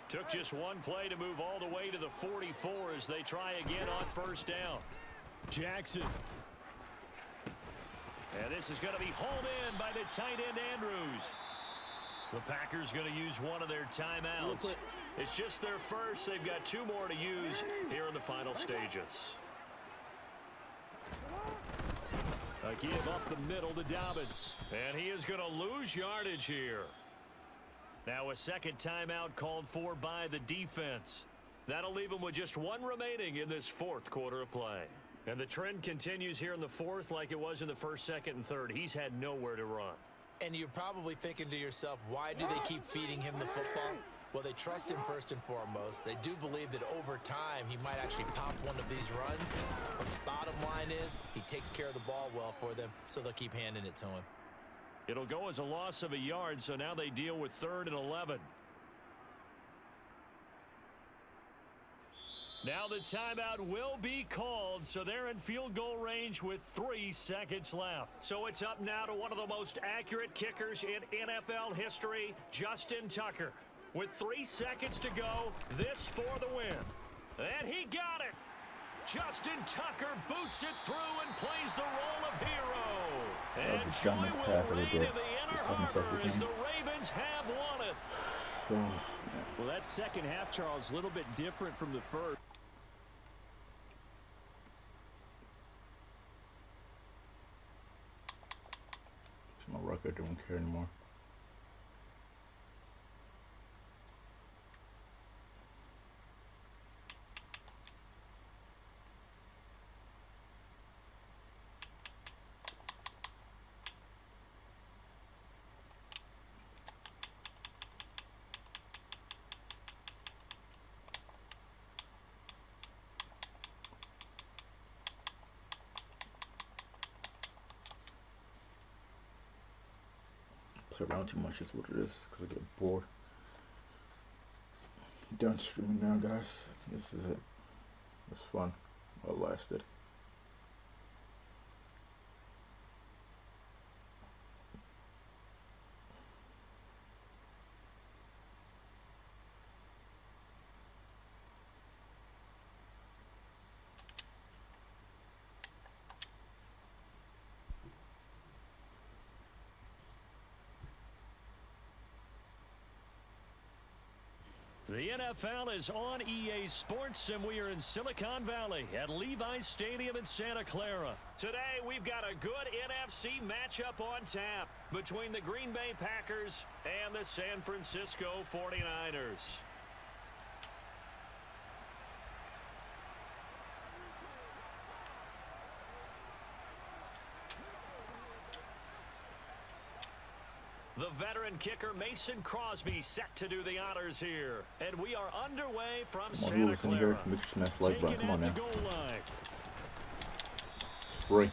Took just one play to move all the way to the 44 as they try again on first down. Jackson. And this is going to be hauled in by the tight end Andrews. The Packers going to use one of their timeouts. It's just their first. They've got 2 more to use here in the final stages. A give up the middle to Dobbins. And he is going to lose yardage here. Now a second timeout called for by the defense. That'll leave him with just 1 remaining in this 4th quarter of play. And the trend continues here in the 4th like it was in the 1st, 2nd, and 3rd. He's had nowhere to run. And you're probably thinking to yourself, why do they keep feeding him the football? Well, they trust him first and foremost. They do believe that over time he might actually pop one of these runs. But the bottom line is he takes care of the ball well for them, so they'll keep handing it to him. It'll go as a loss of a yard, so now they deal with 3rd and 11. Now the timeout will be called, so they're in field goal range with 3 seconds left. So it's up now to one of the most accurate kickers in NFL history, Justin Tucker. With 3 seconds to go, this for the win. And he got it. Justin Tucker boots it through and plays the role of hero. That was the dumbest pass I ever did. Just caught myself As again. the Ravens have won it. Well, that second half, Charles, a little bit different from the first. My record don't care anymore. Play around too much is what it is, because I get bored. Done streaming now, guys. This is it. It's fun while it lasted. The NFL is on EA Sports, and we are in Silicon Valley at Levi's Stadium in Santa Clara. Today, we've got a good NFC matchup on tap between the Green Bay Packers and the San Francisco 49ers. The veteran kicker Mason Crosby set to do the honors here. And we are underway from Come on, Santa who was in here? Clara. Make sure you smash the like button. Come on now. Line. It's free.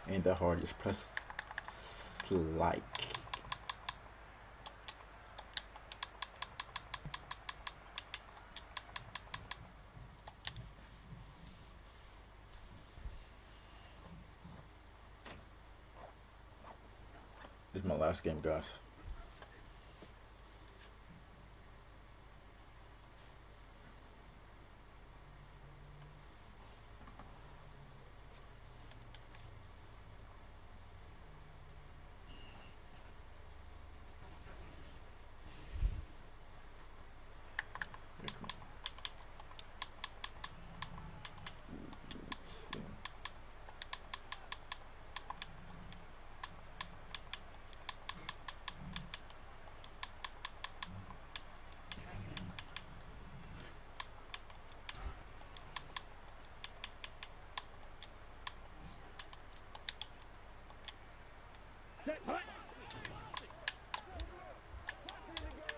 Ain't that hard. Just press like. This is my last game, guys.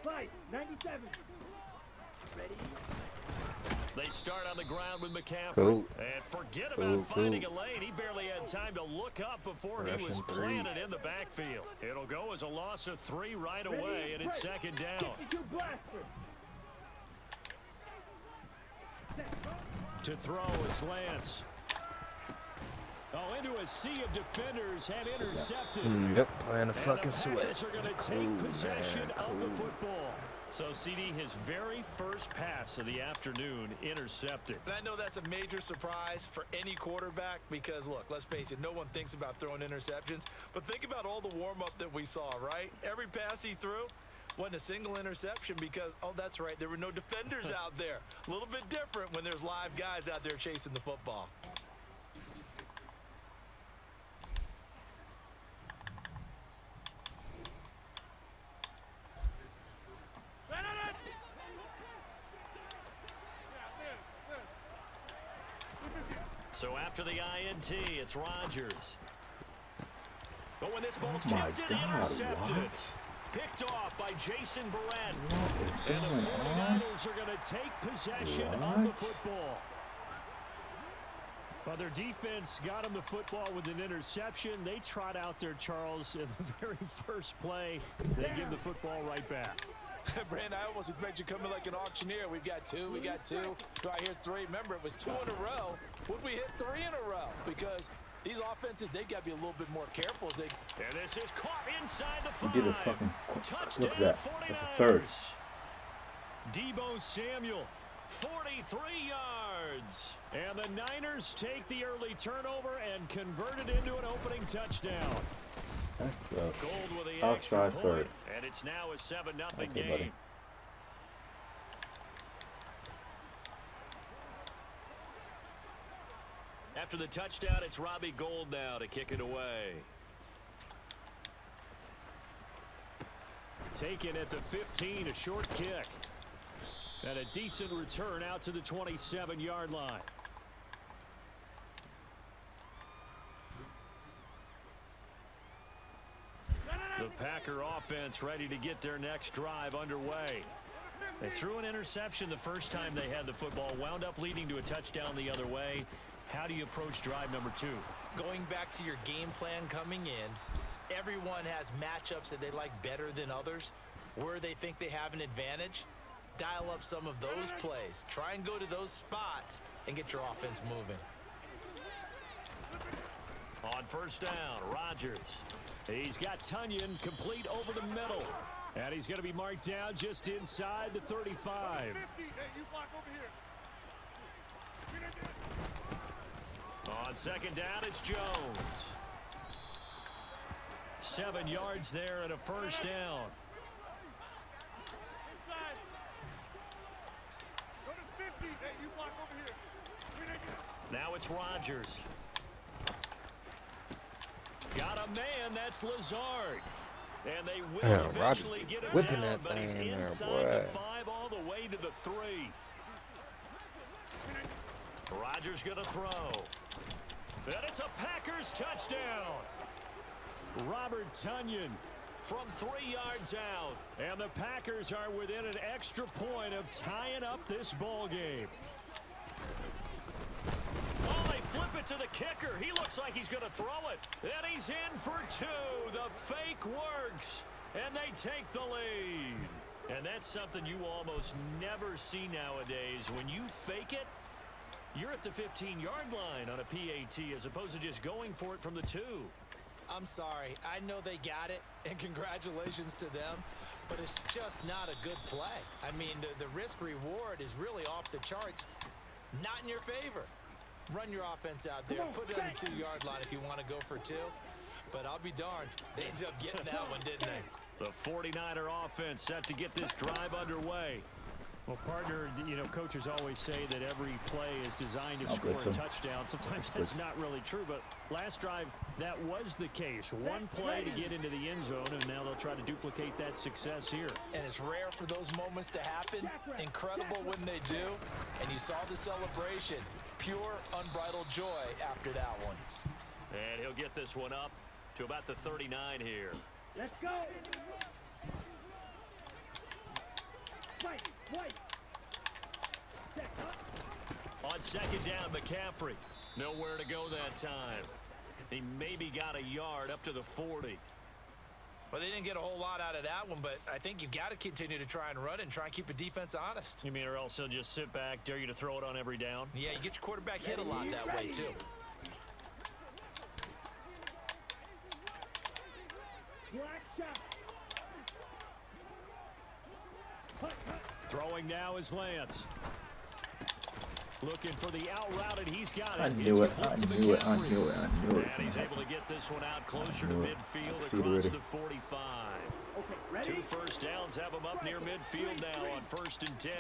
Play, 97. They start on the ground with McCaffrey. Cool. And forget about Cool. finding a lane. He barely had time to look up before he was Russian three. planted in the backfield. It'll go as a loss of 3 right away, and it's second down. To throw, it's Lance. Oh, into a sea of defenders and intercepted. Yep, playing a fucking And the sweat. Packers are going to take possession of the football. So, CD, his very first pass of the afternoon intercepted. And I know that's a major surprise for any quarterback because, look, let's face it, no one thinks about throwing interceptions. But think about all the warm-up that we saw, right? Every pass he threw wasn't a single interception because, oh, that's right, there were no defenders out there. A little bit different when there's live guys out there chasing the football. So after the INT, it's Rodgers. But when this ball's Oh my tipped God, and intercepted, what? picked off by Jason Verrett. What is And going the on? 49ers are going to take possession of the What? football. Well, their defense got them the football with an interception. They trot out there, Charles, in the very first play. They give the football right back. Brandon, I almost expect you coming like an auctioneer. We've got 2, we got 2. Do I hear 3? Remember, it was 2 in a row. Would we hit 3 in a row? Because these offenses, they got to be a little bit more careful as they... And this is caught inside the 5. He did a fucking Touchdown, look at that. 49ers. That's a third. Debo Samuel, 43 yards. And the Niners take the early turnover and convert it into an opening touchdown. That's Gold with the outside extra third. point, and it's now a 7-0 Okay, game. buddy. After the touchdown, it's Robbie Gould now to kick it away. Taken at the 15, a short kick. And a decent return out to the 27-yard line. The Packer offense ready to get their next drive underway. They threw an interception the first time they had the football, wound up leading to a touchdown the other way. How do you approach drive number 2? Going back to your game plan coming in, everyone has matchups that they like better than others. Where they think they have an advantage, dial up some of those plays. Try and go to those spots and get your offense moving. On first down, Rodgers. He's got Tunyon complete over the middle. And he's going to be marked down just inside the 35. Hey, you block over here. On second down, it's Jones. 7 yards there and a first down. Inside. Go to 50. Hey, you block over here. Now it's Rodgers. Got a man, that's Lazard. And they will Yeah, eventually Rodgers get him whipping down, that but he's thing in there, inside boy. the 5 all the way to the 3. Rodgers going to throw. And it's a Packers touchdown. Robert Tunyon From 3 yards out. and the Packers are within an extra point of tying up this ball game. Oh, they flip it to the kicker. He looks like he's going to throw it. And he's in for 2. The fake works. And they take the lead. And that's something you almost never see nowadays. When you fake it, you're at the 15-yard line on a PAT as opposed to just going for it from the 2. I'm sorry. I know they got it, and congratulations to them, but it's just not a good play. I mean, the risk-reward is really off the charts, not in your favor. Run your offense out there. Put it on the 2-yard line if you want to go for 2. But I'll be darned. They ended up getting that one, didn't they? The 49er offense set to get this drive underway. Well, partner, you know, coaches always say that every play is designed to score blitz him. a touchdown. Sometimes that's not really true, but last drive, that was the case. One play to get into the end zone, and now they'll try to duplicate that success here. And it's rare for those moments to happen. Incredible when they do. And you saw the celebration. Pure, unbridled joy after that one. And he'll get this one up to about the 39 here. Let's go. 5, 5. On second down, McCaffrey. Nowhere to go that time. He maybe got a yard up to the 40. Well, they didn't get a whole lot out of that one, but I think you've got to continue to try and run and try and keep the defense honest. You mean or else he'll just sit back, dare you to throw it on every down? Yeah, you get your quarterback hit a lot that way, too. Throwing now is Lance. Looking for the out route, and he's got it. I knew it. I knew it. I knew it. I knew it was And going he's to able to happen. get this one out closer to midfield See it across already. the 45. Two first downs have him up near midfield now on 1st and 10.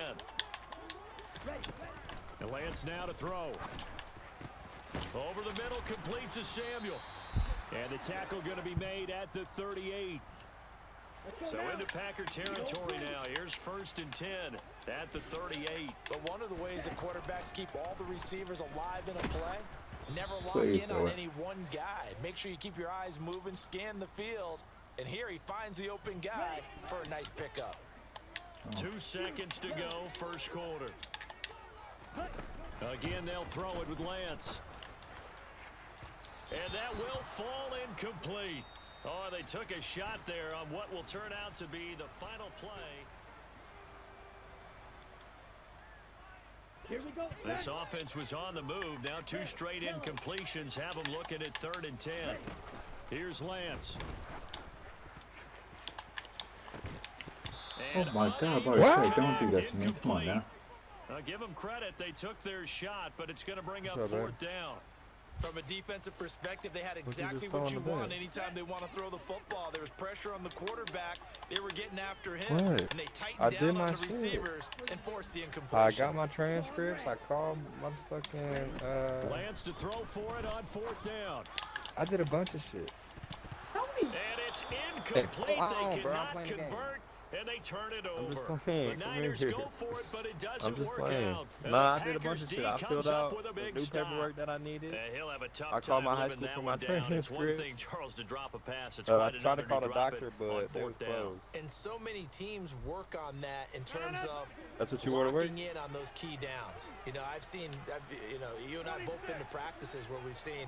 And Lance now to throw. Over the middle, complete to Samuel. And the tackle going to be made at the 38. So into Packer territory now. Here's 1st and 10 at the 38. But one of the ways that quarterbacks keep all the receivers alive in a play, never lock Please, in on Lord. any one guy. Make sure you keep your eyes moving, scan the field. And here he finds the open guy for a nice pickup. 2 seconds to go, first quarter. Again, they'll throw it with Lance. And that will fall incomplete. Oh, they took a shot there on what will turn out to be the final play. Here we go. This offense was on the move. Now 2 straight incompletions have them looking at 3rd and 10. Here's Lance. Oh And my God, unable about to to say, don't do connect, that to me. Come on now. Give them credit. They took their shot, but it's going to bring up 4th down. From a defensive perspective, they had exactly what you want anytime they want to throw the football. There was pressure on the quarterback. They were getting after him, and they tightened down on the receivers and forced the incompletion. I got my transcripts. I called motherfucking. Lance to throw for it on 4th down. I did a bunch of shit. And it's incomplete. Come on, They bro, I'm cannot playing the game. convert, and they turn it I'm just over. playing. The Come Niners here. go for it, but it I'm doesn't just work playing. out. And Nah, the I did a bunch Packers of D shit. I comes filled up out with a the big new stop. paperwork that I needed. He'll have a tough I time called my high living school that for one my down. It's one transcripts. thing, Charles, to drop a pass. It's I quite tried to another call the drop doctor, it but on they was 4th down. closed. And so many teams work on that in terms of That's what you want to work? locking in on those key downs. You know, you and I both been to practices where we've seen,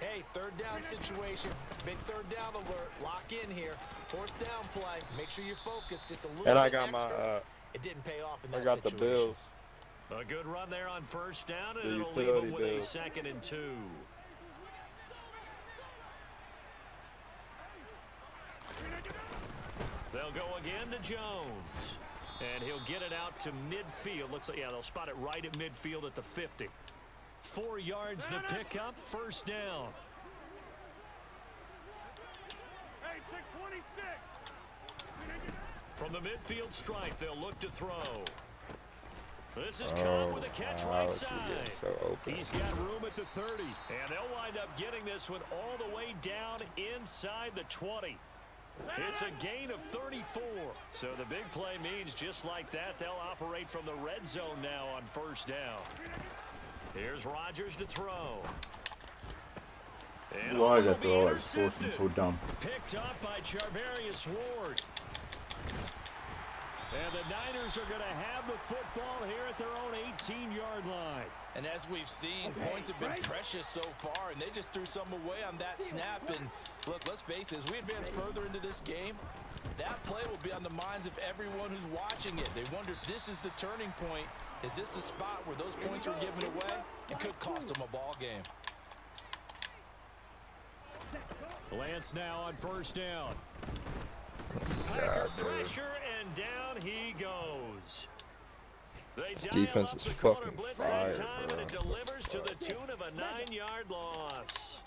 hey, 3rd down situation, big 3rd down alert, lock in here, 4th down play, make sure you're focused just a little And bit I got extra. my. It didn't pay off in I that got the situation. bills. A good run there on 1st down, and The it'll leave utility them with a bills. 2nd and 2. They'll go again to Jones. And he'll get it out to midfield. Looks like, yeah, they'll spot it right at midfield at the 50. 4 yards the pickup, 1st down. Hey, 626. From the midfield stripe, they'll look to throw. This is Oh, Cobb with a catch wow, right she getting side. so open. He's got room at the 30. And they'll wind up getting this one all the way down inside the 20. It's a gain of 34. So the big play means just like that, they'll operate from the red zone now on 1st down. Here's Rodgers to throw. And Why is will that be throw? It's forcing intercepted. so dumb. Picked up by Charvarius Ward. And the Niners are going to have the football here at their own 18-yard line. And as we've seen, points have been precious so far, and they just threw some away on that snap. And look, let's face it, as we advance further into this game, that play will be on the minds of everyone who's watching it. They wonder if this is the turning point. Is this the spot where those points were given away? It could cost them a ball game. Lance now on 1st down. Packer pressure, and down he goes. They dial defense up is the corner fucking blitz fire, that time, bro. and it delivers to the tune of a 9-yard loss.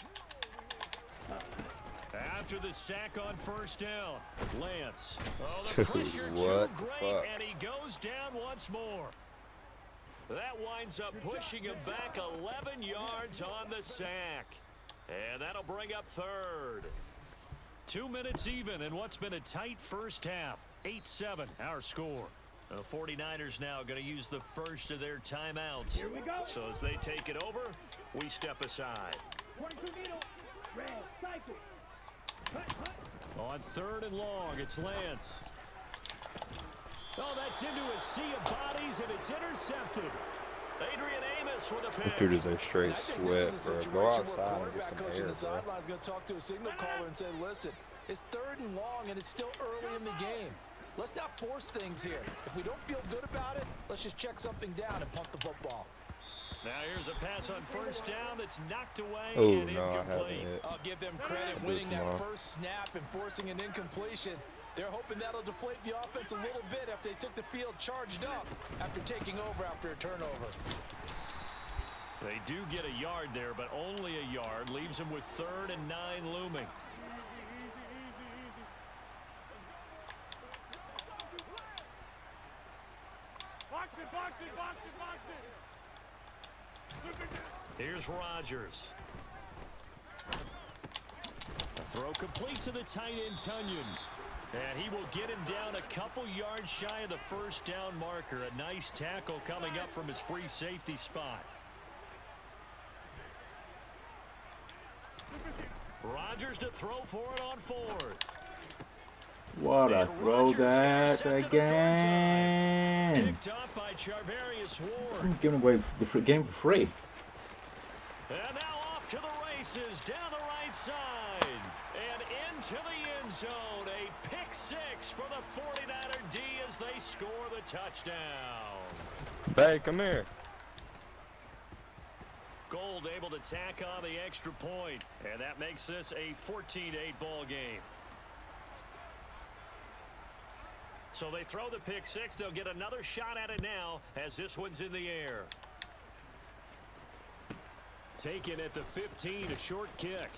After the sack on 1st down, Lance. Oh, the Dude, pressure too what the great, fuck? and he goes down once more. That winds up pushing him back 11 yards on the sack. And that'll bring up 3rd. 2 minutes even in what's been a tight first half. 8-7 our score. The 49ers now going to use the first of their timeouts. Here we go. So as they take it over, we step aside. 22 needle. Red cycle. On 3rd and long, it's Lance. Oh, that's into a sea of bodies, and it's intercepted. Adrian Amos with a This pick. dude is a straight I think this is sweat, a bro. Go situation where outside and get quarterback some coach on air, the bro. sideline is going to talk to a signal caller and say, listen, it's 3rd and long, and it's still early in the game. Let's not force things here. If we don't feel good about it, let's just check something down and punt the football. Now here's a pass on 1st down that's knocked away Oh, and no, I haven't incomplete. hit. I'll give them credit Do it winning that tomorrow. first snap and forcing an incompletion. They're hoping that'll deflate the offense a little bit after they took the field charged up after taking over after a turnover. They do get a yard there, but only a yard. Leaves them with 3rd and 9 looming. Box it, box it, box it, box it. Here's Rodgers. A throw complete to the tight end, Tunyon. And he will get him down a couple yards shy of the 1st down marker. A nice tackle coming up from his free safety spot. Rodgers to throw for it on 4th. What a And throw Rodgers that set to the third time. again. Picked up by Charvarius Ward. I'm giving away the game for free. And now off to the races down the right side and into the end zone. A pick 6 for the 49er D as they score the touchdown. Hey, come here. Gold able to tack on the extra point, and that makes this a 14-8 ball game. So they throw the pick 6. They'll get another shot at it now as this one's in the air. Taken at the 15, a short kick.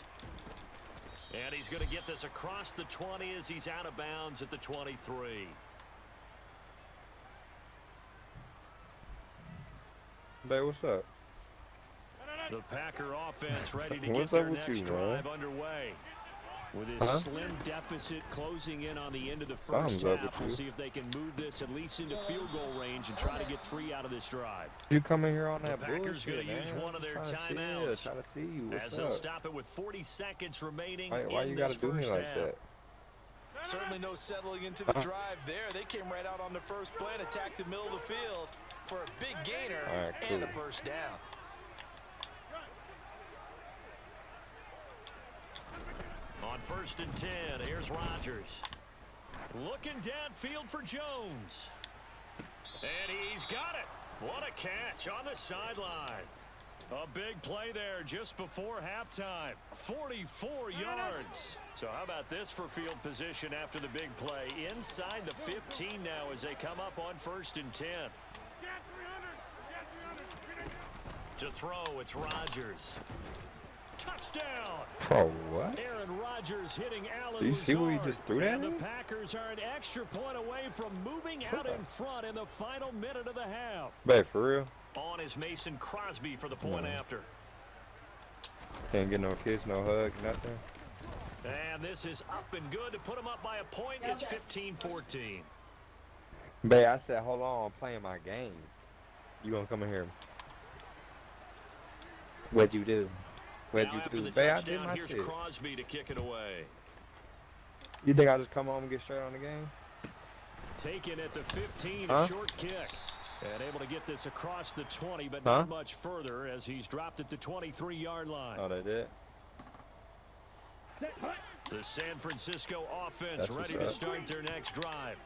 And he's going to get this across the 20 as he's out of bounds at the 23. Babe, what's up? The Packer offense ready to What's get up their with next you, drive man? underway. With his Huh? slim deficit closing in on the end of the Thumbs first up half, with we'll you. see if they can move this at least into field goal range and try to get 3 out of this drive. You coming here on that Packers bullshit, gonna use man. one of their I'm trying to see timeouts. you, trying to see you. What's As they'll up? stop it with 40 seconds remaining Why in you this gotta do me first like half. that? Certainly no settling into the drive there. They came right out on the first play and attacked the middle of the field for a big gainer All right, and a cool. 1st down. On 1st and 10, here's Rodgers. Looking downfield for Jones. And he's got it. What a catch on the sideline. A big play there just before halftime. 44 yards. So how about this for field position after the big play? Inside the 15 now as they come up on 1st and 10. To throw, it's Rodgers. Touchdown. Oh, what? Aaron Rodgers hitting Allen Do you see what he Lazard. just threw that And the in? Packers are an extra point away from moving out in front in the final minute of the half. Babe, for real? On is Mason Crosby for the point after. Can't get no kiss, no hug, nothing. And this is up and good to put them up by a point. It's 15-14. Babe, I said, hold on, I'm playing my game. You gonna come in here? What'd you do? What'd Now you after do? the Babe, I did touchdown, my here's shit. Crosby to kick it away. You think I just come home and get straight on the game? Taken at the 15, Huh? a short kick. And able to get this across the 20, but Huh? not much further as he's dropped at the 23-yard line. Oh, they did? The San Francisco offense That's what's ready to up. start their next drive.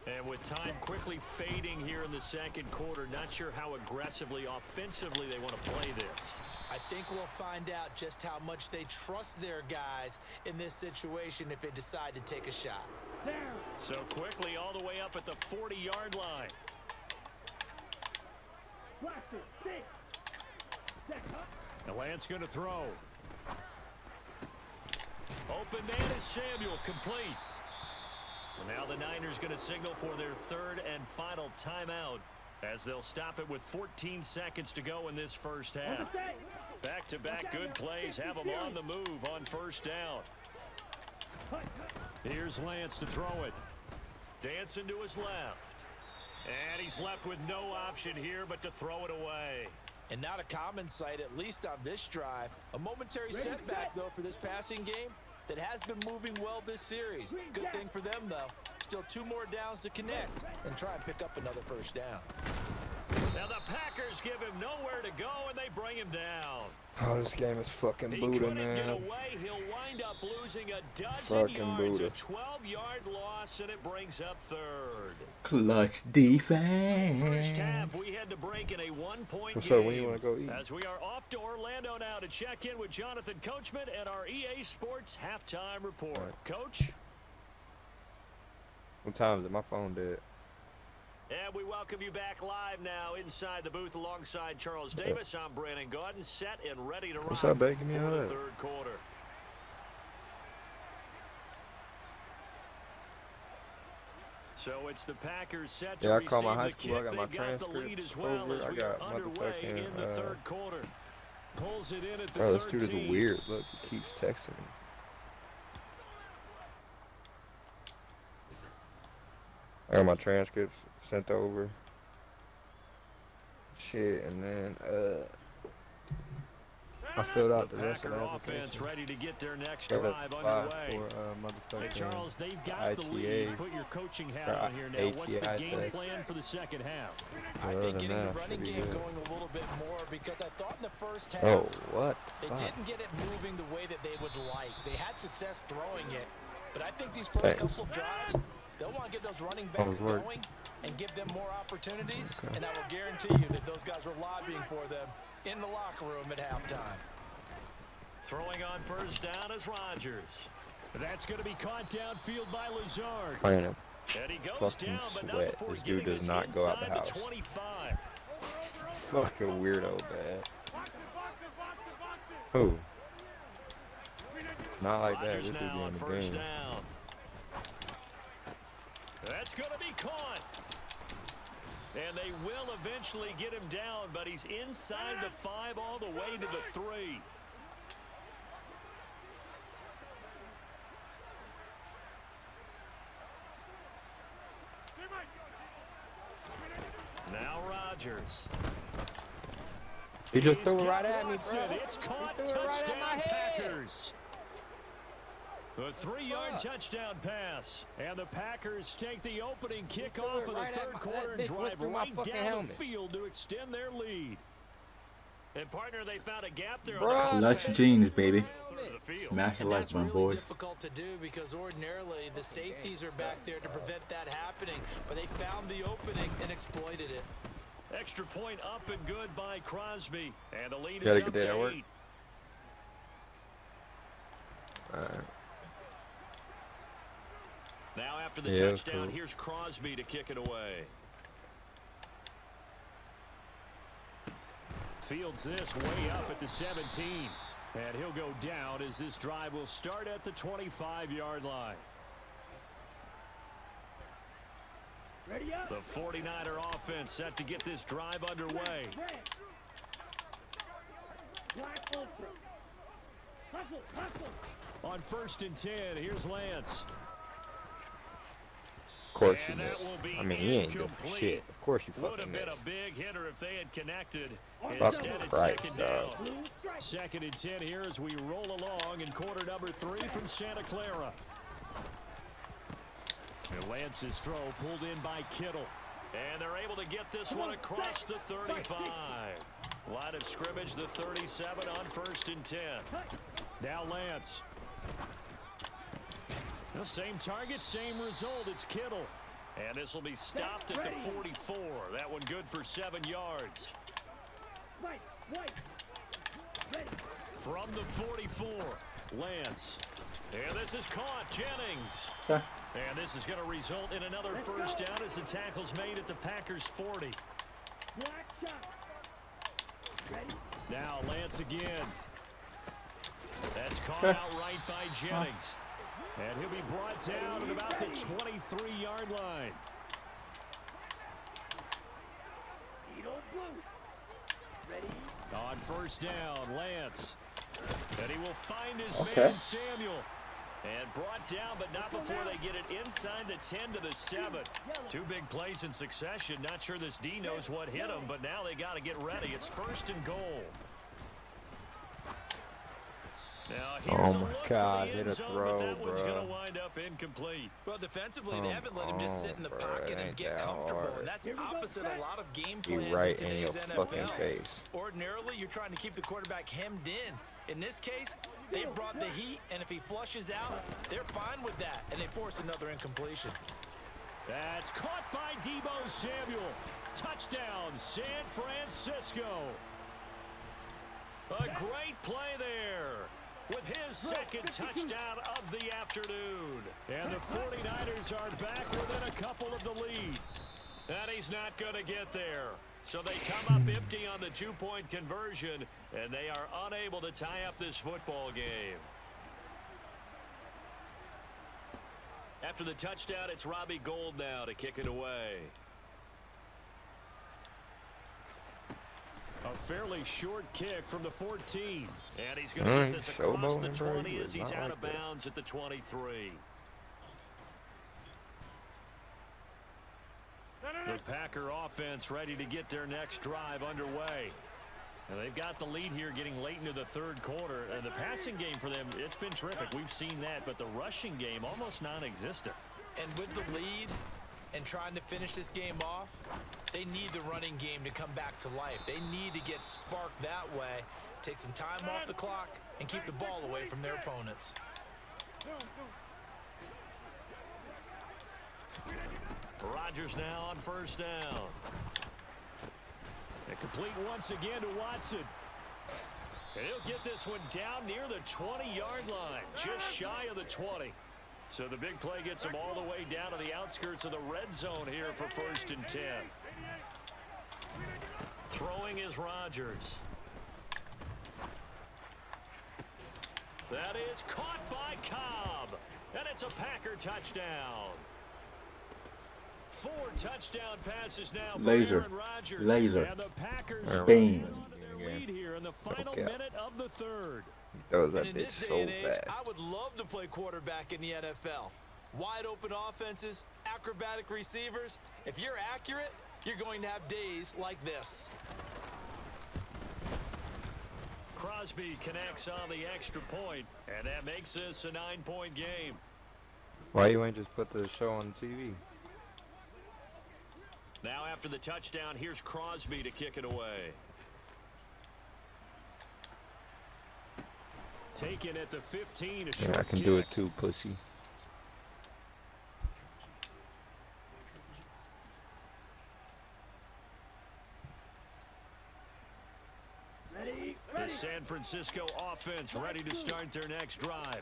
And with time quickly fading here in the second quarter, not sure how aggressively, offensively they want to play this. I think we'll find out just how much they trust their guys in this situation if they decide to take a shot. So quickly all the way up at the 40-yard line. The Lance going to throw. Open man is Samuel, complete. Well, now the Niners going to signal for their 3rd and final timeout as they'll stop it with 14 seconds to go in this first half. Back-to-back good plays have them on the move on 1st down. Here's Lance to throw it. Dancing to his left. And he's left with no option here but to throw it away. And not a common sight, at least on this drive. A momentary setback, though, for this passing game that has been moving well this series. Good thing for them, though. Still 2 more downs to connect and try and pick up another 1st down. Now the Packers give him nowhere to go, and they bring him down. Oh, this game is fucking He Buddha, couldn't get man. away. He'll wind up losing a dozen Fucking yards, Buddha. a 12-yard loss, and it brings up third. Clutch First defense. half, we had to break in a one-point What's game. up? When you want to go eat? As we are off to Orlando now to check in with Jonathan Coachman and our EA Sports halftime report. All right. Coach? What time is it? My phone dead. And we welcome you back live now inside the booth alongside Charles Davis. I'm Brandon Gaudin, set and ready to rock What's up, babe? Give me a for the hug. third quarter. So it's the Packers set to Yeah, I receive called my high the school. I kick. got my They've got the lead transcripts as well over. as I we got are underway in the motherfucking, third quarter. Pulls it in at the Bro, this 13. dude is weird. Look, he keeps texting me. I got my transcripts sent over. Shit, and then I filled out the rest of Packer the offense application. ready to get their next Got drive applied underway. for Hey, motherfucking Charles, they've got the lead. ITA. Put your coaching hat or on here now. What's the ATI game tech. plan for the second half? I Other think than getting the that, running should be game good. going a little bit more because I thought in the first half Oh, what? they Fuck. didn't get it moving the way that they would like. They had success throwing it, but I think these first Thanks. couple of drives, they'll want to get those running backs work. going and give them more opportunities, and I will guarantee you that those guys were lobbying for them in the locker room at halftime. Throwing on first down is Rodgers. That's going to be caught downfield by Lazard. Playing him. And he goes Fucking down, but not sweat. before This dude getting does this not go out the inside house. 25. Fucking weirdo, man. Box it, box it, box it, box it. Who? Not like that. Rodgers This dude be now on in the first game. down. That's going to be caught. And they will eventually get him down, but he's inside the 5 all the way to the 3. Now Rodgers. He just He's threw it got right at me, Watson. bro. It's caught. He threw it right at Touchdown my head. Packers. A 3-yard touchdown pass. And the Packers take the opening kickoff of the right at third my- quarter that and bitch drive went through my right fucking down helmet. the field to extend their lead. And partner, they found a gap there. Bruh. On the Clutch jeans, baby. third of the field. Smash it And like that's my really boys. difficult to do because ordinarily the safeties are back there to prevent that happening, but they found the opening and exploited it. Extra point up and good by Crosby. And the lead You had is a up good day to at work? 8. Alright. Now after the Yeah, it was touchdown, cool. here's Crosby to kick it away. Fields this way up at the 17. And he'll go down as this drive will start at the 25-yard line. Ready up. The 49er offense set to get this drive underway. Black ultra. Hustle, hustle. On 1st and 10, here's Lance. Of course you And that missed. will be I mean, he ain't good for incomplete. shit. Of course you Would have fucking been missed. a big hitter if they had connected. Fucking Instead, it's Christ, 2nd down. dog. Blue strike. 2nd and 10 here as we roll along in quarter number 3 from Santa Clara. And Lance's throw pulled in by Kittle. And they're able to get this one across the 35. Line of scrimmage, the 37 on 1st and 10. Now Lance. The same target, same result. It's Kittle. And this will be stopped at the 44. That one good for 7 yards. Right, right. Ready. From the 44, Lance. And this is caught, Jennings. Okay. And this is going to result in another first down as the tackle's made at the Packers' 40. Black shot. Ready. Now Lance again. That's caught outright by Jennings. And he'll be brought down at about the 23-yard line. Eagle blue. Ready. On 1st down, Lance. And he will find his Okay. man, Samuel. And brought down, but not before they get it inside the 10 to the 7. 2 big plays in succession. Not sure this D knows what hit him, but now they got to get ready. It's 1st and goal. Now, Oh here's a my look God, for the hit end a zone, throw, but that one's bruh. going to wind up incomplete. Well, defensively, they haven't let him just sit in the Bruh, pocket it and ain't get that comfortable, hard. and that's opposite a lot of game Be plans in right in your today's fucking NFL. face. Ordinarily, you're trying to keep the quarterback hemmed in. In this case, they brought the heat, and if he flushes out, they're fine with that, and they force another incompletion. That's caught by Deebo Samuel. Touchdown, San Francisco. A great play there with his second touchdown of the afternoon. And the 49ers are back within a couple of the lead. And he's not going to get there. So they come up empty on the two-point conversion, and they are unable to tie up this football game. After the touchdown, it's Robbie Gould now to kick it away. A fairly short kick from the 14. And he's going to get this across the 20 as he's out of bounds at the 23. The Packer offense ready to get their next drive underway. And they've got the lead here getting late into the third quarter. And the passing game for them, it's been terrific. We've seen that. But the rushing game, almost non-existent. And with the lead and trying to finish this game off, they need the running game to come back to life. They need to get sparked that way, take some time off the clock, and keep the ball away from their opponents. Rodgers now on first down. And complete once again to Watson. And he'll get this one down near the 20-yard line, just shy of the 20. So the big play gets him all the way down to the outskirts of the red zone here for 1st and 10. Throwing is Rodgers. That is caught by Cobb. And it's a Packer touchdown. 4 touchdown passes now for Laser. Aaron Rodgers. Laser. And the Packers Bing. onto their lead here in the final minute of the third. Throws that And in bitch this day so and age, fast. I would love to play quarterback in the NFL. Wide open offenses, acrobatic receivers. If you're accurate, you're going to have days like this. Crosby connects on the extra point, and that makes this a 9-point game. Why you ain't just put the show on TV? Now after the touchdown, here's Crosby to kick it away. Taken at the 15, a short Yeah, I can kick. do it too, pussy. The San Francisco offense ready to start their next drive.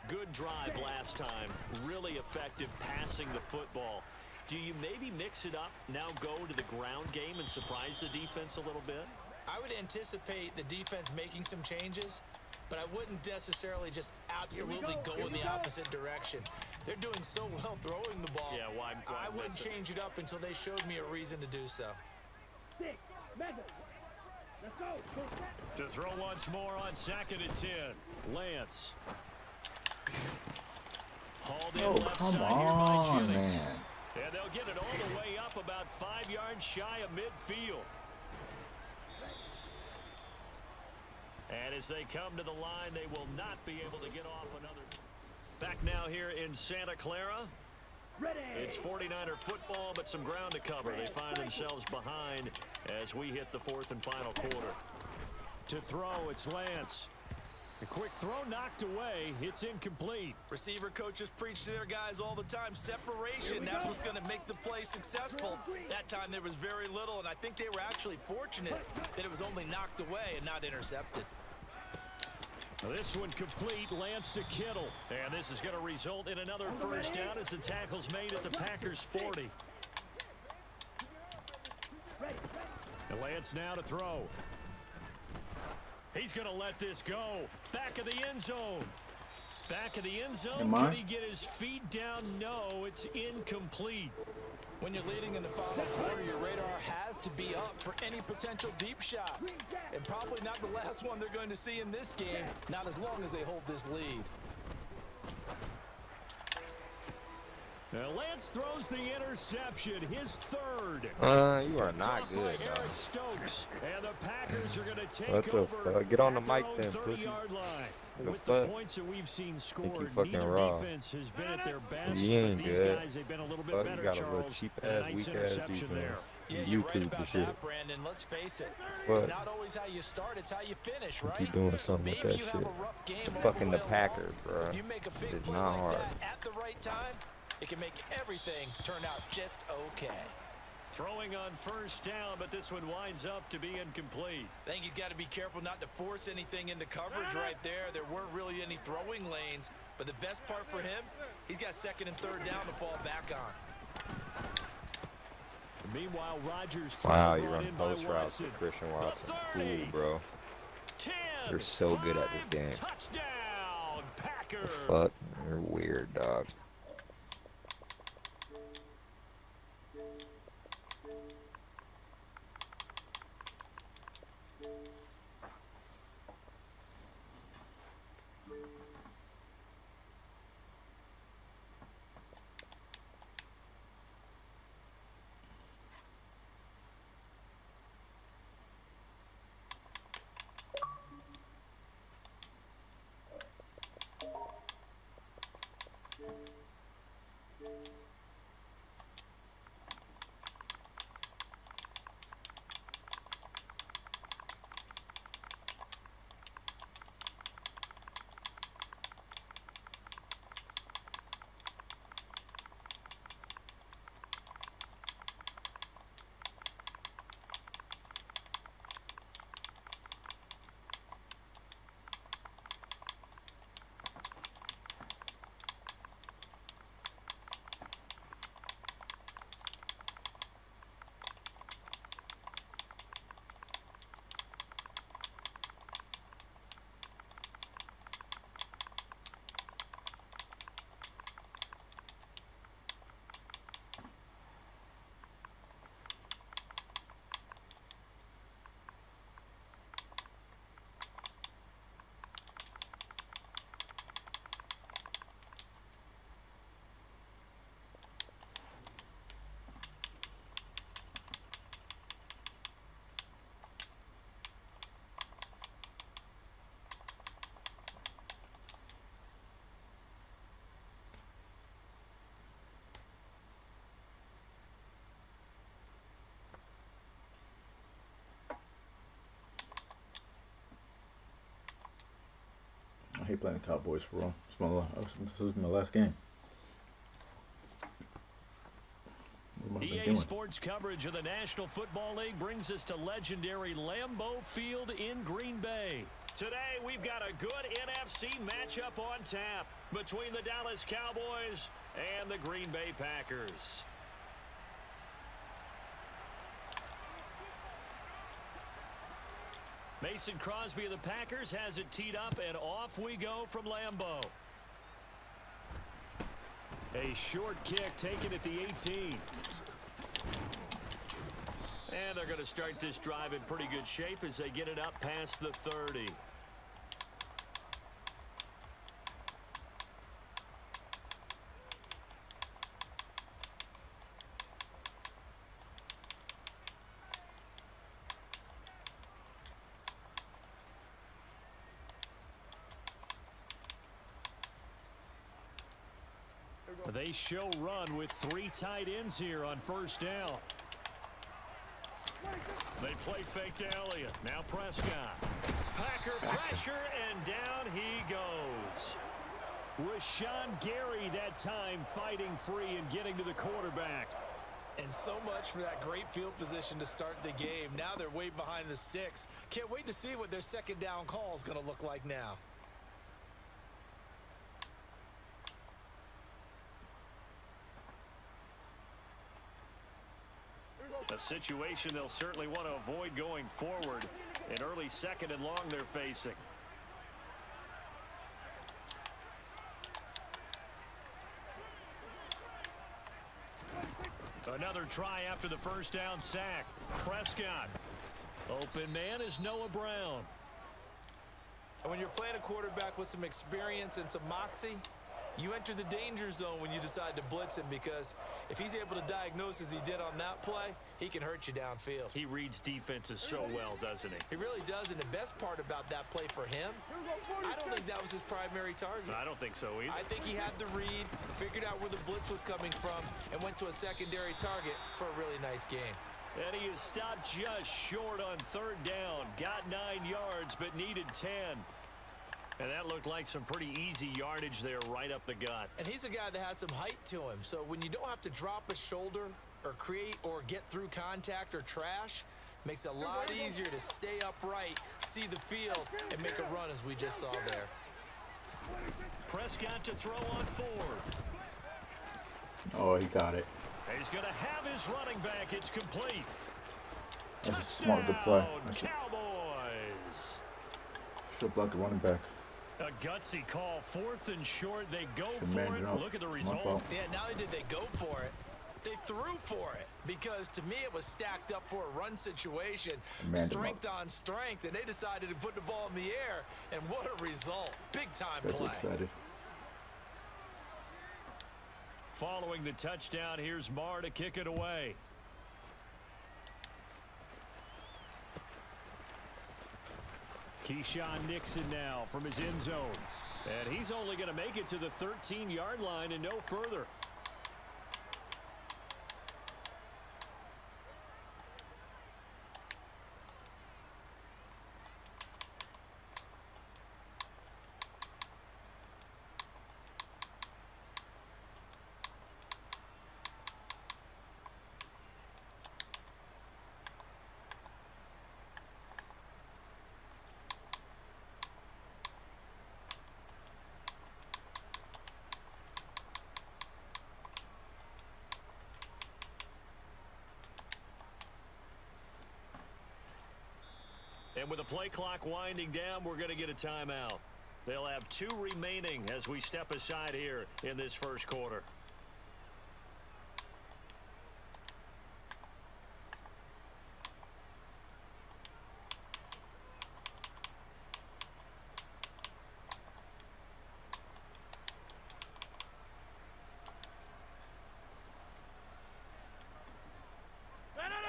Good drive last time. Really effective passing the football. Do you maybe mix it up, now go to the ground game and surprise the defense a little bit? I would anticipate the defense making some changes, but I wouldn't necessarily just absolutely go in the opposite direction. They're doing so well throwing the ball. Yeah, why I wouldn't miss it? change it up until they showed me a reason to do so. To throw once more on 2nd and 10. Lance. Hauled in Oh, left come side here by on, Jennings. man. And they'll get it all the way up about 5 yards shy of midfield. And as they come to the line, they will not be able to get off another. Back now here in Santa Clara. It's 49er football, but some ground to cover. They find themselves behind as we hit the 4th and final quarter. To throw, it's Lance. A quick throw knocked away. It's incomplete. Receiver coaches preach to their guys all the time. Separation, that's what's going to make the play successful. That time there was very little, and I think they were actually fortunate that it was only knocked away and not intercepted. This one complete. Lance to Kittle. And this is going to result in another first down as the tackle's made at the Packers' 40. And Lance now to throw. He's going to let this go. Back of the end zone. Back of the end zone. Am I? Can he get his feet down? No, it's incomplete. When you're leading in the final quarter, your radar has to be up for any potential deep shots. And probably not the last one they're going to see in this game, not as long as they hold this lead. Now Lance throws the interception, his 3rd. You are not Topped good, by bro. Eric Stokes. And the Packers are going to take What the over fuck? Get on the at their mic own then, pussy. 30-yard line. With the points that we've seen scored, fucking neither raw. defense has been at their best. He ain't but these good. guys, they've been a little bit Fuck, better, you got a little Charles. cheap And a ass, nice weak ass interception defense. there. Yeah, you're right YouTube about and shit. that, Brandon. Let's face it. What? It's not always how you start, it's how you finish, right? Keep doing something with Maybe that you shit. have a rough game all Fucking the the way Packers, along. bro. If you make a big It's play not like hard. that at the right time, it can make everything turn out just okay. Throwing on first down, but this one winds up to be incomplete. I think he's got to be careful not to force anything into coverage right there. There weren't really any throwing lanes, but the best part for him, he's got second and third down to fall back on. Meanwhile, Rodgers Wow, you brought run in by post routes with Watson. Christian Watson. The 30. Cool, bro. 10, You're so good at this 5, game. Touchdown, Packers. Fuck, you're weird, dog. I hate playing the Cowboys for real. This was my last game. What am I EA doing? Sports coverage of the National Football League brings us to legendary Lambeau Field in Green Bay. Today, we've got a good NFC matchup on tap between the Dallas Cowboys and the Green Bay Packers. Mason Crosby of the Packers has it teed up, and off we go from Lambeau. A short kick taken at the 18. And they're going to start this drive in pretty good shape as they get it up past the 30. They show run with 3 tight ends here on first down. They play fake to Elliott. Now Prescott. Packer pressure, and down he goes. Rashawn Gary that time fighting free and getting to the quarterback. And so much for that great field position to start the game. Now they're way behind the sticks. Can't wait to see what their second down call is going to look like now. A situation they'll certainly want to avoid going forward. An early second and long they're facing. Another try after the first down sack. Prescott. Open man is Noah Brown. And when you're playing a quarterback with some experience and some moxie, You enter the danger zone when you decide to blitz him, because if he's able to diagnose as he did on that play, he can hurt you downfield. He reads defenses so well, doesn't he? He really does, and the best part about that play for him, I don't think that was his primary target. I don't think so either. I think he had the read, figured out where the blitz was coming from, and went to a secondary target for a really nice game. And he is stopped just short on third down. Got 9 yards, but needed 10. And that looked like some pretty easy yardage there right up the gut. And he's a guy that has some height to him, so when you don't have to drop a shoulder or create or get through contact or trash, makes it a lot easier to stay upright, see the field, and make a run as we just saw there. Prescott to throw on fourth. Oh, he got it. He's going to have his running back. It's complete. That's a smart, good play. Cowboys. Should block the running back. A gutsy call. Fourth and short. They go Should've for manned it. it up. Look at the It's my result. fault. Yeah, not only did they go for it, they threw for it, because to me it was stacked up for a run situation, Manned him strength up. on strength, and they decided to put the ball in the air, and what a result. Big time Got too play. excited. Following the touchdown, here's Marr to kick it away. Keyshawn Nixon now from his end zone. And he's only going to make it to the 13-yard line and no further. And with the play clock winding down, we're going to get a timeout. They'll have 2 remaining as we step aside here in this first quarter.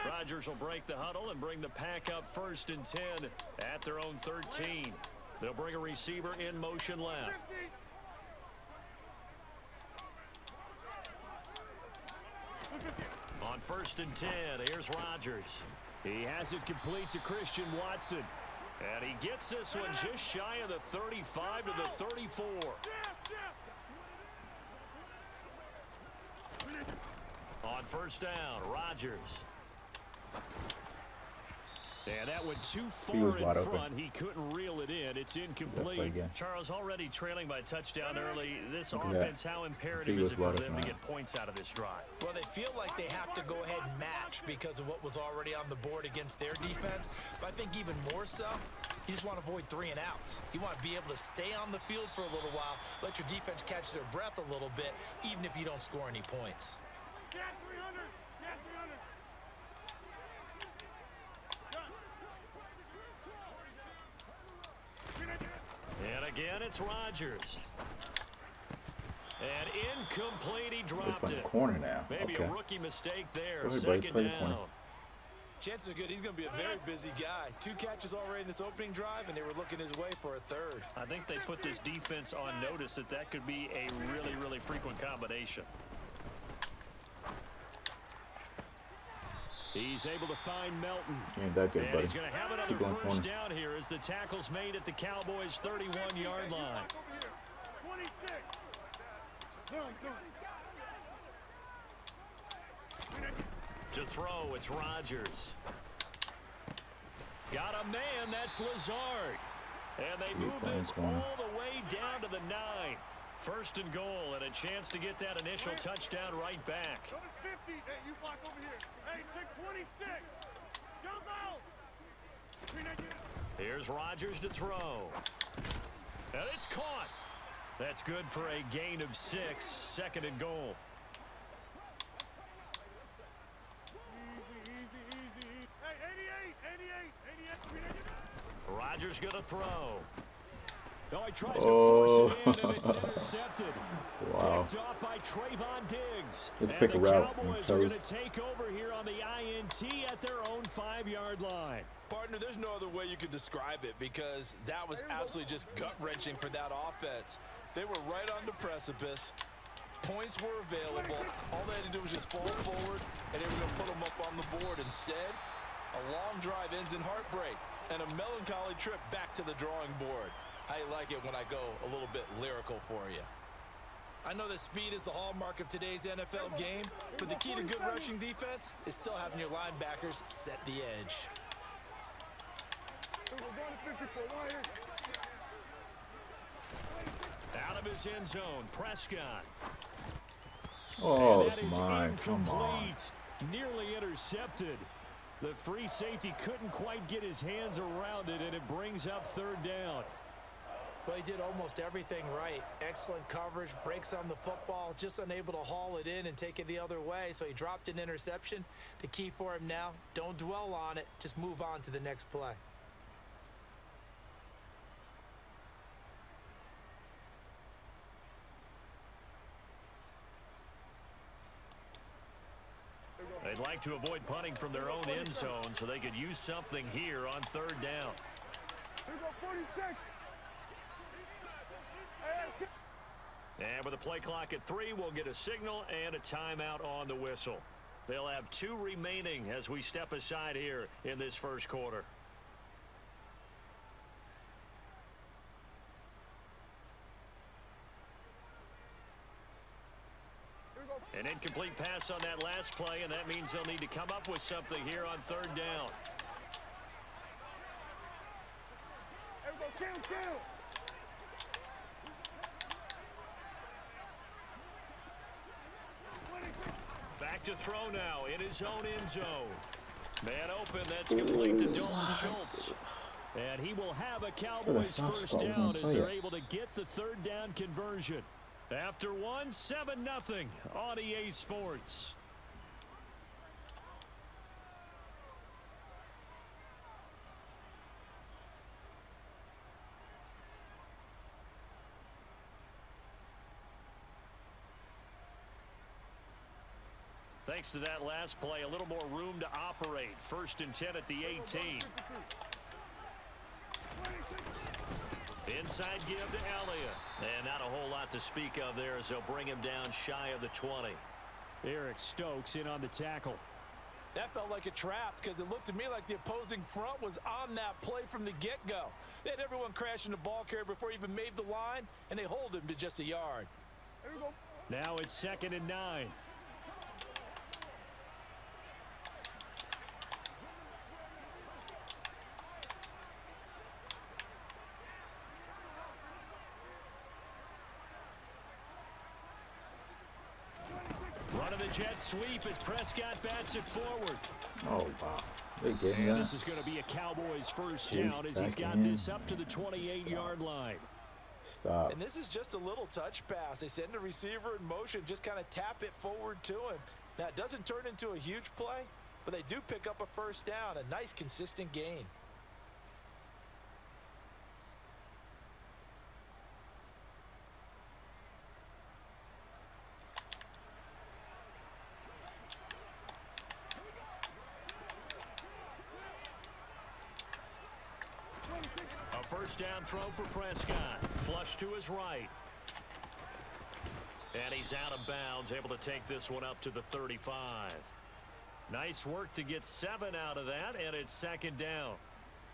Rodgers will break the huddle and bring the pack up 1st and 10 at their own 13. They'll bring a receiver in motion left. On 1st and 10, here's Rodgers. He has it complete to Christian Watson. And he gets this one just shy of the 35 to the 34. On 1st down, Rodgers. And that went too far in front. Open. He couldn't reel it in. It's incomplete. Charles, already trailing by a touchdown early. This offense, how imperative is it for them to get points out of this drive? Well, they feel like they have to go ahead and match because of what was already on the board against their defense. But I think even more so, you just want to avoid 3 and outs. You want to be able to stay on the field for a little while, let your defense catch their breath a little bit, even if you don't score any points. And again, it's Rodgers. And incomplete, he dropped it. Corner now. Maybe a rookie mistake there. Go ahead, buddy. 2nd Play the down. corner. Chances are good he's going to be a very busy guy. 2 catches already in this opening drive, and they were looking his way for a 3rd. I think they put this defense on notice that that could be a really, really frequent combination. He's able to find Melton. Ain't that good, And buddy. he's going to have another Keep going first corner. down here as the tackle's made at the Cowboys' 31-yard line. 26. To throw, it's Rodgers. Got a man, that's Lazard. And they move this all the way down to the 9. 1st and goal, and a chance to get that initial touchdown right back. Go to 50. Hey, you block over here. Hey, 626. Jump out. Here's Rodgers to throw. And it's caught. That's good for a gain of 6. 2nd and goal. Easy. Hey, 88. Rodgers going to throw. Oh, he tries to force it in, and Oh. it's intercepted. Wow. Picked off by Trayvon Diggs. Let's And pick a the route. Cowboys are going to take over here on the INT at their own 5-yard line. Partner, there's no other way you could describe it because that was absolutely just gut-wrenching for that offense. They were right on the precipice. Points were available. All they had to do was just fall forward, and they were going to put them up on the board. Instead, a long drive ends in heartbreak and a melancholy trip back to the drawing board. I like it when I go a little bit lyrical for you. I know that speed is the hallmark of today's NFL game, but the key to good rushing defense is still having your linebackers set the edge. Out of his end zone, Prescott. Oh, And it's that is mine. Come on. incomplete. Nearly intercepted. The free safety couldn't quite get his hands around it, and it brings up 3rd down. Well, he did almost everything right. Excellent coverage, breaks on the football, just unable to haul it in and take it the other way, so he dropped an interception. The key for him now, don't dwell on it, just move on to the next play. They'd like to avoid punting from their own end zone so they could use something here on 3rd down. Here go 46. And with a play clock at 3, we'll get a signal and a timeout on the whistle. They'll have 2 remaining as we step aside here in this first quarter. An incomplete pass on that last play, and that means they'll need to come up with something here on 3rd down. Here we go, kill. Back to throw now in his own end zone. Man open, that's complete to Dalton Schultz. And he will have a Cowboys first down as they're able to get the 3rd down conversion. After 1, 7-0 on EA Sports. Thanks to that last play, a little more room to operate. 1st and 10 at the 18. Inside give to Elliott. And not a whole lot to speak of there as they'll bring him down shy of the 20. Eric Stokes in on the tackle. That felt like a trap because it looked to me like the opposing front was on that play from the get-go. They had everyone crashing the ball carrier before he even made the line, and they hold him to just a yard. Now it's 2nd and 9. Jet sweep as Prescott bats it forward. Oh, wow. They getting And that. this is going to be a Cowboys first Shoot, down as he's back got in. this up to the 28-yard line. Stop. And this is just a little touch pass. They send the receiver in motion, just kind of tap it forward to him. Now, it doesn't turn into a huge play, but they do pick up a first down, a nice, consistent gain. A first down throw for Prescott. Flush to his right. And he's out of bounds, able to take this one up to the 35. Nice work to get 7 out of that, and it's 2nd down.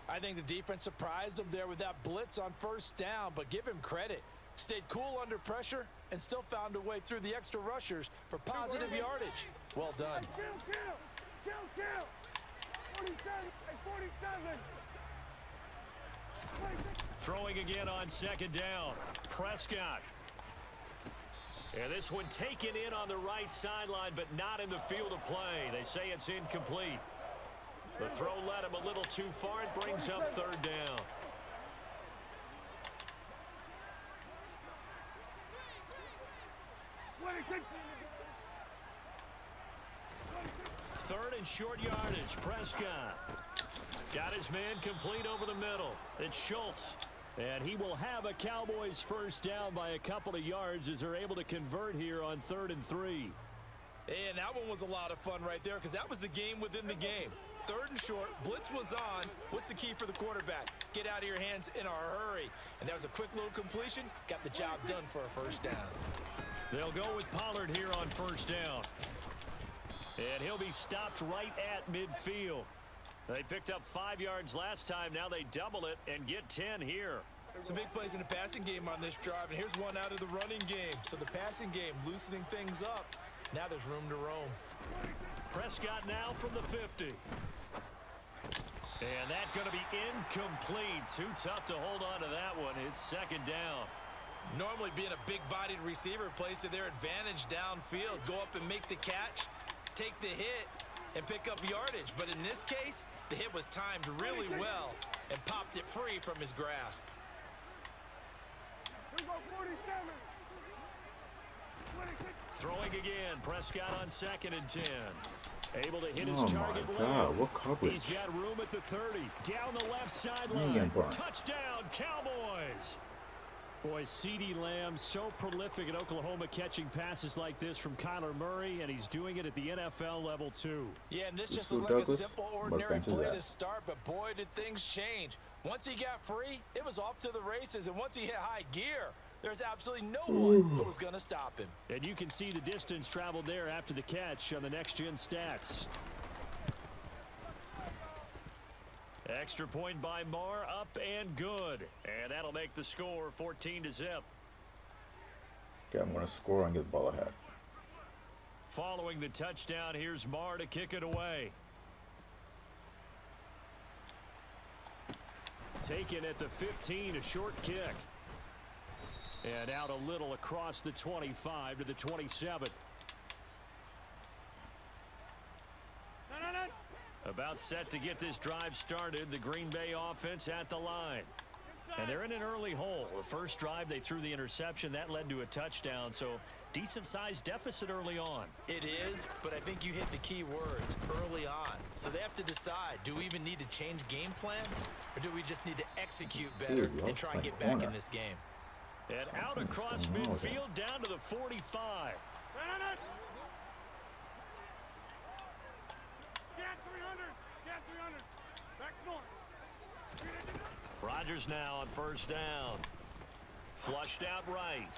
I think the defense surprised him there with that blitz on first down, but give him credit. Stayed cool under pressure and still found a way through the extra rushers for positive yardage. Well done. Kill. 47. Hey, 47. Throwing again on 2nd down. Prescott. And this one taken in on the right sideline, but not in the field of play. They say it's incomplete. The throw led him a little too far. It brings up 3rd down. Third and short yardage. Prescott got his man complete over the middle. It's Schultz. And he will have a Cowboys first down by a couple of yards as they're able to convert here on 3rd and 3. And that one was a lot of fun right there because that was the game within the game. 3rd and short, blitz was on. What's the key for the quarterback? Get out of your hands in a hurry. And that was a quick little completion. Got the job done for a first down. They'll go with Pollard here on first down. And he'll be stopped right at midfield. They picked up 5 yards last time. Now they double it and get 10 here. Some big plays in the passing game on this drive, and here's one out of the running game. So the passing game loosening things up. Now there's room to roam. Prescott now from the 50. And that's going to be incomplete. Too tough to hold on to that one. It's 2nd down. Normally being a big-bodied receiver plays to their advantage downfield. Go up and make the catch, take the hit, and pick up yardage. But in this case, the hit was timed really well and popped it free from his grasp. Throwing again. Prescott on 2nd and 10. Able to hit his Oh target my God, late. what coverage? He's got room at the 30. Down the left Man, sideline. Brian. Touchdown, Cowboys. Boy, CeeDee Lamb so prolific at Oklahoma catching passes like this from Kyler Murray, and he's doing it at the NFL level too. Yeah, and this This just Sue looked like Douglas, a simple, but ordinary benches play to ass. start, but boy, did things change. Once he got free, it was off to the races, and once he hit high gear, there's absolutely no one who was going to stop him. And you can see the distance traveled there after the catch on the next-gen stats. Extra point by Marr, up and good. And that'll make the score 14-0. Okay, I'm going to score and get the ball ahead. Following the touchdown, here's Marr to kick it away. Taken at the 15, a short kick. And out a little across the 25 to the 27. About set to get this drive started. The Green Bay offense at the line. And they're in an early hole. The first drive, they threw the interception. That led to a touchdown. So decent-sized deficit early on. It is, but I think you hit the key words, early on. So they have to decide, do we even need to change game plan? Or do we just need to execute better and try and get back in this game? And out across midfield down to the 45. Rodgers now on first down. Flushed out right.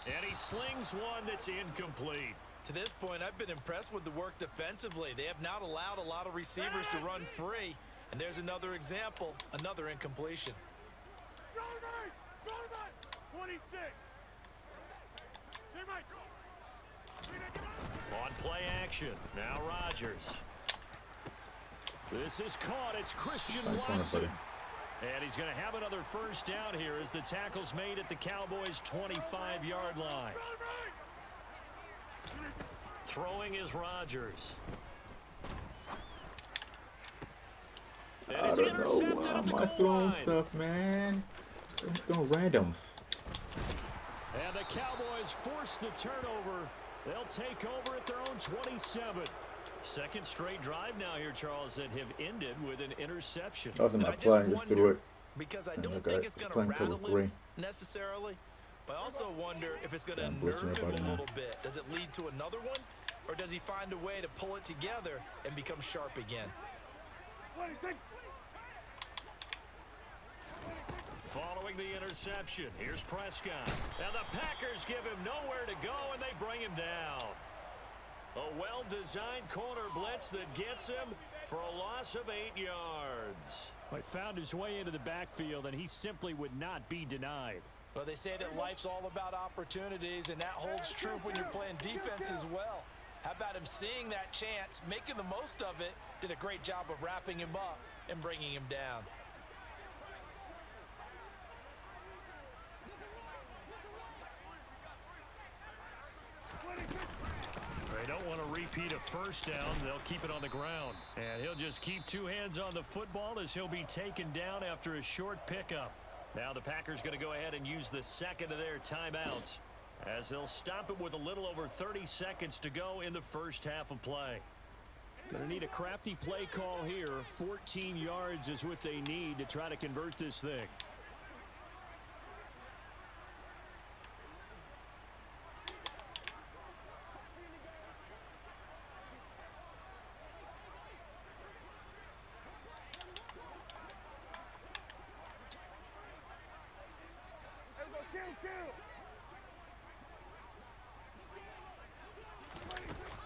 And he slings one that's incomplete. To this point, I've been impressed with the work defensively. They have not allowed a lot of receivers to run free. And there's another example, another incompletion. 26. On play action. Now Rodgers. This is caught. It's Christian Watson. And he's going to have another first down here as the tackle's made at the Cowboys' 25-yard line. Throwing is Rodgers. And I it's don't know intercepted why at the am I goal throwing line. stuff, man. I'm throwing randoms. And the Cowboys force the turnover. They'll take over at their own 27. Second straight drive now here, Charles, that have ended with an interception. That wasn't my I play, I just threw it. Because I And don't look at think it, it's it's going to playing rattle till him 3. necessarily. But I also wonder if it's going to Damn, nerve boosting him everybody a now. little bit. Does it lead to another one? Or does he find a way to pull it together and become sharp again? 26. Following the interception, here's Prescott. And the Packers give him nowhere to go, and they bring him down. A well-designed corner blitz that gets him for a loss of 8 yards. He found his way into the backfield, and he simply would not be denied. Well, they say that life's all about opportunities, and that holds true when you're playing defense as well. How about him seeing that chance, making the most of it, did a great job of wrapping him up and bringing him down. They don't want to repeat a first down. They'll keep it on the ground. And he'll just keep two hands on the football as he'll be taken down after a short pickup. Now the Packers going to go ahead and use the second of their timeouts as they'll stop it with a little over 30 seconds to go in the first half of play. Going to need a crafty play call here. 14 yards is what they need to try to convert this thing. kill.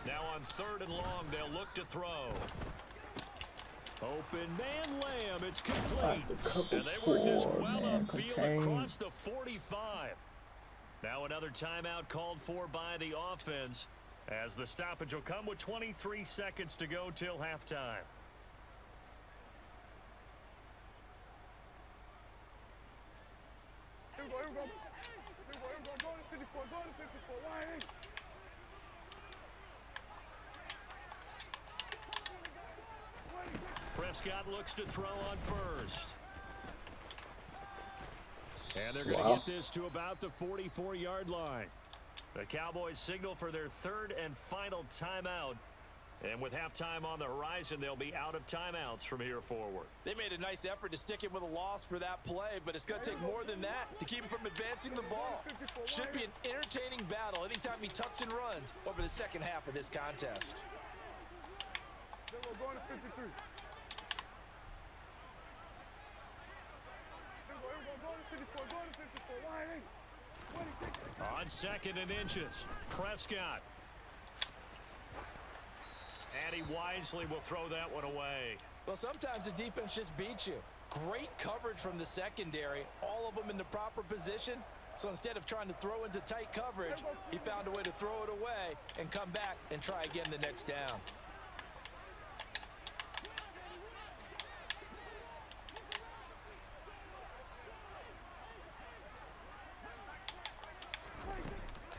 Now on 3rd and long, they'll look to throw. Open man Lamb. It's complete. Got the cover And they work this four, well man. upfield Contain. across the 45. Now another timeout called for by the offense, as the stoppage will come with 23 seconds to go till halftime. Here we go, here we go. Here we go, here we go. Go to 54, go to 54. Wide eight. Prescott looks to throw on 1st. And they're going to Wow. get this to about the 44-yard line. The Cowboys signal for their 3rd and final timeout. And with halftime on the horizon, they'll be out of timeouts from here forward. They made a nice effort to stick him with a loss for that play, but it's going to take more than that to keep him from advancing the ball. Should be an entertaining battle anytime he tucks and runs over the second half of this contest. Then we're going to 53. On 2nd and inches, Prescott. And he wisely will throw that one away. Well, sometimes the defense just beats you. Great coverage from the secondary, all of them in the proper position. So instead of trying to throw into tight coverage, he found a way to throw it away and come back and try again the next down.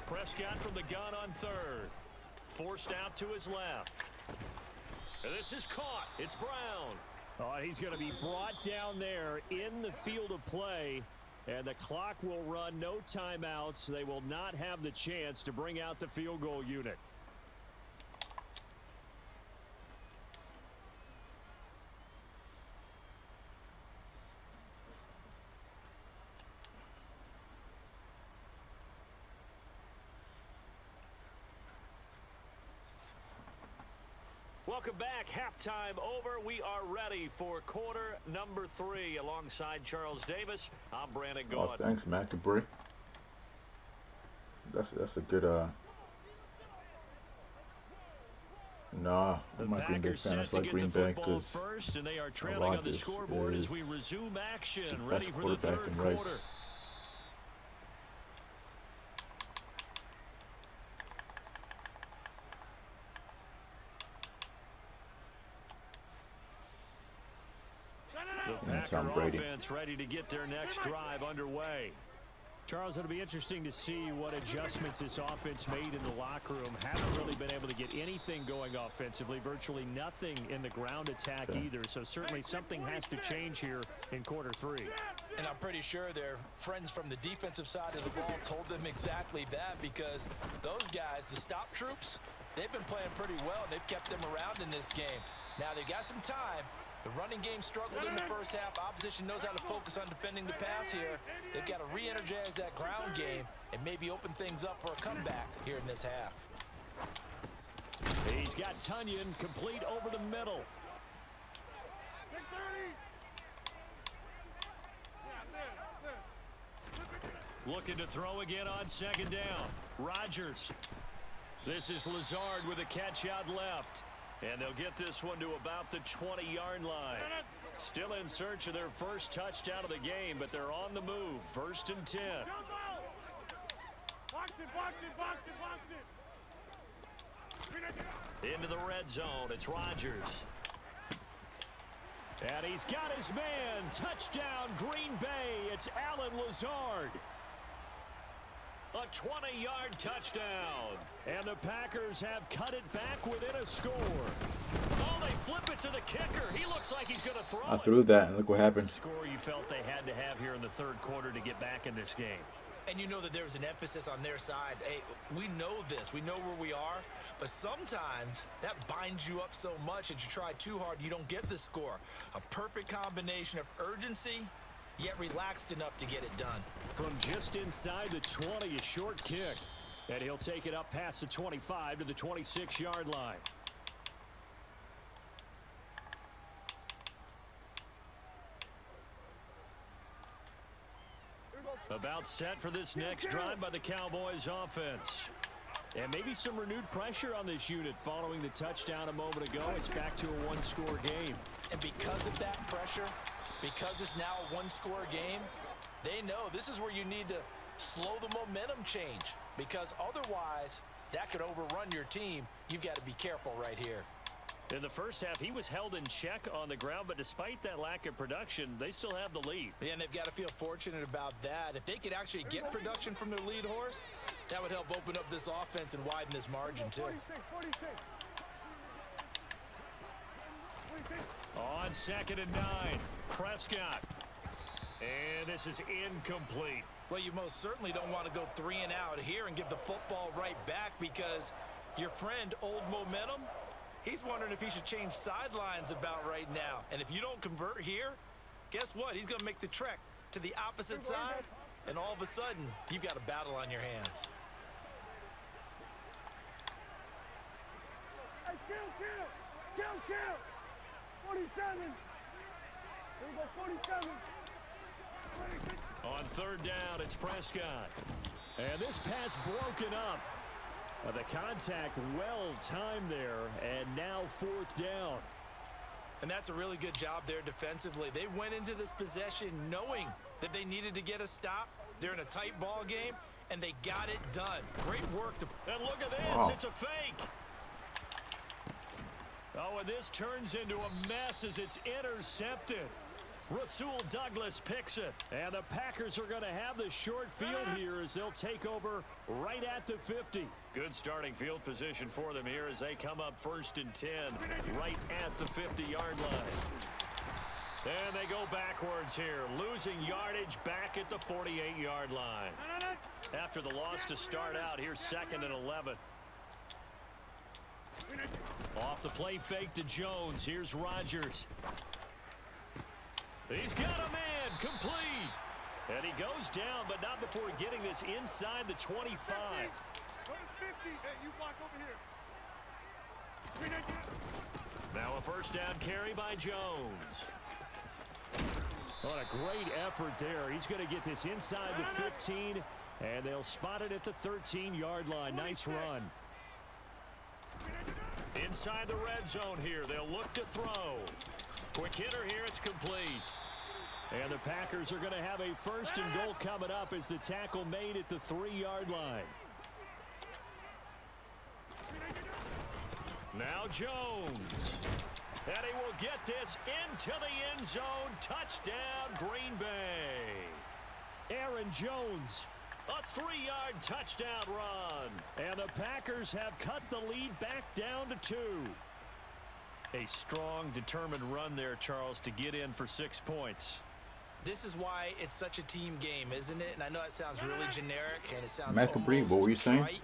Prescott from the gun on 3rd. Forced out to his left. And this is caught. It's Brown. Oh, he's going to be brought down there in the field of play. And the clock will run, no timeouts. They will not have the chance to bring out the field goal unit. Welcome back. Halftime over. We are ready for quarter number 3. Alongside Charles Davis, I'm Brandon Oh, Gaud. thanks, Matt Debris. That's a good Nah, I'm not Green Bay fan. It's like Green Bay because first, and they are trailing on the Rodgers scoreboard as is we resume action. the Ready best for the quarterback 3rd in quarter. rights. The And Tom Packer Brady. offense ready to get their next drive underway. Charles, it'll be interesting to see what adjustments this offense made in the locker room. Haven't really been able to get anything going offensively, virtually nothing in the ground attack either. So certainly something has to change here in quarter 3. And I'm pretty sure their friends from the defensive side of the ball told them exactly that, because those guys, the stop troops, they've been playing pretty well. They've kept them around in this game. Now they got some time. The running game struggled in the first half. Opposition knows how to focus on defending the pass here. They've got to re-energize that ground game and maybe open things up for a comeback here in this half. He's got Tunyon complete over the middle. Looking to throw again on 2nd down. Rodgers. This is Lazard with a catch out left. And they'll get this one to about the 20-yard line. Still in search of their first touchdown of the game, but they're on the move. 1st and 10. Into the red zone. It's Rodgers. And he's got his man. Touchdown, Green Bay. It's Alan Lazard. A 20-yard touchdown. And the Packers have cut it back within a score. Oh, they flip it to the kicker. He looks like he's going to throw I it. threw that and look what happened. Score you felt they had to have here in the 3rd quarter to get back in this game. And you know that there was an emphasis on their side. Hey, we know this. We know where we are. But sometimes that binds you up so much that you try too hard, you don't get the score. A perfect combination of urgency, yet relaxed enough to get it done. From just inside the 20, a short kick. And he'll take it up past the 25 to the 26-yard line. About set for this next drive by the Cowboys offense. And maybe some renewed pressure on this unit following the touchdown a moment ago. It's back to a one-score game. And because of that pressure, because it's now a one-score game, they know this is where you need to slow the momentum change, because otherwise that could overrun your team. You've got to be careful right here. In the first half, he was held in check on the ground, but despite that lack of production, they still have the lead. Yeah, and they've got to feel fortunate about that. If they could actually get production from their lead horse, that would help open up this offense and widen this margin too. 46. On 2nd and 9, Prescott. And this is incomplete. Well, you most certainly don't want to go 3 and out here and give the football right back, because your friend, Old Momentum, he's wondering if he should change sidelines about right now. And if you don't convert here, guess what? He's going to make the trek to the opposite side, and all of a sudden, you've got a battle on your hands. Hey, kill. 47. Here we go, 47. 26. On 3rd down, it's Prescott. And this pass broken up. The contact well timed there, and now 4th down. And that's a really good job there defensively. They went into this possession knowing that they needed to get a stop. They're in a tight ball game, and they got it done. Great work. And look at this. Wow. It's a fake. Oh, and this turns into a mess as it's intercepted. Rasul Douglas picks it. And the Packers are going to have the short field here as they'll take over right at the 50. Good starting field position for them here as they come up 1st and 10 right at the 50-yard line. And they go backwards here, losing yardage back at the 48-yard line. After the loss to start out, here's 2nd and 11. Off the play fake to Jones. Here's Rodgers. He's got a man, complete. And he goes down, but not before getting this inside the 25. Hey, you block over here. Now a 1st down carry by Jones. What a great effort there. He's going to get this inside the 15, and they'll spot it at the 13-yard line. Nice run. Inside the red zone here. They'll look to throw. Quick hitter here. It's complete. And the Packers are going to have a 1st and goal coming up as the tackle made at the 3-yard line. Now Jones. And he will get this into the end zone. Touchdown, Green Bay. Aaron Jones. A 3-yard touchdown run. And the Packers have cut the lead back down to 2. A strong, determined run there, Charles, to get in for 6 points. This is why it's such a team game, isn't it? And I know it sounds really generic, and it sounds Macabre, almost what were you saying? trite,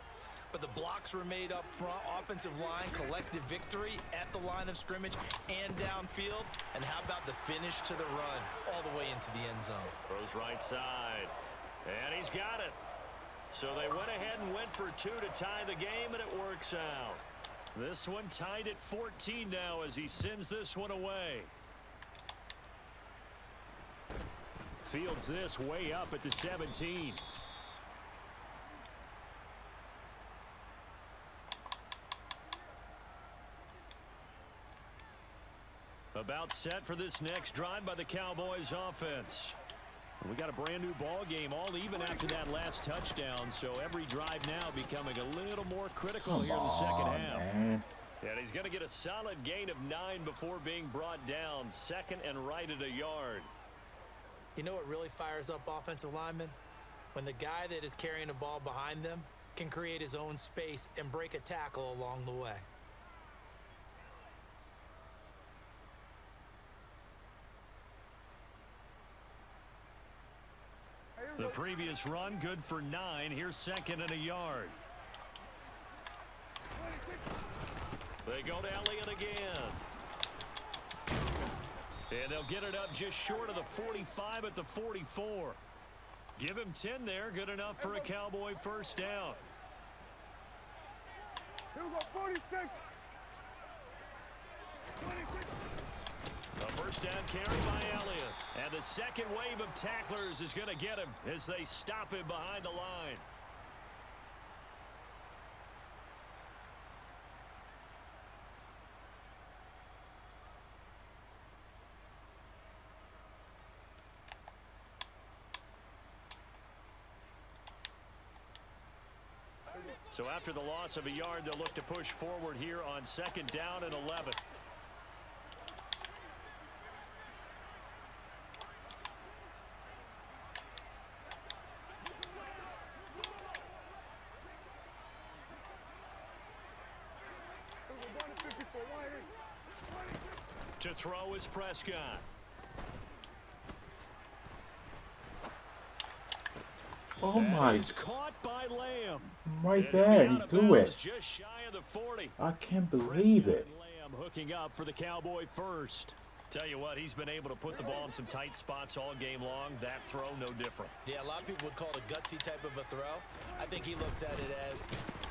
but the blocks were made up front. Offensive line, collective victory at the line of scrimmage and downfield. And how about the finish to the run all the way into the end zone? Throws right side. And he's got it. So they went ahead and went for 2 to tie the game, and it works out. This one tied at 14 now as he sends this one away. Fields this way up at the 17. About set for this next drive by the Cowboys offense. We got a brand new ball game, all even after that last touchdown, so every drive now becoming a little more critical here in the second half. Man. And he's going to get a solid gain of 9 before being brought down, 2nd and right at a yard. You know what really fires up offensive linemen? When the guy that is carrying the ball behind them can create his own space and break a tackle along the way. The previous run, good for 9. Here's 2nd and a yard. They go to Elliott again. And they'll get it up just short of the 45 at the 44. Give him 10 there. Good enough for a Cowboy 1st down. Here we go, 46. 26. A First down carry by Elliott. And the second wave of tacklers is going to get him as they stop him behind the line. So after the loss of a yard, they'll look to push forward here on 2nd down and 11. To throw is Prescott. Oh my! He's caught by Lamb. Right there, he threw it. Just shy of the 40. I can't believe it. Lamb hooking up for the Cowboy first. Tell you what, he's been able to put the ball in some tight spots all game long. That throw, no different. Yeah, a lot of people would call it a gutsy type of a throw. I think he looks at it as,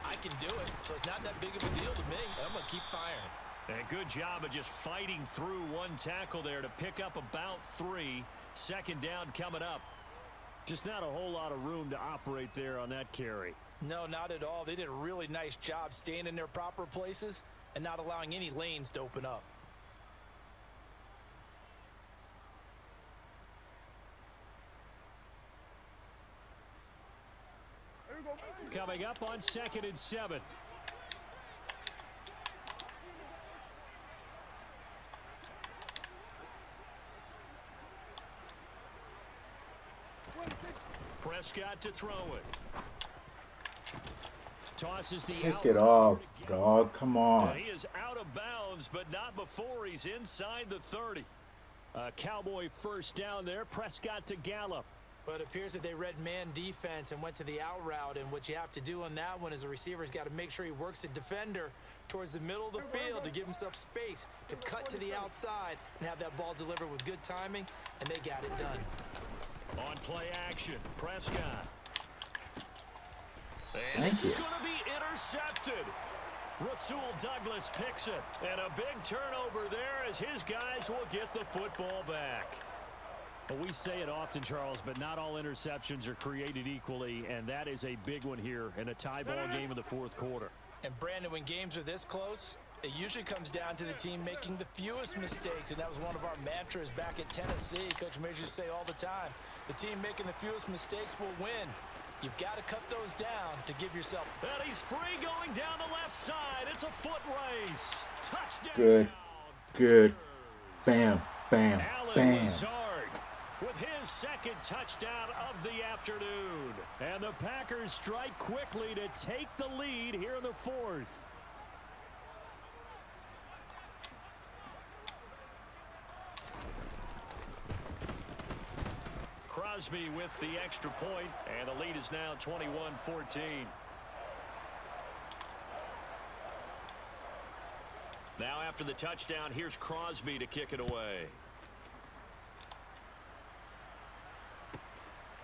I can do it, so it's not that big of a deal to me. I'm going to keep firing. And a good job of just fighting through one tackle there to pick up about 3. 2nd down coming up. Just not a whole lot of room to operate there on that carry. No, not at all. They did a really nice job staying in their proper places and not allowing any lanes to open up. Coming up on 2nd and 7. Prescott to throw it. Tosses the Pick it off, dog. Come on. He is out of bounds, but not before he's inside the 30. Cowboy first down there. Prescott to Gallup. But it appears that they read man defense and went to the out route. And what you have to do on that one is a receiver's got to make sure he works the defender towards the middle of the field to give himself space to cut to the outside and have that ball delivered with good timing. And they got it done. On play action, Prescott. And Thank this you. is going to be intercepted. Rasul Douglas picks it. And a big turnover there as his guys will get the football back. Well, we say it often, Charles, but not all interceptions are created equally, and that is a big one here in a tie ball game in the 4th quarter. And Brandon, when games are this close, it usually comes down to the team making the fewest mistakes, and that was one of our mantras back at Tennessee. Coach Major used to say all the time, the team making the fewest mistakes will win. You've got to cut those down to give yourself. And he's free going down the left side. It's a foot race. Touchdown. Good. Good. Bam. Bam. Allen Bam. Lazard with his 2nd touchdown of the afternoon. And the Packers strike quickly to take the lead here in the 4th. Crosby with the extra point, and the lead is now 21-14. Now after the touchdown, here's Crosby to kick it away.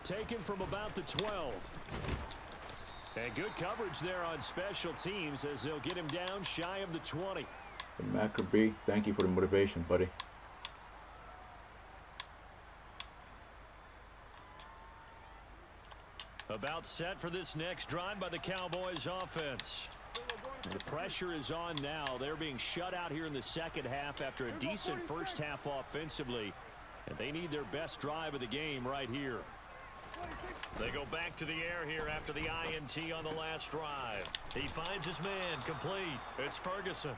Taken from about the 12. And good coverage there on special teams as they'll get him down shy of the 20. And Maccabee, thank you for the motivation, buddy. About set for this next drive by the Cowboys offense. The pressure is on now. They're being shut out here in the 2nd half after a decent first half offensively. And they need their best drive of the game right here. They go back to the air here after the INT on the last drive. He finds his man complete. It's Ferguson.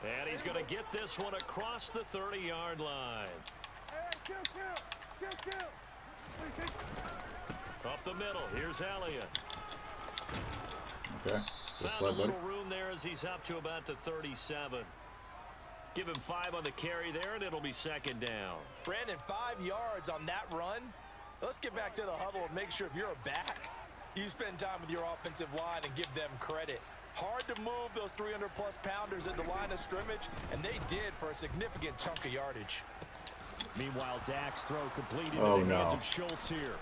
And he's going to get this one across the 30-yard line. Up the middle, here's Elliott. Okay. Good Found play, a buddy. little room there as he's up to about the 37. Give him 5 on the carry there, and it'll be 2nd down. Brandon, 5 yards on that run. Let's get back to the huddle and make sure if you're a back, you spend time with your offensive line and give them credit. Hard to move those 300-plus pounders at the line of scrimmage, and they did for a significant chunk of yardage. Meanwhile, Dak's throw completed Oh, in the hands no. of Schultz here.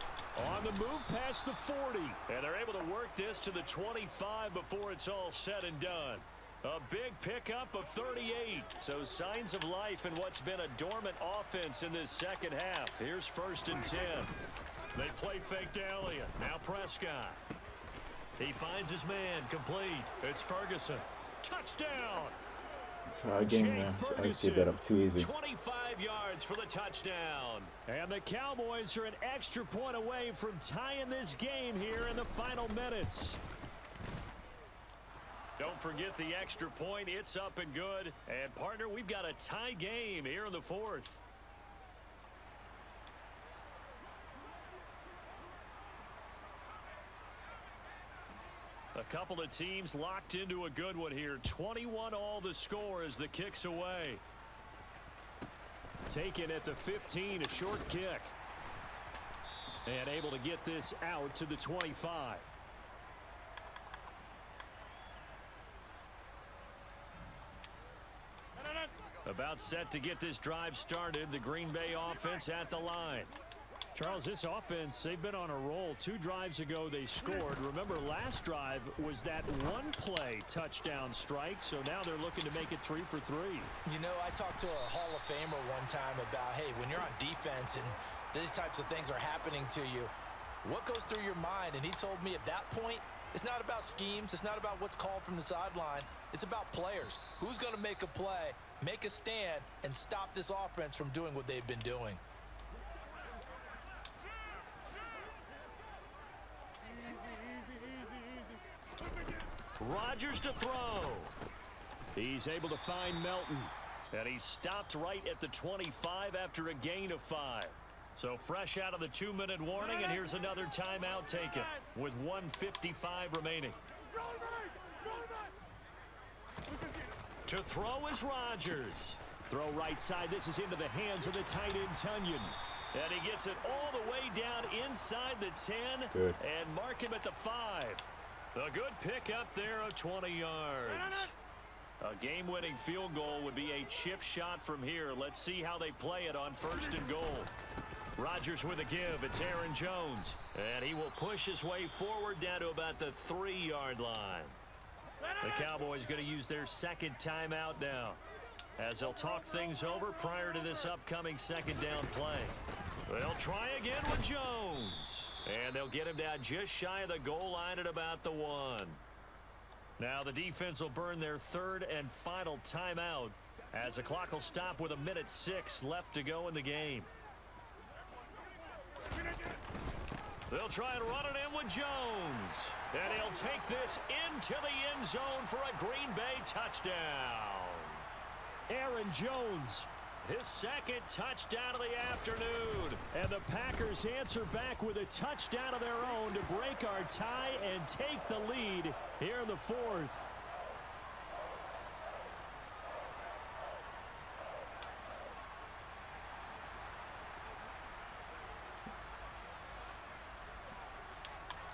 On the move past the 40. And they're able to work this to the 25 before it's all said and done. A big pickup of 38. So signs of life in what's been a dormant offense in this second half. Here's 1st and 10. They play fake to Elliott. Now Prescott. He finds his man complete. It's Ferguson. Touchdown. Tie game, man. I used to get that up too easy. 25 yards for the touchdown. And the Cowboys are an extra point away from tying this game here in the final minutes. Don't forget the extra point. It's up and good. And, partner, we've got a tie game here in the 4th. A couple of teams locked into a good one here. 21 all the score as the kick's away. Taken at the 15, a short kick. And able to get this out to the 25. About set to get this drive started. The Green Bay offense at the line. Charles, this offense, they've been on a roll. 2 drives ago they scored. Remember, last drive was that one-play touchdown strike, so now they're looking to make it 3 for 3. You know, I talked to a Hall of Famer one time about, hey, when you're on defense and these types of things are happening to you, what goes through your mind? And he told me at that point, it's not about schemes. It's not about what's called from the sideline. It's about players. Who's going to make a play, make a stand, and stop this offense from doing what they've been doing? Rodgers to throw. He's able to find Melton. And he's stopped right at the 25 after a gain of 5. So fresh out of the 2-minute warning, and here's another timeout taken with 1:55 remaining. To throw is Rodgers. Throw right side. This is into the hands of the tight end, Tunyon. And he gets it all the way down inside the 10. Good. And mark him at the 5. A good pickup there of 20 yards. A game-winning field goal would be a chip shot from here. Let's see how they play it on 1st and goal. Rodgers with a give. It's Aaron Jones. And he will push his way forward down to about the 3-yard line. The Cowboys going to use their 2nd timeout now, as they'll talk things over prior to this upcoming 2nd down play. They'll try again with Jones. And they'll get him down just shy of the goal line at about the 1. Now the defense will burn their 3rd and final timeout, as the clock will stop with 1:06 left to go in the game. They'll try and run it in with Jones. And he'll take this into the end zone for a Green Bay touchdown. Aaron Jones, his 2nd touchdown of the afternoon. And the Packers answer back with a touchdown of their own to break our tie and take the lead here in the 4th.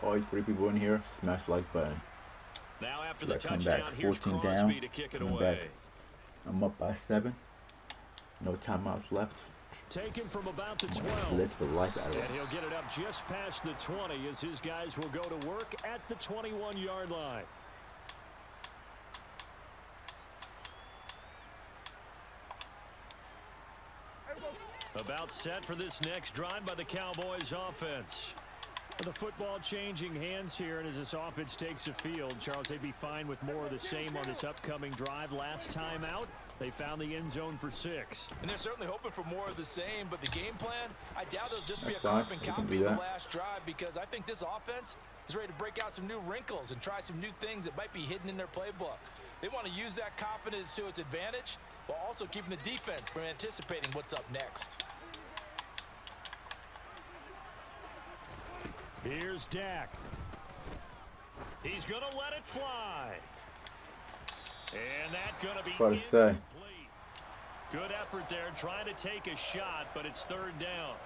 All 3 people in here, smash like button. Now after the Come touchdown, back here's 14 Crosby down. to kick it Coming away. back. I'm up by 7. No timeouts left. Taken from about the 12. Blitz the life out of And it. he'll get it up just past the 20 as his guys will go to work at the 21-yard line. About set for this next drive by the Cowboys offense. The football changing hands here, and as this offense takes the field, Charles, they'd be fine with more of the same on this upcoming drive. Last time out, they found the end zone for 6. And they're certainly hoping for more of the same, but the game plan, I doubt it'll just be That's a fine. carbon You can copy do of the that. last drive, because I think this offense is ready to break out some new wrinkles and try some new things that might be hidden in their playbook. They want to use that confidence to its advantage while also keeping the defense from anticipating what's up next. Here's Dak. He's going to let it fly. And that's going to be What to say? incomplete. Good effort there trying to take a shot, but it's 3rd down.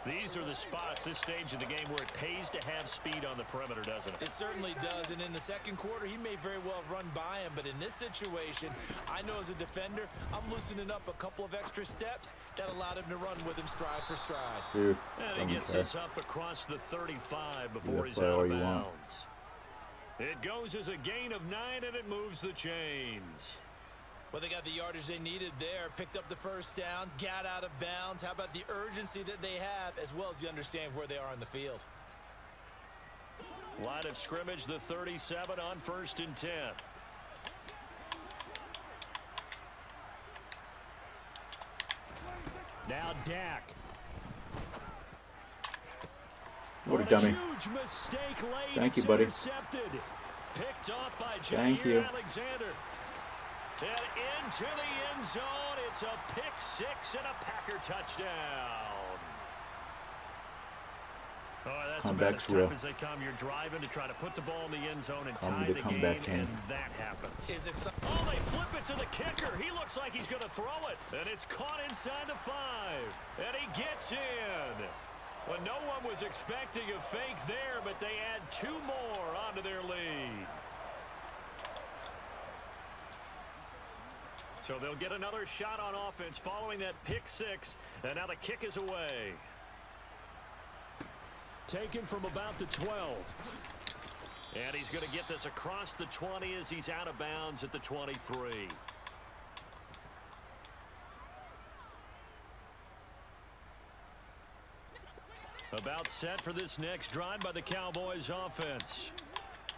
These are the spots, this stage of the game, where it pays to have speed on the perimeter, doesn't it? It certainly does, and in the 2nd quarter, he may very well have run by him, but in this situation, I know as a defender, I'm loosening up a couple of extra steps that allowed him to run with him stride for stride. Dude, And don't he gets care. this up across the 35 before Yeah, he's play out all of you want. bounds. It goes as a gain of 9, and it moves the chains. Well, they got the yardage they needed there, picked up the first down, got out of bounds. How about the urgency that they have, as well as the understand where they are on the field? Line of scrimmage, the 37 on 1st and 10. Now Dak. What a dummy. Huge mistake late. Thank you, It's buddy. intercepted. Picked off by Thank Jair you. Alexander. And into the end zone. It's a pick 6 and a Packer touchdown. Oh, that's about as tough as they come. You're driving to try to put the ball in the end zone and tie the game, and that happens. Oh, they flip it to the kicker. He looks like he's going to throw it. And it's caught inside the 5. And he gets in. Well, no one was expecting a fake there, but they add 2 more onto their lead. So they'll get another shot on offense following that pick 6. And now the kick is away. Taken from about the 12. And he's going to get this across the 20 as he's out of bounds at the 23. About set for this next drive by the Cowboys offense.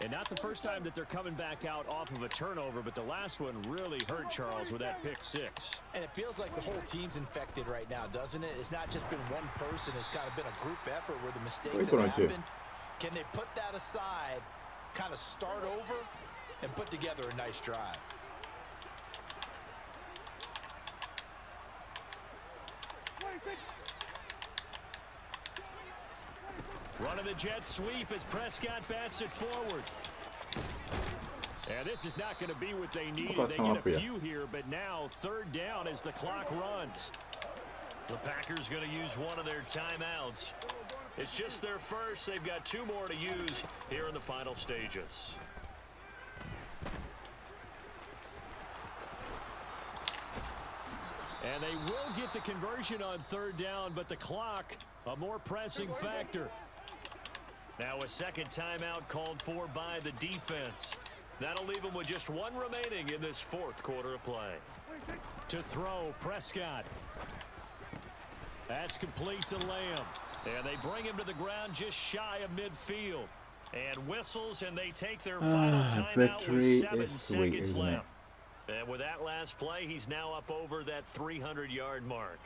And not the first time that they're coming back out off of a turnover, but the last one really hurt Charles with that pick 6. And it feels like the whole team's infected right now, doesn't it? It's not just been one person. It's kind of been a group effort where the mistakes have happened. Can they put that aside, kind of start over, and put together a nice drive? Running the jet sweep as Prescott bats it forward. And this is not going to be what they need. They get a few here, but now 3rd down as the clock runs. The Packers going to use one of their timeouts. It's just their first. They've got 2 more to use here in the final stages. And they will get the conversion on 3rd down, but the clock, a more pressing factor. Now a second timeout called for by the defense. That'll leave them with just 1 remaining in this 4th quarter of play. To throw, Prescott. That's complete to Lamb. And they bring him to the ground just shy of midfield. And whistles, and they take their final timeout with 7 seconds left. And with that last play, he's now up over that 300-yard mark.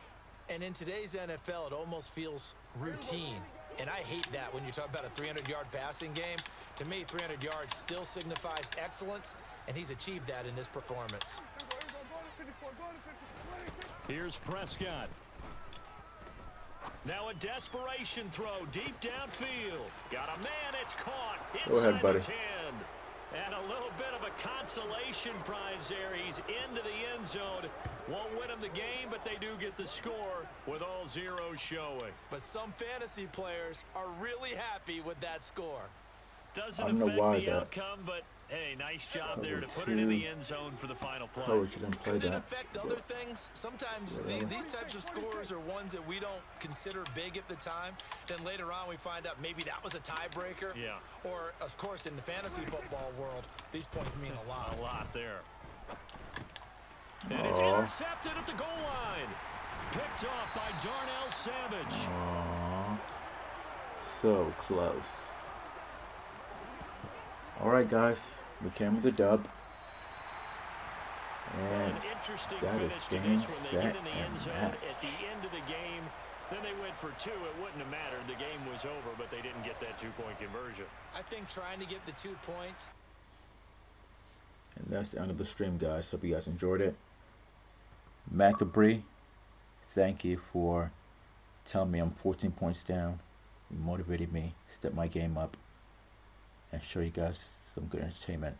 And in today's NFL, it almost feels routine. And I hate that when you talk about a 300-yard passing game. To me, 300 yards still signifies excellence, and he's achieved that in this performance. Here's Prescott. Now a desperation throw deep downfield. Got a man, it's caught. Go ahead, buddy. The 10. And a little bit of a consolation prize there. He's into the end zone. Won't win them the game, but they do get the score with all zeros showing. But some fantasy players are really happy with that score. Doesn't affect the outcome, but hey, nice job there to put it in the end zone for the final play. Could it affect other things? Sometimes these types of scores are ones that we don't consider big at the time. Then later on we find out maybe that was a tiebreaker. Yeah. Or, of course, in the fantasy football world, these points mean a lot. A lot there. And it's intercepted at the goal line. Picked off by Darnell Savage. Aww. So close. All right, guys. We came with a dub. And an interesting that finish is to game, this one. They set, get in the end and zone match. at the end of the game. Then they went for 2. It wouldn't have mattered. The game was over, but they didn't get that 2-point conversion. I think trying to get the 2 points. And that's the end of the stream, guys. Hope you guys enjoyed it. Macabre, thank you for telling me I'm 14 points down. You motivated me, step my game up, and show you guys some good entertainment.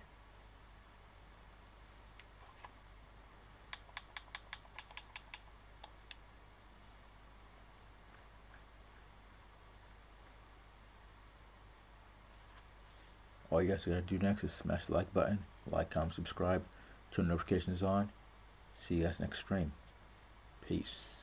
All you guys gotta do next is smash the like button, like, comment, subscribe, turn notifications on. See you guys next stream. Peace.